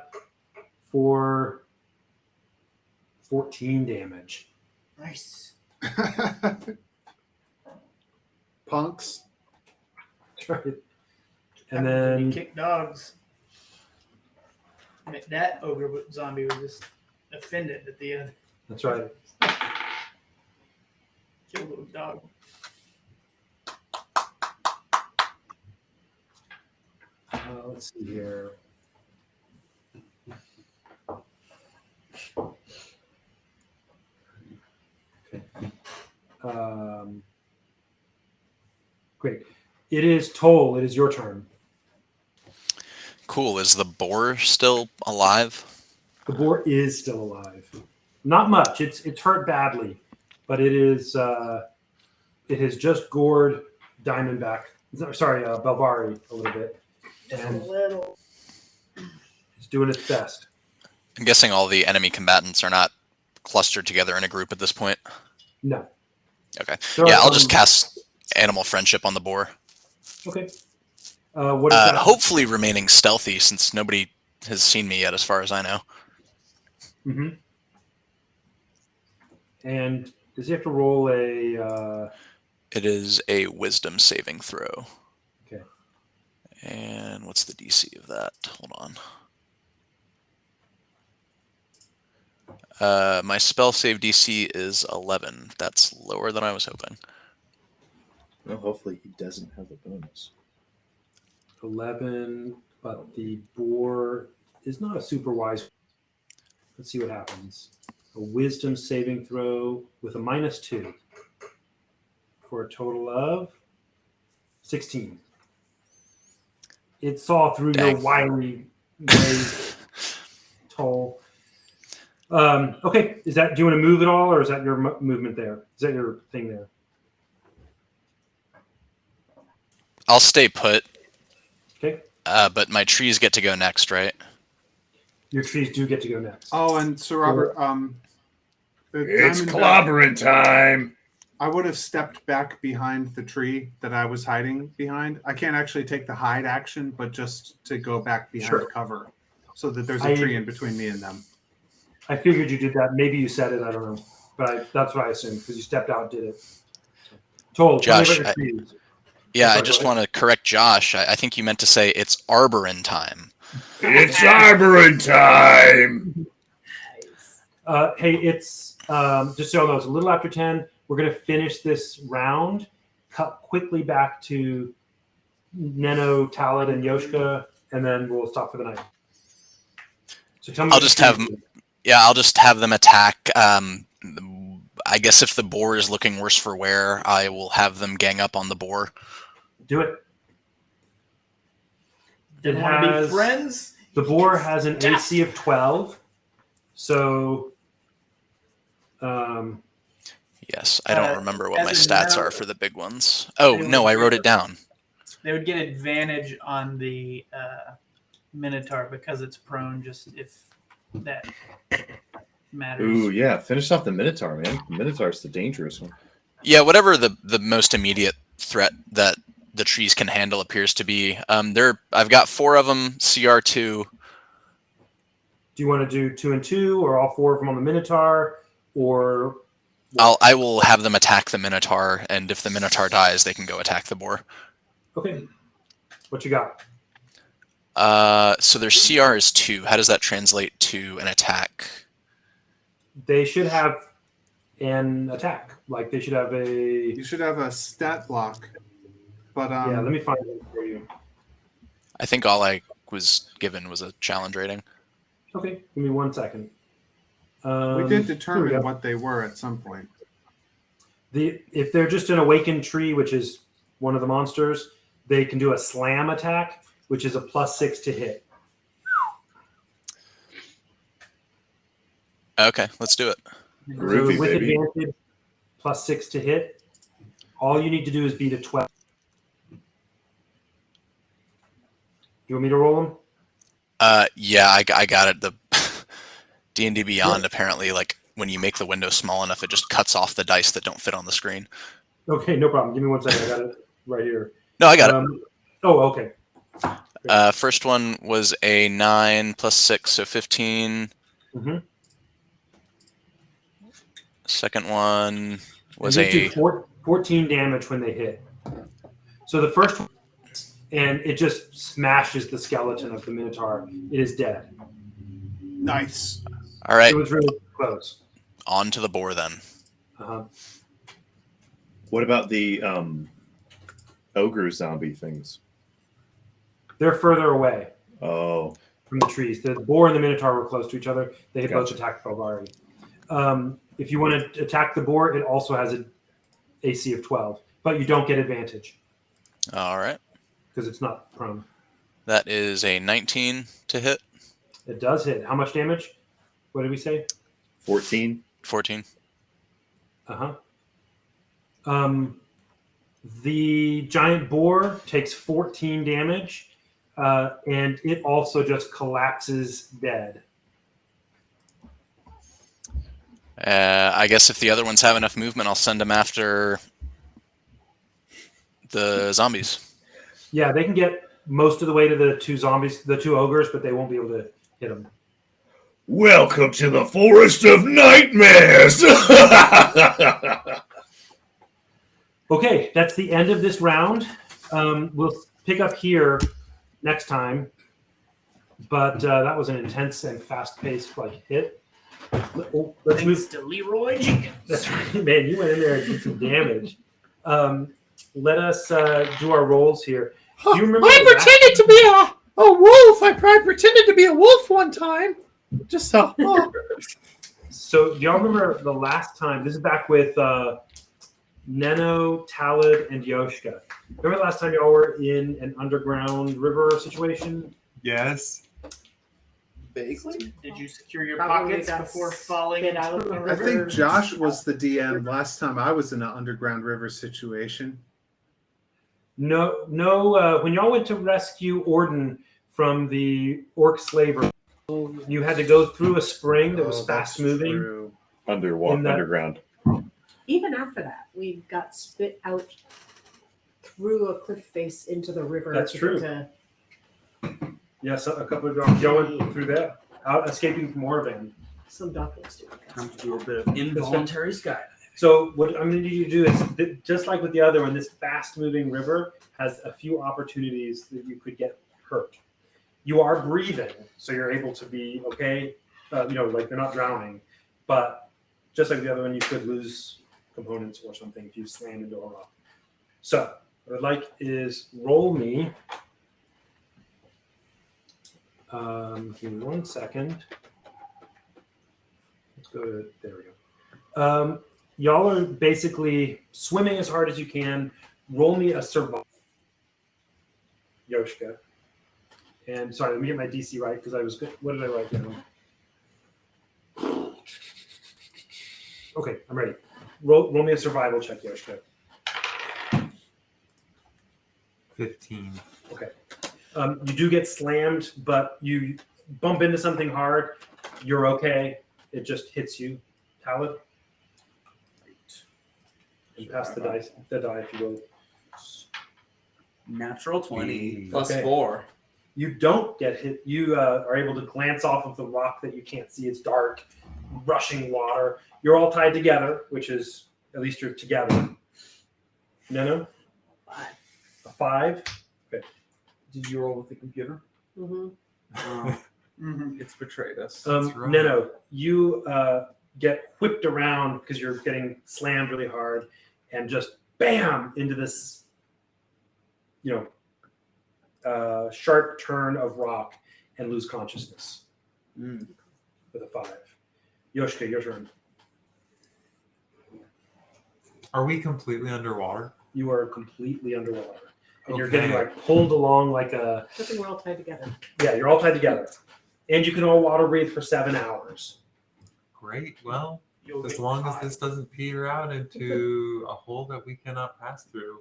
for 14 damage. Nice. Punks. That's right. And You then kick dogs. That ogre zombie was just offended at the other. that's right. Kill little dog. Let's see here. Okay. Great. It is Toll. It is your turn. Cool. Is the boar still alive? The boar is still alive. Not much. It's hurt badly, but it is. It has just gored Diamondback. Sorry, Belvari a little bit, and it's doing its best. I'm guessing all the enemy combatants are not clustered together in a group at this point. No. Okay. There are Yeah, I'll some- just cast Animal Friendship on the boar. Okay. What is that? Hopefully remaining stealthy since nobody has seen me yet, as far as I know. Mm-hmm. And does he have to roll a? It is a Wisdom saving throw. Okay. And what's the DC of that? Hold on. My spell save DC is 11. That's lower than I was hoping. Well, hopefully he doesn't have a bonus. 11, but the boar is not a super wise. Let's see what happens. A wisdom saving throw with a -2 for a total of 16. It saw through your Dang. wiry ways, Toll. Okay, is that? Do you want to move at all, or is that your movement there? Is that your thing there? I'll stay put. Okay. But my trees get to go next, right? Your trees do get to go next. Oh, and Sir Robert, the It's Diamondback- clobbering time. I would have stepped back behind the tree that I was hiding behind. I can't actually take the hide action, but just to go back behind Sure. cover so that there's a tree in between me and them. I figured you did that. Maybe you said it. I don't know. But that's what I assumed because you stepped out and did it. Told. Josh, I I just want to correct Josh. I think you meant to say it's Arborin time. It's Arborin time. Hey, it's just so you know, it's a little after 10. We're going to finish this round. Cut quickly back to Neno, Talad, and Yoshka, and then we'll stop for the night. So tell me. I'll just have them attack. I guess if the boar is looking worse for wear, I will have them gang up on the boar. Do it. They want to be friends. The boar has an AC of 12. So, Yes, I don't remember what as my a stats no- are for the big ones. Oh, no, I wrote it down. They would get advantage on the Minotaur because it's prone. Just if that matters. Ooh, yeah. Finish off the Minotaur, man. The Minotaur's the dangerous one. Yeah, whatever the most immediate threat that the trees can handle appears to be. I've got 4 of them, CR2. Do you want to do 2 and 2, or all 4 of them on the Minotaur, or? I will have them attack the Minotaur, and if the Minotaur dies, they can go attack the boar. Okay. What you got? So their CR is 2. How does that translate to an attack? They should have an attack. Like they should have a. You should have a stat block. But Yeah, let me find it for you. I think all I was given was a challenge rating. Okay, give me 1 second. we did Here we determine go. what they were at some point. If they're just an awakened tree, which is one of the monsters, they can do a slam attack, which is a +6 to hit. Okay, let's do it. Groovy, so with baby. advantage, +6 to hit. All you need to do is beat a 12. You want me to roll them? Yeah, I got it. The D&D Beyond, apparently, like, when you make the window small enough, it just cuts off the dice that don't fit on the screen. Okay, no problem. Give me 1 second. I got it right here. No, I got it. Oh, okay. First one was a 9 + 6, so 15. Mhm. Second one was And these a do 14 damage when they hit. So the first one, and it just smashes the skeleton of the Minotaur. It is dead. Nice. all right. It was really close. On to the boar then. Uh-huh. What about the ogre zombie things? They're further away Oh, from the trees. The boar and the Minotaur were close to each other. They had both Gotcha. attacked Belvari. If you want to attack the boar, it also has an AC of 12, but you don't get advantage All right. because it's not prone. That is a 19 to hit. It does hit. How much damage? What did we say? 14. 14. Uh-huh. The giant boar takes 14 damage, and it also just collapses dead. I guess if the other ones have enough movement, I'll send them after the zombies. Yeah, they can get most of the way to the 2 zombies, the 2 ogres, but they won't be able to hit them. Welcome to the Forest of Nightmares! Okay, that's the end of this round. We'll pick up here next time, but that was an intense and fast-paced hit. Let's move. Thanks to Leroy Jenkins. That's right, man. You went in there and did some damage. Let us do our rolls here. Do you remember? I pretended to be a wolf. I pretended to be a wolf one time. Just so. Oh. So, do y'all remember the last time? This is back with Neno, Talid, and Yoshka. Remember the last time y'all were in an underground river situation? Yes. Vaguely. Did you secure your Probably pockets got before falling spit out of into the the I river? think Josh was the DM last time I was in an underground river situation. No. When y'all went to rescue Orden from the orc slaver, you had to go through a spring that was Oh, fast that's moving. true. In that- Underground. Even after that, we got spit out through a cliff face into the river. That's to true. get to Yes, a couple of y'all went through that, out escaping from Orvan. some doctors too. Time to do a bit of involuntary skydiving. So what I'm going to need you to do is, just like with the other one, this fast-moving river has a few opportunities that you could get hurt. You are breathing, so you're able to be okay. Like you're not drowning, but just like the other one, you could lose components or something if you slam into a rock. So what I'd like is roll me. Give me 1 second. Let's go to, there we go. Y'all are basically swimming as hard as you can. Roll me a survival, Yoshka. And sorry, let me get my DC right because I was good. What did I write down? Okay, I'm ready. Roll me a survival check, Yoshka. 15. Okay. You do get slammed, but you bump into something hard. You're okay. It just hits you. Talid. And pass the die, if you will. Natural 20 Hey. plus Okay. 4. You don't get hit. You are able to glance off of the rock that you can't see. It's dark, rushing water. You're all tied together, which is, at least you're together. No? 5. A 5? Okay. Did you roll with the computer? Mm-hmm. It's betrayed us. That's right. No. You get whipped around because you're getting slammed really hard and just bam into this, sharp turn of rock and lose consciousness with a 5. Yoshika, your turn. Are we completely underwater? You are completely underwater. And you're Okay. getting like pulled along like a, I think we're all tied together. yeah, you're all tied together. And you can all water breathe for 7 hours. Great. Well, You'll as get long caught. as this doesn't peter out into a hole that we cannot pass through,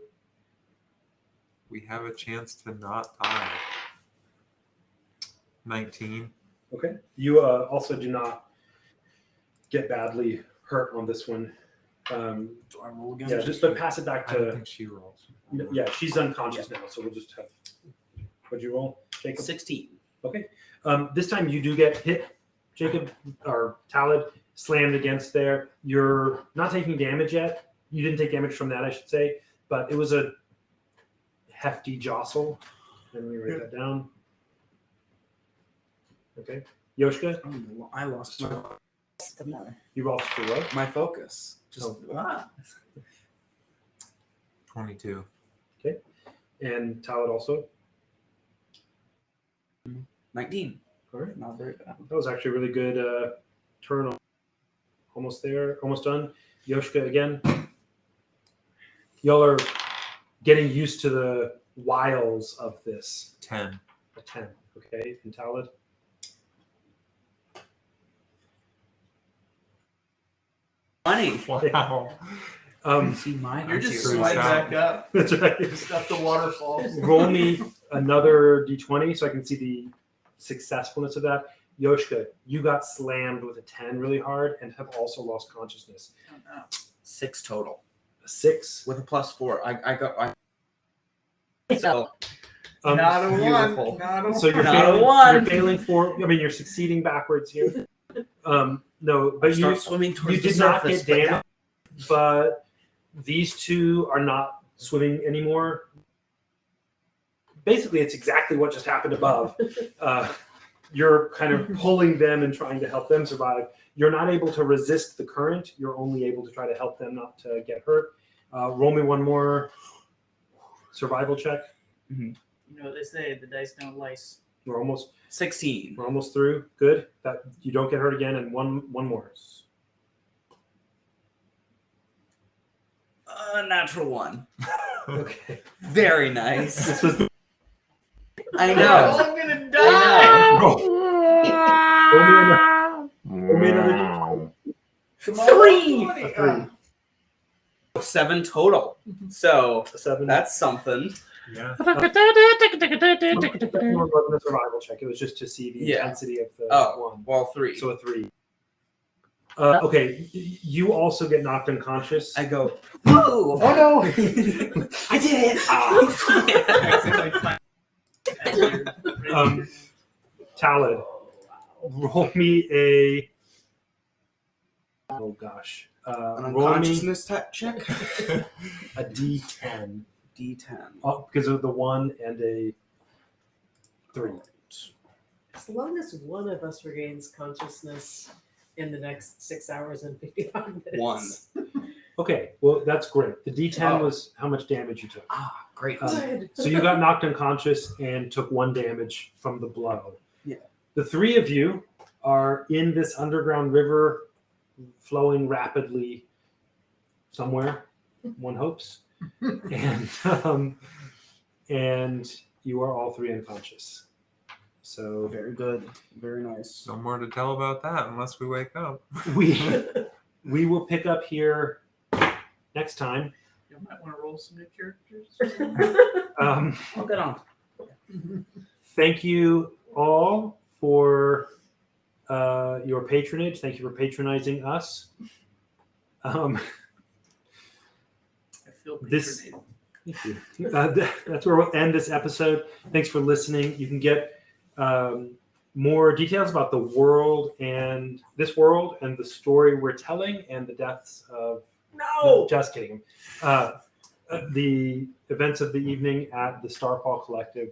we have a chance to not die. 19. Okay. You also do not get badly hurt on this one. Do I roll again? Yeah, just but pass it back I don't to. think she rolls. Yeah, she's unconscious now, so we'll just have. What'd you roll, Jacob? 16. Okay. This time you do get hit, Jacob, or Talid, slammed against there. You're not taking damage yet. You didn't take damage from that, I should say, but it was a hefty jostle. Let me write that down. Okay. Yoshika, Oh, I lost my you lost your what? my focus. Just Oh. 22. And Talid also. 19. All right. Not very bad. That was actually a really good turn. Almost there, almost done. Yoshika again. Y'all are getting used to the wiles of this. 10. A 10, okay? And Talid? Funny. Wow. See my You're just Pretty slide sad. back up. That's right. Just up the waterfall. Roll me another d20 so I can see the successfulness of that. Yoshika, you got slammed with a 10 really hard and have also lost consciousness. Oh, no. 6 total. A 6. With a +4. So Not a beautiful. one. Not a So you're Not a failing, one. you're failing for. I mean, you're succeeding backwards here. No, but start you swimming towards you the did not surface, get but damage. But these two are not swimming anymore. Basically, it's exactly what just happened above. You're kind of pulling them and trying to help them survive. You're not able to resist the current. You're only able to try to help them not to get hurt. Roll me one more survival check. You know what they say, the dice don't lice. We're almost 16. through. Good. That you don't get hurt again, and one more. Natural 1. Okay. Very nice. This was I Oh, know. I'm gonna I die. roll me another. Come on, 3. 20. A 3. 7 total. So A 7. that's something. Yeah. It wasn't a survival check. It was just to see the Yeah. intensity of the Oh, one. well, 3. So a 3. Okay, you also get knocked unconscious. I go, whoa! Oh no! I did it! Talid, roll me a. Oh gosh. An Roll me unconsciousness check? a D10 D10. because of the 1 and a 3. As long as one of us regains consciousness in the next 6 hours and 55 minutes. 1. Okay, well that's great. The D10 Oh. was how much damage you took. Ah, great. Good. So you got knocked unconscious and took 1 damage from the blow. Yeah. The 3 of you are in this underground river flowing rapidly somewhere, one hopes. And you are all 3 unconscious. So Very good. Very nice. No more to tell about that unless we wake up. we will pick up here next time. You might want to roll some new characters. I'll get on. Thank you all for your patronage. Thank you for patronizing us. I feel This- patronated. Thank you. That's where we'll end this episode. Thanks for listening. You can get more details about the world and this world and the story we're telling and the deaths of. No, just kidding. The events of the evening at the Starfall Collective